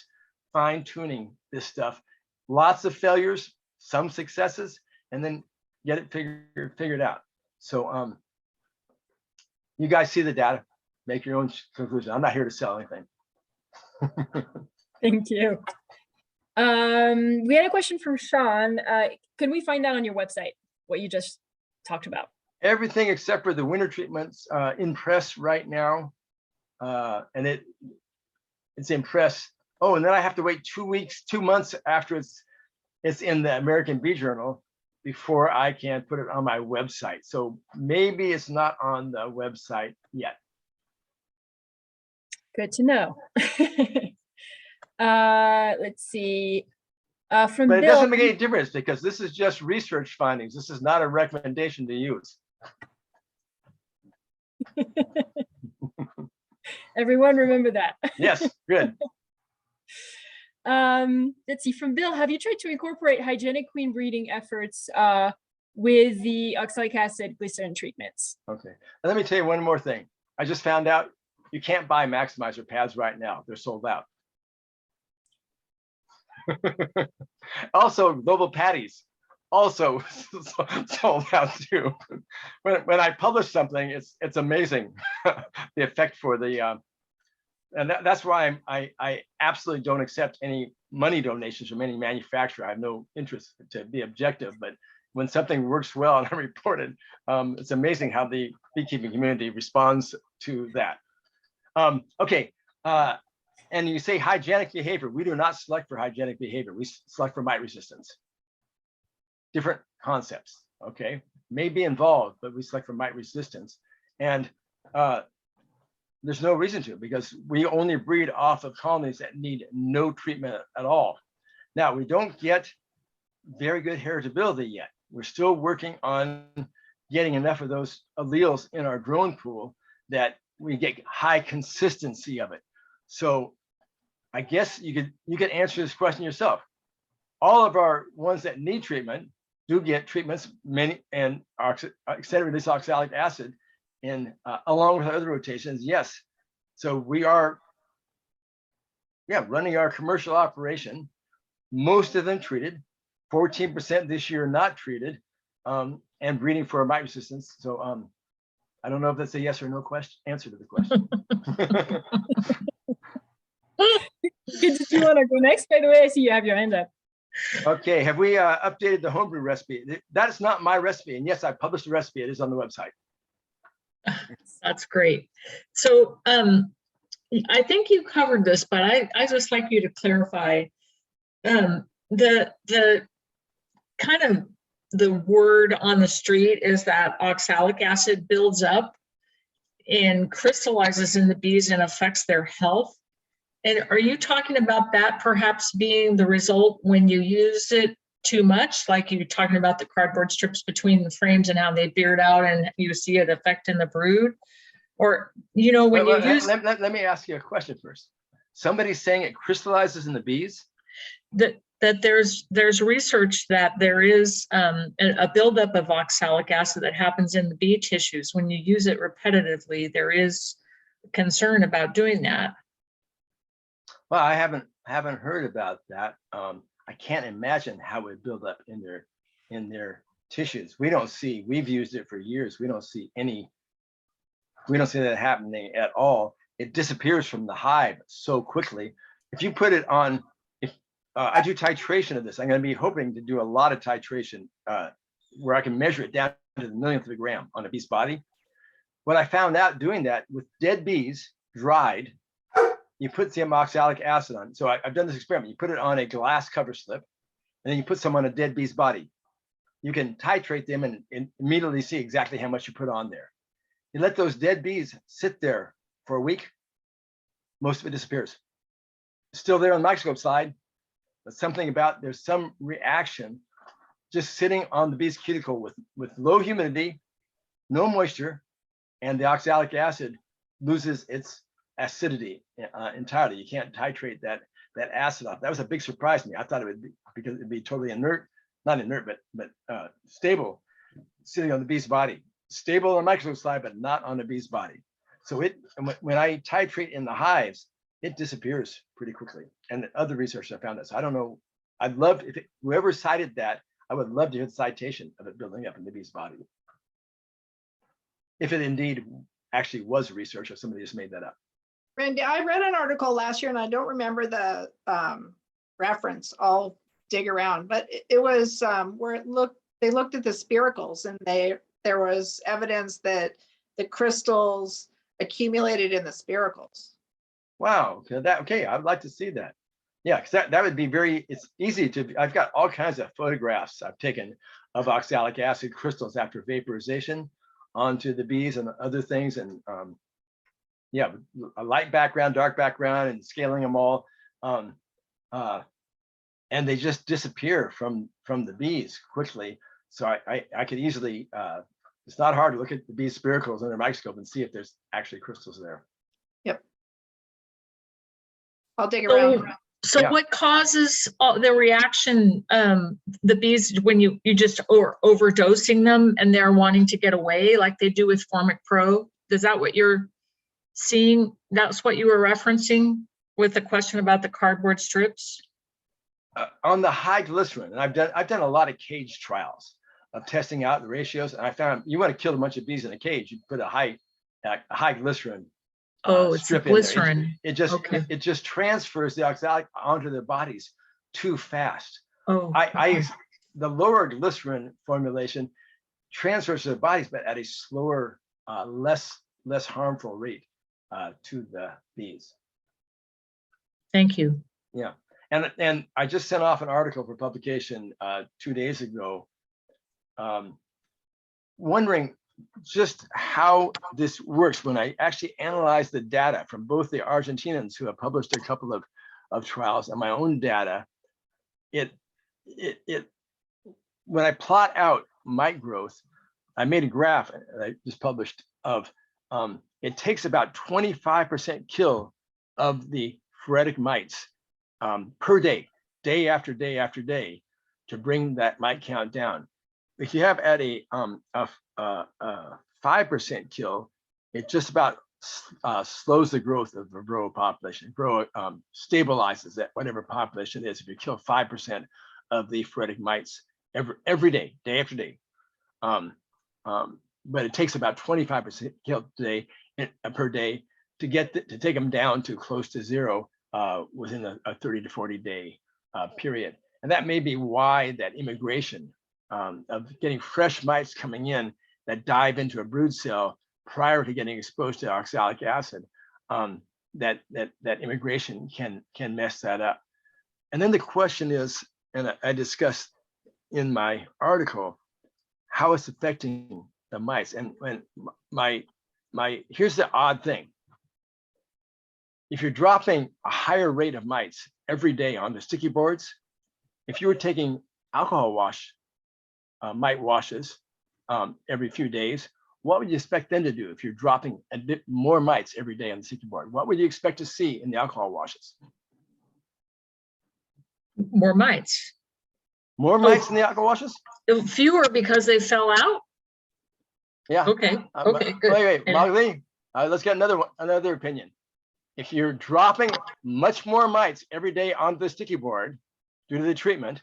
fine-tuning this stuff. Lots of failures, some successes, and then get it figured out. So you guys see the data, make your own conclusion. I'm not here to sell anything. Thank you. We had a question from Sean. Could we find out on your website what you just talked about? Everything except for the winter treatments in press right now. And it's in press. Oh, and then I have to wait 2 months after it's in the American Bee Journal before I can put it on my website. So maybe it's not on the website yet. Good to know. Let's see. From But it Bill, doesn't make any difference because this is just research findings. This is not a recommendation to use. everyone remember that. Yes, good. Let's see, from Bill, have you tried to incorporate hygienic queen breeding efforts with the oxalic acid glycerin treatments? Okay, and let me tell you one more thing. I just found out you can't buy maximizer pads right now. They're sold out. Also, global patties also sold out too. When I publish something, it's amazing the effect for the and that's why I absolutely don't accept any money donations from any manufacturer. I have no interest to be objective, but when something works well and I report it, it's amazing how the beekeeping community responds to that. Okay, and you say hygienic behavior. We do not select for hygienic behavior. We select for mite resistance. Different concepts, okay? May be involved, but we select for mite resistance. And there's no reason to, because we only breed off of colonies that need no treatment at all. Now, we don't get very good heritability yet. We're still working on getting enough of those alleles in our drone pool that we get high consistency of it. So I guess you could answer this question yourself. All of our ones that need treatment do get treatments, many and extended release oxalic acid, and along with other rotations, yes. So we are, running our commercial operation. Most of them treated, 14% this year not treated, and breeding for mite resistance. So I don't know if that's a yes or no question answer to the question. Did you want to go next? By the way, I see you have your hand up. Okay, have we updated the homebrew recipe? That is not my recipe. And yes, I published the recipe. It is on the website. That's great. So I think you covered this, but I just like you to clarify the kind of the word on the street is that oxalic acid builds up and crystallizes in the bees and affects their health. And are you talking about that perhaps being the result when you use it too much? Like you're talking about the cardboard strips between the frames and how they beard out and you see it affecting the brood? Or, you know, when you use... Let me ask you a question first. Somebody's saying it crystallizes in the bees? That there's research that there is a buildup of oxalic acid that happens in the bee tissues. When you use it repetitively, there is concern about doing that. Well, I haven't heard about that. I can't imagine how it would build up in their tissues. We've used it for years. We don't see that happening at all. It disappears from the hive so quickly. If you put it on, I do titration of this. I'm going to be hoping to do a lot of titration where I can measure it down to the millionth of a gram on a bee's body. What I found out doing that with dead bees, dried, you put some oxalic acid on. So I've done this experiment. You put it on a glass cover slip, and then you put some on a dead bee's body. You can titrate them and immediately see exactly how much you put on there. You let those dead bees sit there for a week, most of it disappears. It's still there on the microscope slide, but something about there's some reaction just sitting on the bee's cuticle with low humidity, no moisture, and the oxalic acid loses its acidity entirely. You can't titrate that acid off. That was a big surprise to me. I thought it would be because it'd be totally inert, not inert, but stable, sitting on the bee's body. Stable on the microscope slide, but not on the bee's body. So when I titrate in the hives, it disappears pretty quickly. And other researchers have found this. I don't know. I'd love whoever cited that, I would love to hear the citation of it building up in the bee's body. If it indeed actually was research or somebody just made that up. Randy, I read an article last year and I don't remember the reference. I'll dig around, but it was where they looked at the spiracles and there was evidence that the crystals accumulated in the spiracles. Wow. Okay. I'd like to see that. Yeah, because that would be it's easy I've got all kinds of photographs I've taken of oxalic acid crystals after vaporization onto the bees and other things. And yeah, a light background, dark background, and scaling them all. And they just disappear from the bees quickly. So I could easily, it's not hard to look at the bees' spiracles under a microscope and see if there's actually crystals there. Yep. I'll dig around. So Yeah. what causes the reaction, the bees, when you just overdosing them and they're wanting to get away like they do with Formic Pro? Is that what you're seeing? That's what you were referencing with the question about the cardboard strips? On the high glycerin, and I've done a lot of cage trials of testing out the ratios, and I found you want to kill a bunch of bees in a cage, you put a high glycerin It's strip glycerin. in there. It just transfers the oxalic onto their bodies too fast. The lower glycerin formulation transfers to their bodies, but at a slower, less harmful rate to the bees. Thank you. Yeah. And I just sent off an article for publication 2 days ago, wondering just how this works when I actually analyze the data from both the Argentinians who have published a couple of trials and my own data. When I plot out mite growth, I made a graph that I just published of it takes about 25% kill of the phoretic mites per day, day after day after day, to bring that mite count down. If you have at a 5% kill, it just about slows the growth of the Varroa population. Varroa stabilizes that whatever population is. If you kill 5% of the phoretic mites every day, day after day, but it takes about 25% kill per day to take them down to close to zero within a 30 to 40 day period. And that may be why that immigration of getting fresh mites coming in that dive into a brood cell prior to getting exposed to oxalic acid, that immigration can mess that up. And then the question is, and I discussed in my article, how it's affecting the mites. And when here's the odd thing. If you're dropping a higher rate of mites every day on the sticky boards, if you were taking alcohol wash, mite washes every few days, what would you expect them to do if you're dropping a bit more mites every day on the sticky board? What would you expect to see in the alcohol washes? More mites. More mites in the alcohol washes? Fewer because they fell out? Yeah. Okay, okay, good. Wait, And- Molly, let's get another opinion. If you're dropping much more mites every day on the sticky board due to the treatment,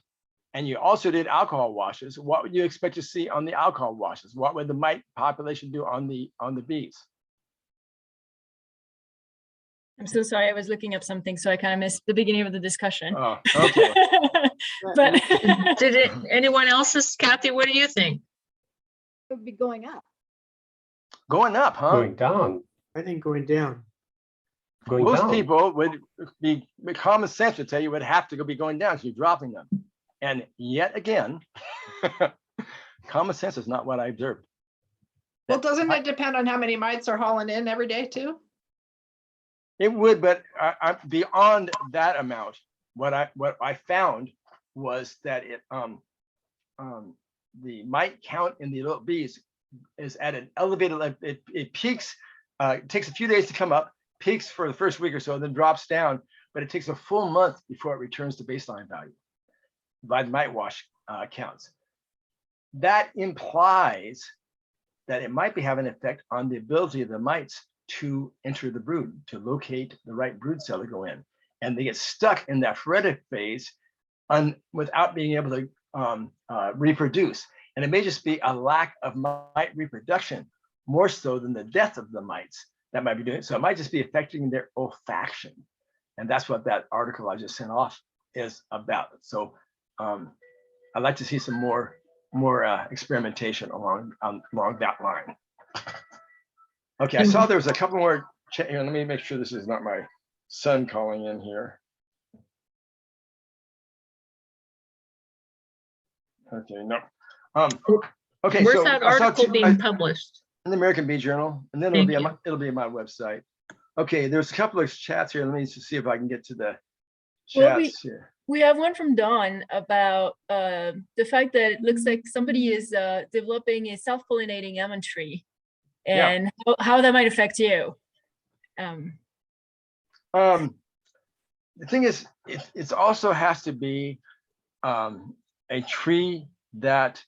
and you also did alcohol washes, what would you expect to see on the alcohol washes? What would the mite population do on the bees? I'm so sorry. I was looking up something, so I kind of missed the beginning of the discussion. Oh, okay. But anyone else's, Kathy, what do you think? It would be going up. Going up, huh? Going down. I think going down. Going Most down. people would be common sense would tell you would have to be going down, so you're dropping them. And yet again, common sense is not what I observed. Well, doesn't it depend on how many mites are hauling in every day too? It would, but beyond that amount, what I found was that the mite count in the little bees is at an elevated level. It peaks, it takes a few days to come up, peaks for the first week or so, then drops down, but it takes a full month before it returns to baseline value by the mite wash counts. That implies that it might be having an effect on the ability of the mites to enter the brood, to locate the right brood cell to go in. And they get stuck in that phoretic phase without being able to reproduce. And it may just be a lack of mite reproduction, more so than the death of the mites that might be doing it. So it might just be affecting their olfaction. And that's what that article I just sent off is about. So I'd like to see some more experimentation along that line. Okay, I saw there was a couple more. Here, let me make sure this is not my son calling in here. Okay, no. Okay, Where's so that I saw article being published? in the American Bee Journal, and then it'll be on my website. Okay, there's a couple of chats here. Let me just see if I can get to the Well, chats here. we have one from Dawn about the fact that it looks like somebody is developing a self-pollinating almond tree, and how that might affect you. The thing is, it also has to be a tree that,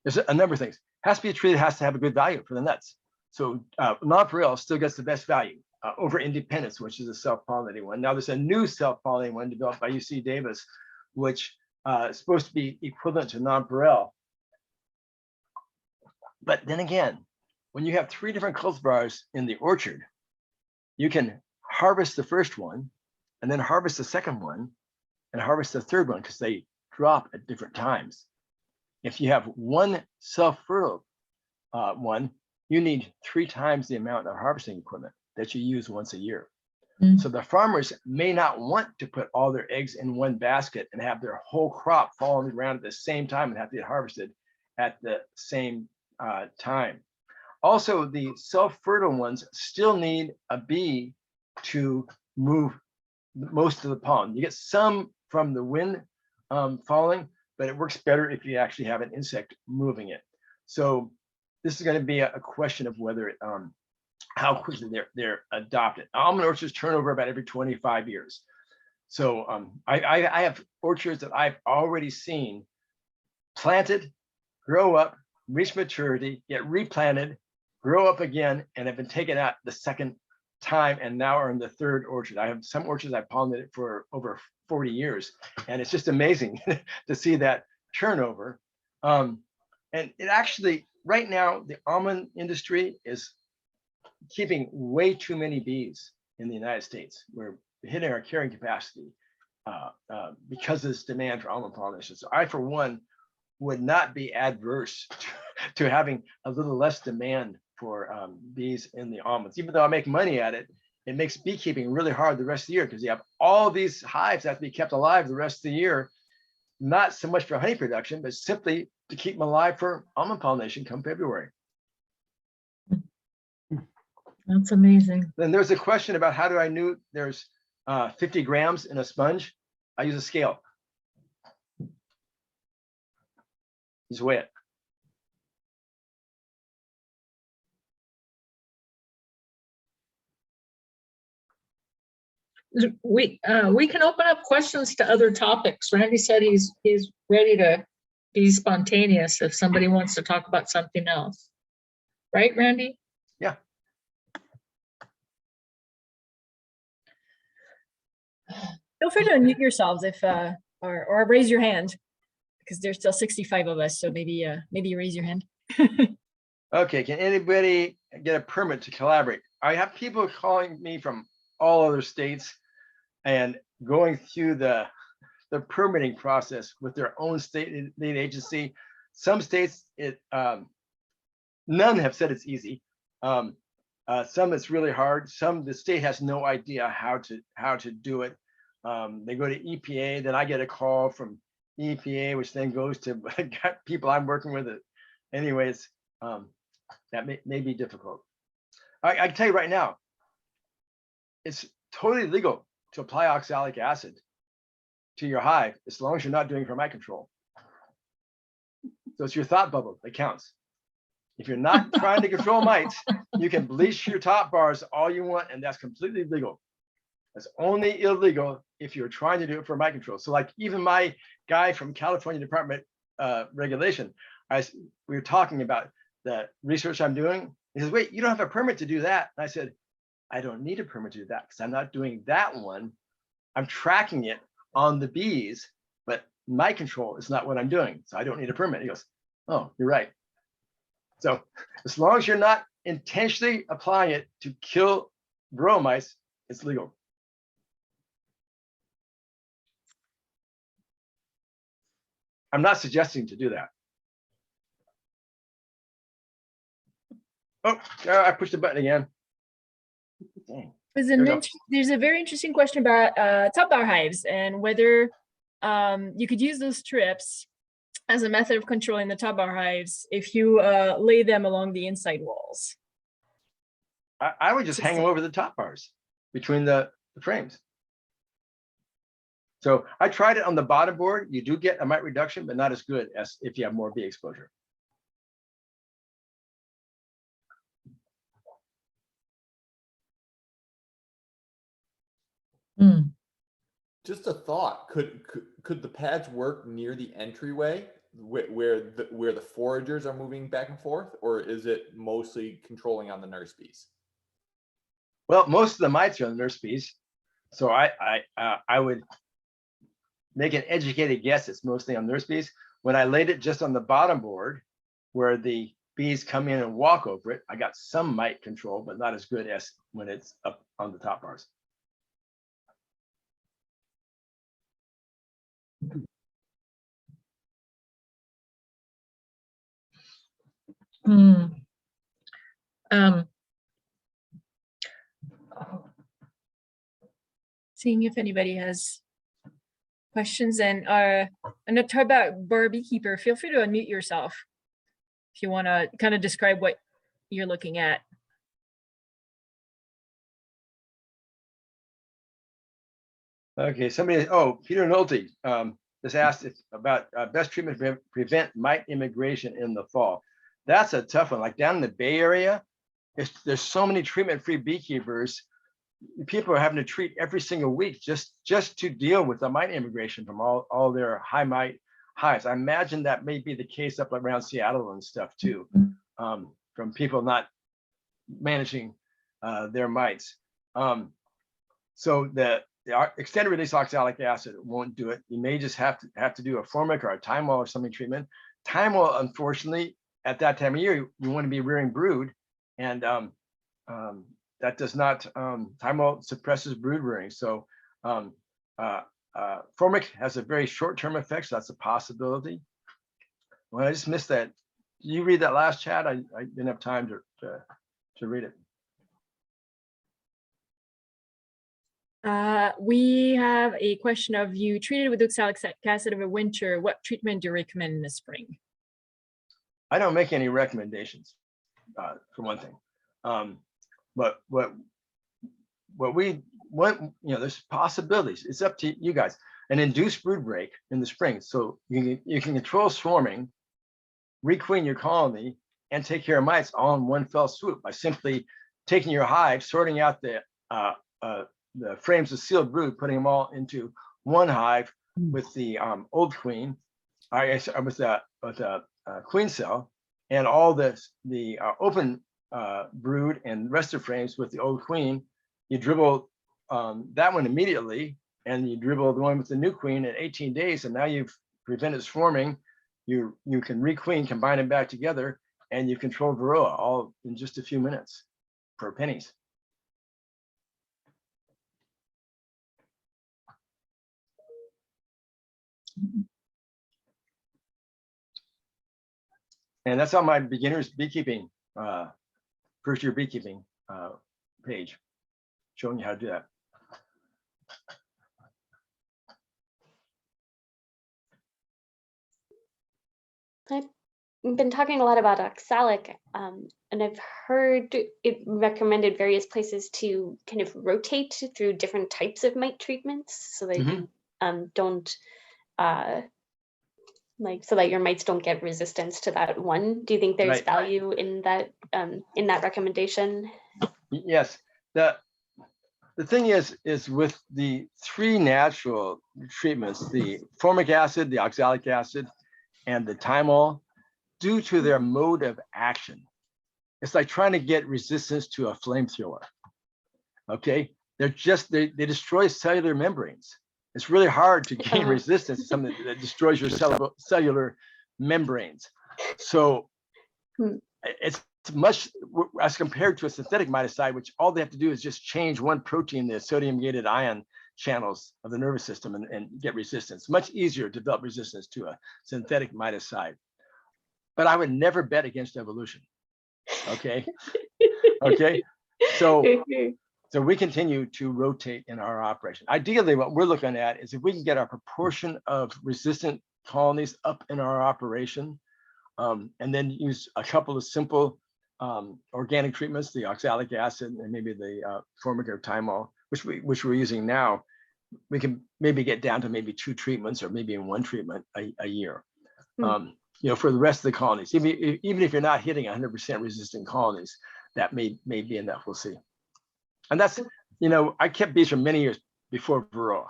there's a number of things. It has to be a tree that has to have a good value for the nuts. So nonpareil still gets the best value over Independence, which is a self-pollinating one. Now there's a new self-pollinating one developed by UC Davis, which is supposed to be equivalent to nonpareil. But then again, when you have 3 different cultivars in the orchard, you can harvest the first one and then harvest the second one and harvest the third one because they drop at different times. If you have one self-fertile one, you need 3 times the amount of harvesting equipment that you use once a year. So the farmers may not want to put all their eggs in one basket and have their whole crop fall on the ground at the same time and have to get harvested at the same time. Also, the self-fertile ones still need a bee to move most of the pollen. You get some from the wind falling, but it works better if you actually have an insect moving it. So this is going to be a question of whether it, how quickly they're adopted. Almond orchards turn over about every 25 years. So I have orchards that I've already seen planted, grow up, reach maturity, get replanted, grow up again, and have been taken out the second time and now are in the third orchard. I have some orchards I've pollinated for over 40 years, and it's just amazing to see that turnover. And it actually, right now, the almond industry is keeping way too many bees in the United States. We're hitting our carrying capacity because of this demand for almond pollination. So I, for one, would not be adverse to having a little less demand for bees in the almonds. Even though I make money at it, it makes beekeeping really hard the rest of the year because you have all these hives that have to be kept alive the rest of the year, not so much for honey production, but simply to keep them alive for almond pollination come February. That's amazing. Then there's a question about how do I know there's 50 grams in a sponge? I use a scale. Just weigh it. We can open up questions to other topics. Randy said he's ready to be spontaneous if somebody wants to talk about something else. Right, Randy? Yeah. Feel free to unmute yourselves if or raise your hand, because there's still 65 of us, so maybe you raise your hand. Okay, can anybody get a permit to collaborate? I have people calling me from all other states and going through the permitting process with their own state lead agency. Some states, none have said it's easy. Some it's really hard. Some the state has no idea how to do it. They go to EPA, then I get a call from EPA, which then goes to people I'm working with. Anyways, that may be difficult. I can tell you right now, it's totally legal to apply oxalic acid to your hive as long as you're not doing it for mite control. So it's your thought bubble that counts. If you're not trying to control mites, you can bleach your top bars all you want, and that's completely legal. That's only illegal if you're trying to do it for mite control. So like even my guy from California Department Regulation, we were talking about the research I'm doing. He says, wait, you don't have a permit to do that. And I said, I don't need a permit to do that because I'm not doing that one. I'm tracking it on the bees, but mite control is not what I'm doing. So I don't need a permit. He goes, oh, you're right. So as long as you're not intentionally applying it to kill varroa mites, it's legal. I'm not suggesting to do that. Oh, I pushed the button again. Dang. There's a very interesting question about top bar hives and whether you could use those strips as a method of controlling the top bar hives if you lay them along the inside walls. I would just hang them over the top bars between the frames. So I tried it on the bottom board. You do get a mite reduction, but not as good as if you have more bee exposure. Just a thought, could the pads work near the entryway where the foragers are moving back and forth, or is it mostly controlling on the nurse bees? Well, most of the mites are on the nurse bees. So I would make an educated guess it's mostly on nurse bees. When I laid it just on the bottom board where the bees come in and walk over it, I got some mite control, but not as good as when it's up on the top bars. Seeing if anybody has questions, and I'm gonna talk about bar beekeeper. Feel free to unmute yourself if you want to kind of describe what you're looking at. Okay, Peter Nolte just asked about best treatment to prevent mite immigration in the fall. That's a tough one. Like down in the Bay Area, there's so many treatment-free beekeepers. People are having to treat every single week just to deal with the mite immigration from all their high mite hives. I imagine that may be the case up around Seattle and stuff too, from people not managing their mites. So the extended release oxalic acid won't do it. You may just have to do a formic or a thymol or something treatment. Thymol, unfortunately, at that time of year, you want to be rearing brood, and that does not, thymol suppresses brood rearing. So Formic has a very short-term effect, so that's a possibility. Well, I just missed that. Did you read that last chat? I didn't have time to read it. We have a question of you treated with oxalic acid over winter. What treatment do you recommend in the spring? I don't make any recommendations, for one thing. But what there's possibilities. It's up to you guys. An induced brood break in the spring, so you can control swarming, requeen your colony, and take care of mites all in one fell swoop by simply taking your hive, sorting out the frames of sealed brood, putting them all into one hive with the old queen, with the queen cell, and all the open brood and rest of frames with the old queen. You dribble that one immediately, and you dribble the one with the new queen at 18 days, and now you've prevented swarming. You can requeen, combine them back together, and you control varroa all in just a few minutes for pennies. And that's on my beginners beekeeping, first year beekeeping page, showing you how to do that. I've been talking a lot about oxalic, and I've heard it recommended various places to kind of rotate through different types of mite treatments so that you don't so that your mites don't get resistance to that one. Do you think there's value in that recommendation? Yes. The thing is with the 3 natural treatments, the formic acid, the oxalic acid, and the thymol, due to their mode of action, it's like trying to get resistance to a flamethrower. Okay, they destroy cellular membranes. It's really hard to gain resistance to something that destroys your cellular membranes. So it's much, as compared to a synthetic miticide, which all they have to do is just change one protein, the sodium gated ion channels of the nervous system, and get resistance. Much easier to develop resistance to a synthetic miticide. But I would never bet against evolution. Okay. Okay. So we continue to rotate in our operation. Ideally, what we're looking at is if we can get our proportion of resistant colonies up in our operation, and then use a couple of simple organic treatments, the oxalic acid and maybe the formic or thymol, which we're using now, we can maybe get down to maybe 2 treatments or maybe in 1 treatment a year. For the rest of the colonies, even if you're not hitting 100% resistant colonies, that may be enough. We'll see. And that's, I kept bees for many years before varroa,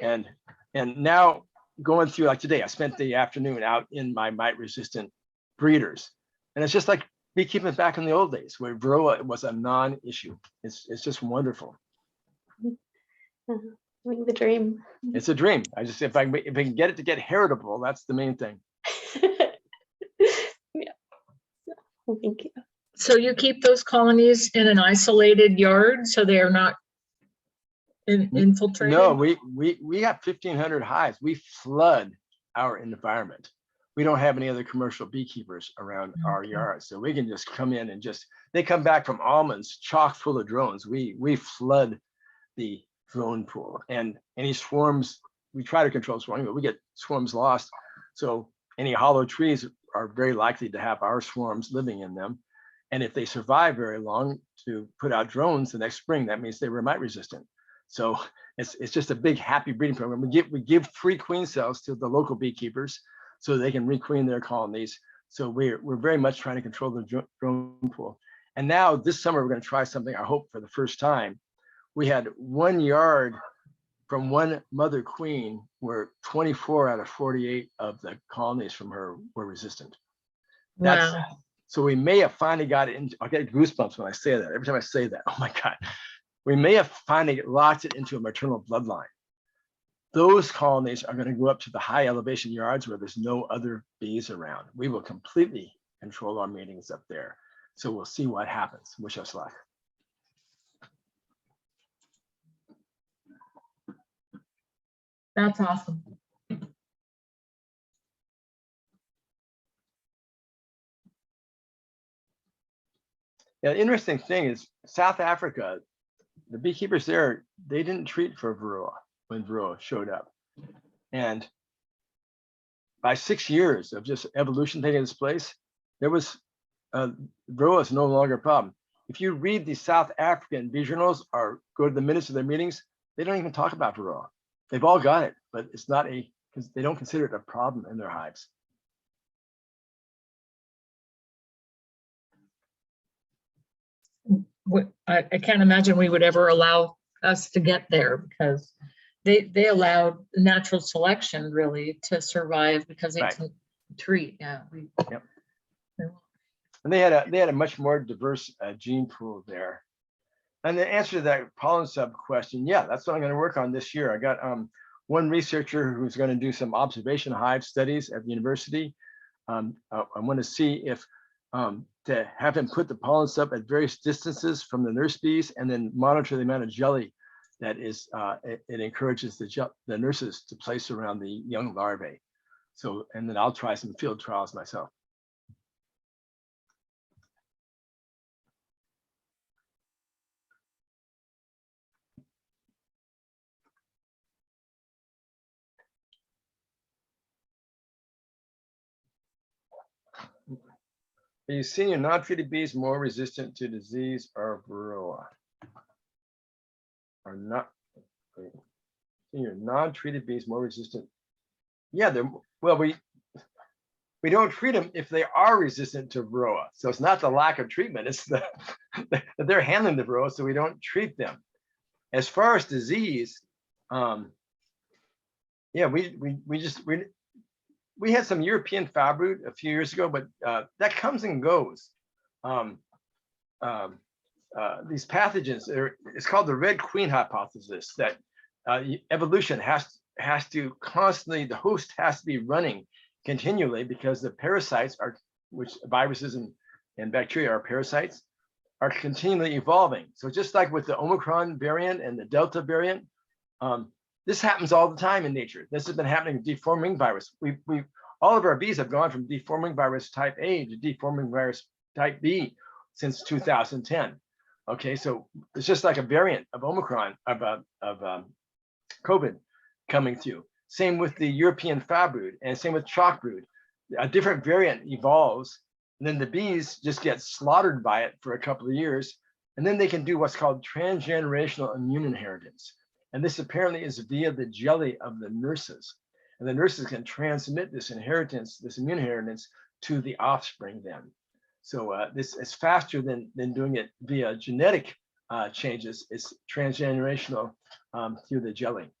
and now going through, like today, I spent the afternoon out in my mite resistant breeders, and it's just like beekeeping back in the old days where varroa was a non-issue. It's just wonderful. The dream. It's a dream. If I can get it to get heritable, that's the main thing. Yeah. Thank you. So you keep those colonies in an isolated yard so they are not infiltrated? No, we have 1,500 hives. We flood our environment. We don't have any other commercial beekeepers around our yards, so we can just come in and they come back from almonds chock full of drones. We flood the drone pool, and any swarms, we try to control swarming, but we get swarms lost. So any hollow trees are very likely to have our swarms living in them. And if they survive very long to put out drones the next spring, that means they were mite resistant. So it's just a big happy breeding program. We give free queen cells to the local beekeepers so they can requeen their colonies. So we're very much trying to control the drone pool. And now this summer, we're going to try something, I hope for the first time. We had 1 yard from 1 mother queen where 24 out of 48 of the colonies from her were resistant. Wow. So we may have finally got it into, I get goosebumps when I say that. Every time I say that, oh my God. We may have finally locked it into a maternal bloodline. Those colonies are going to go up to the high elevation yards where there's no other bees around. We will completely control our meetings up there. So we'll see what happens. Wish us luck. That's awesome. Yeah, the interesting thing is South Africa, the beekeepers there, they didn't treat for varroa when varroa showed up. And by 6 years of just evolution taking its place, there was varroa is no longer a problem. If you read the South African bee journals or go to the minutes of their meetings, they don't even talk about varroa. They've all got it, but it's not because they don't consider it a problem in their hives. I can't imagine we would ever allow us to get there because they allowed natural selection really to survive because they Right. can treat. Yeah. Yep. And they had a much more diverse gene pool there. And the answer to that pollen sub question, yeah, that's what I'm going to work on this year. I got one researcher who's going to do some observation hive studies at the university. I want to see if to have him put the pollen sub at various distances from the nurse bees and then monitor the amount of jelly that is, it encourages the nurses to place around the young larvae. So, and then I'll try some field trials myself. Are you seeing your non-treated bees more resistant to disease or varroa? Are not seeing your non-treated bees more resistant? Yeah, they're well. We don't treat them if they are resistant to varroa. So it's not the lack of treatment; it's that they're handling the varroa, so we don't treat them. As far as disease, yeah, we had some European fab brood a few years ago, but that comes and goes. These pathogens, it's called the Red Queen hypothesis, that evolution has to constantly, the host has to be running continually because the parasites are, which viruses and bacteria are parasites, are continually evolving. So just like with the Omicron variant and the Delta variant, this happens all the time in nature. This has been happening with deforming virus. All of our bees have gone from deforming virus type A to deforming virus type B since 2010. Okay, so it's just like a variant of Omicron, of COVID coming through. Same with the European fab brood and same with chalk brood. A different variant evolves and then the bees just get slaughtered by it for a couple of years. And then they can do what's called transgenerational immune inheritance. And this apparently is via the jelly of the nurses. And the nurses can transmit this inheritance, this immune inheritance, to the offspring then. So this is faster than doing it via genetic changes. It's transgenerational through the jelly.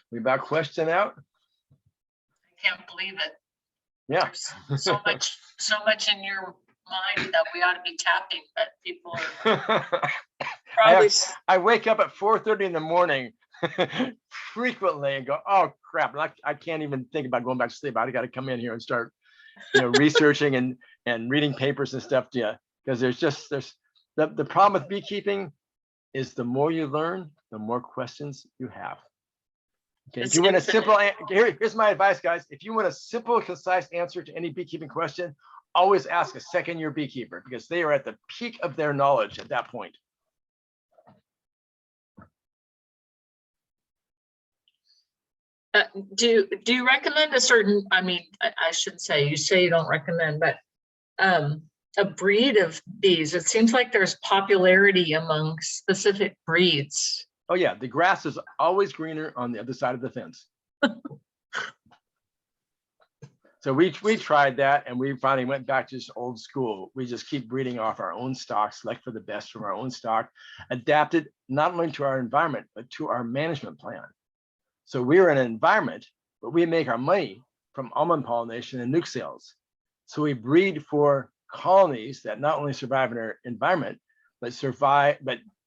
We about question out? I can't believe it. Yeah. There's so much in your mind that we ought to be tapping, but people are probably. I wake up at 4:30 in the morning frequently and go, oh crap, I can't even think about going back to sleep. I got to come in here and start, researching and reading papers and stuff. Yeah, because there's the problem with beekeeping is the more you learn, the more questions you have. Okay, if you want a simple, here's my advice, guys. If you want a simple, concise answer to any beekeeping question, always ask a second-year beekeeper because they are at the peak of their knowledge at that point. Do you recommend a certain, I shouldn't say, you say you don't recommend, but a breed of bees? It seems like there's popularity among specific breeds. Oh yeah, the grass is always greener on the other side of the fence. So we tried that and we finally went back to just old school. We just keep breeding off our own stock, select for the best from our own stock, adapted not only to our environment, but to our management plan. So we're in an environment, but we make our money from almond pollination and nuke sales. So we breed for colonies that not only survive in our environment, but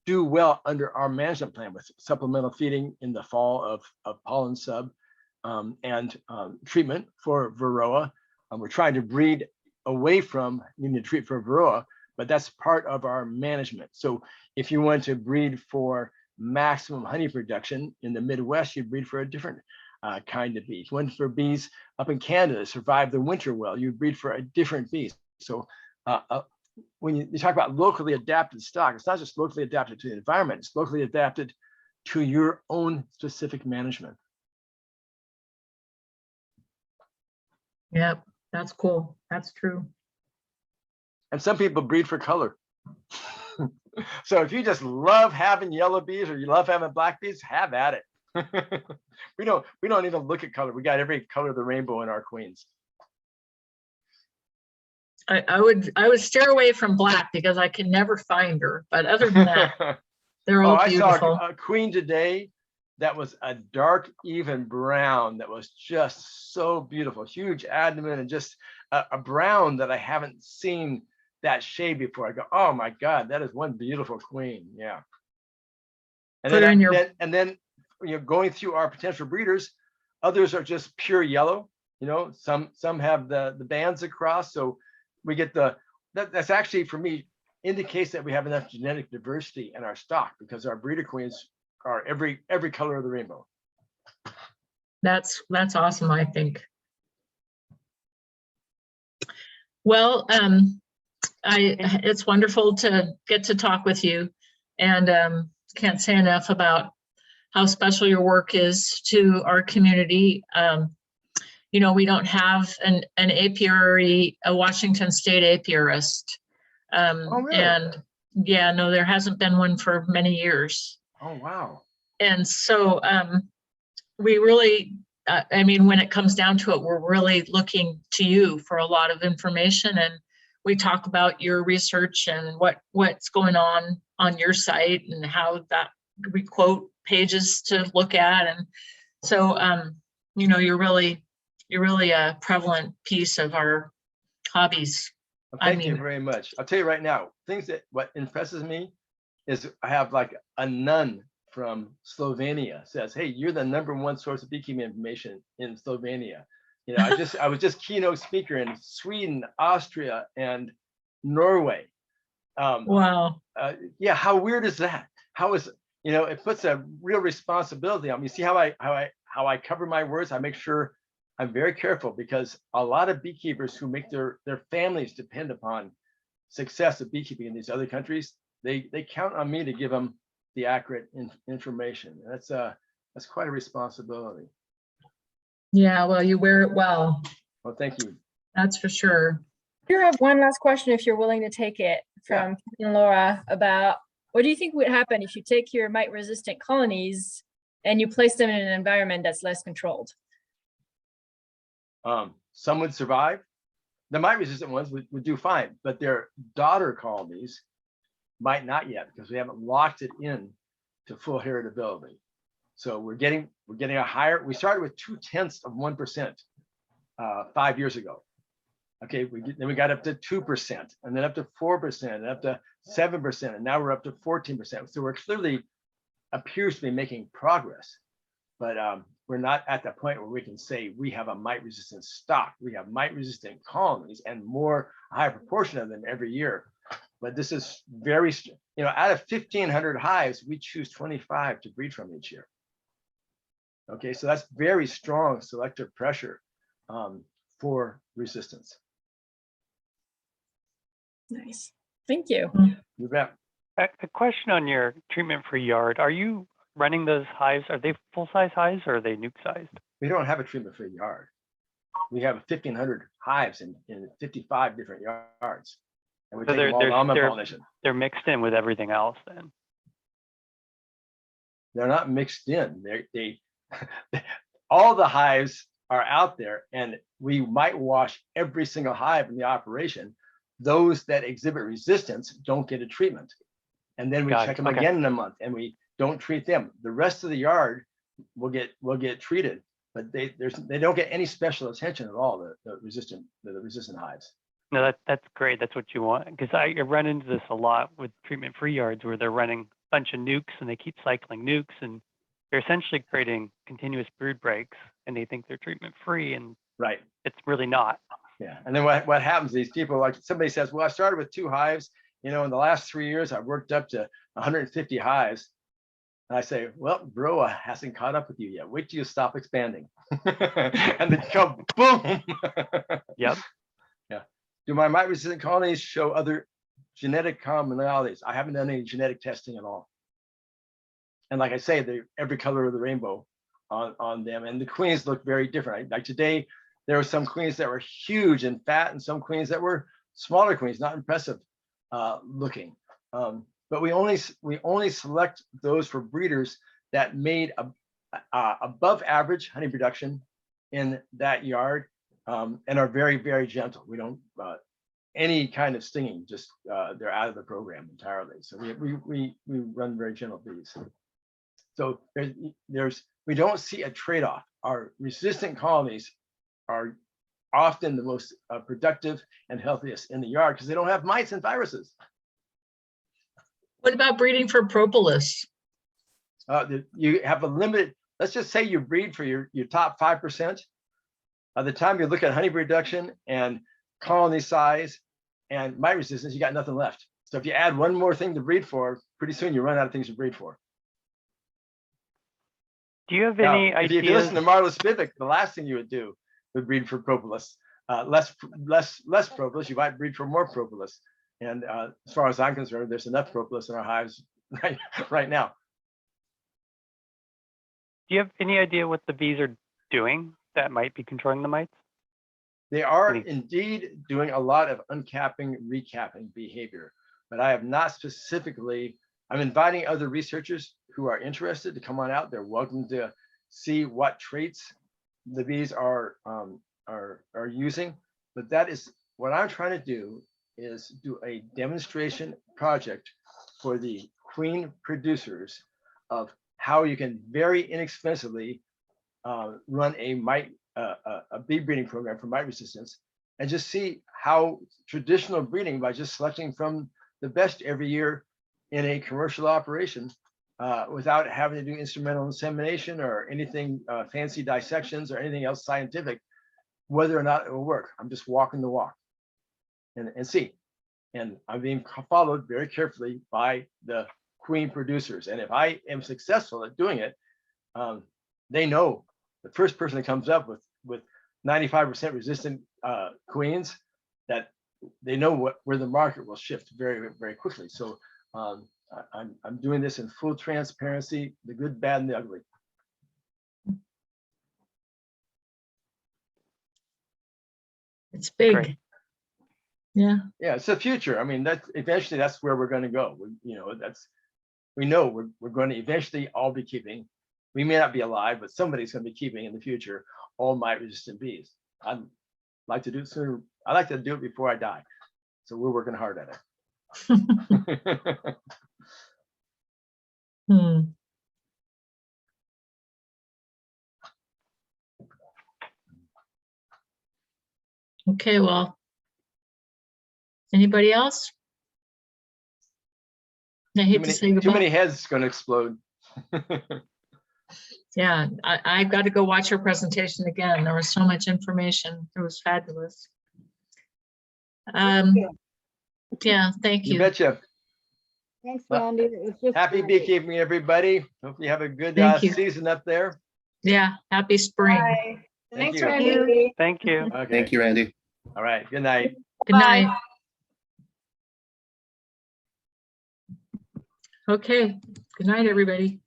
do well under our management plan with supplemental feeding in the fall of pollen sub and treatment for Varroa. We're trying to breed away from needing to treat for Varroa, but that's part of our management. So if you want to breed for maximum honey production in the Midwest, you breed for a different kind of bees. One for bees up in Canada survive the winter well, you breed for a different bee. So when you talk about locally adapted stock, it's not just locally adapted to the environment, it's locally adapted to your own specific management. Yep, that's cool. That's true. And some people breed for color. So if you just love having yellow bees or you love having black bees, have at it. we don't even look at color. We got every color of the rainbow in our queens. I would steer away from black because I can never find her. But other than that, they're all beautiful. I saw a queen today that was a dark, even brown that was just so beautiful. Huge abdomen and just a brown that I haven't seen that shade before. I go, oh my God, that is one beautiful queen. Yeah. And then you know, going through our potential breeders, others are just pure yellow. You know, some have the bands across. So we get that's actually, for me, indicates that we have enough genetic diversity in our stock because our breeder queens are every color of the rainbow. That's awesome, I think. Well, it's wonderful to get to talk with you, and can't say enough about how special your work is to our community. You know, we don't have an apiary, a Washington State apiarist. Oh, really? And yeah, no, there hasn't been one for many years. Oh, wow. And so we really, I mean, when it comes down to it, we're really looking to you for a lot of information. And we talk about your research and what's going on your site and how that we quote pages to look at. And so, you know, you're really a prevalent piece of our hobbies. Well, thank you very much. I'll tell you right now, what impresses me is I have like a nun from Slovenia says, hey, you're the #1 source of beekeeping information in Slovenia. You know, I was just keynote speaker in Sweden, Austria, and Norway. Wow. Yeah, how weird is that? How is, you know, it puts a real responsibility on me. See how I cover my words? I make sure I'm very careful because a lot of beekeepers who make their families depend upon success of beekeeping in these other countries, they count on me to give them the accurate information. That's quite a responsibility. Yeah, well, you wear it well. Well, thank you. That's for sure. I do have one last question, if you're willing to take it, from Laura, about what do you think would happen if you take your mite-resistant colonies and you place them in an environment that's less controlled? Some would survive. The mite-resistant ones would do fine, but their daughter colonies might not yet because we haven't locked it in to full heritability. So we're getting a higher. We started with 0.2% 5 years ago. Okay, then we got up to 2%, and then up to 4%, and up to 7%, and now we're up to 14%. So we're clearly appears to be making progress, but we're not at the point where we can say we have a mite-resistant stock. We have mite-resistant colonies and a higher proportion of them every year. But this is very, you know, out of 1,500 hives, we choose 25 to breed from each year. Okay, so that's very strong selective pressure for resistance. Nice, thank you. You bet. A question on your treatment-free yard. Are you running those hives? Are they full-size hives or are they nuke-sized? We don't have a treatment-free yard. We have 1,500 hives in 55 different yards. And we take them all to almond pollination. They're mixed in with everything else then? They're not mixed in. All the hives are out there, and we might wash every single hive in the operation. Those that exhibit resistance don't get a treatment. And then we check them again in a month and we don't treat them. The rest of the yard will get treated, but they don't get any special attention at all, the resistant hives. No, that's great. That's what you want. Because I run into this a lot with treatment-free yards where they're running bunch of nukes and they keep cycling nukes, and they're essentially creating continuous brood breaks, and they think they're treatment free, and Right. it's really not. Yeah. And then what happens, these people, like somebody says, well, I started with 2 hives, in the last 3 years, I've worked up to 150 hives. And I say, well, bro, hasn't caught up with you yet. Wait till you stop expanding. And then go boom. Yep. Yeah. Do my mite resistant colonies show other genetic commonalities? I haven't done any genetic testing at all. And like I say, they're every color of the rainbow on them. And the queens look very different. Like today, there were some queens that were huge and fat and some queens that were smaller queens, not impressive looking. But we only select those for breeders that made above average honey production in that yard and are very, very gentle. We don't any kind of stinging, just they're out of the program entirely. So we run very gentle bees. So we don't see a trade-off. Our resistant colonies are often the most productive and healthiest in the yard because they don't have mites and viruses. What about breeding for propolis? You have a limited, let's just say you breed for your top 5%. By the time you look at honey production and colony size and mite resistance, you got nothing left. So if you add one more thing to breed for, pretty soon you run out of things to breed for. Do you have Now, any if you ideas? listen to Marla Spivak, the last thing you would do would breed for propolis. Less propolis, you might breed for more propolis. And as far as I'm concerned, there's enough propolis in our hives right now. Do you have any idea what the bees are doing that might be controlling the mites? They are indeed doing a lot of uncapping, recapping behavior, but I have not specifically, I'm inviting other researchers who are interested to come on out. They're welcome to see what traits the bees are using, but that is what I'm trying to do, is do a demonstration project for the queen producers of how you can very inexpensively run a bee breeding program for mite resistance, and just see how traditional breeding, by just selecting from the best every year in a commercial operation, without having to do instrumental insemination or anything fancy dissections or anything else scientific, whether or not it will work. I'm just walking the walk and see. And I'm being followed very carefully by the queen producers. And if I am successful at doing it, they know the first person that comes up with 95% resistant queens, that they know where the market will shift very, very quickly. So I'm doing this in full transparency, the good, bad, and the ugly. It's big. Great. Yeah. Yeah, it's the future. I mean, eventually that's where we're going to go. We know we're going to eventually all be keeping. We may not be alive, but somebody's going to be keeping in the future all mite resistant bees. I'd like to do it sooner. I like to do it before I die. So we're working hard at it. Okay, well, anybody else? I hate to say Too goodbye. many heads going to explode. Yeah, I've got to go watch her presentation again. There was so much information. It was fabulous. Yeah, thank you. You betcha. Thanks, Well, Randy. It was just Happy great. beekeeping, everybody. Hope you have a good Thank you. season up there. Yeah, happy spring. Bye. Thank Thanks, you. Randy. Thank you. Okay. Thank you, Randy. All right. Good night. Good night. Okay, good night, everybody.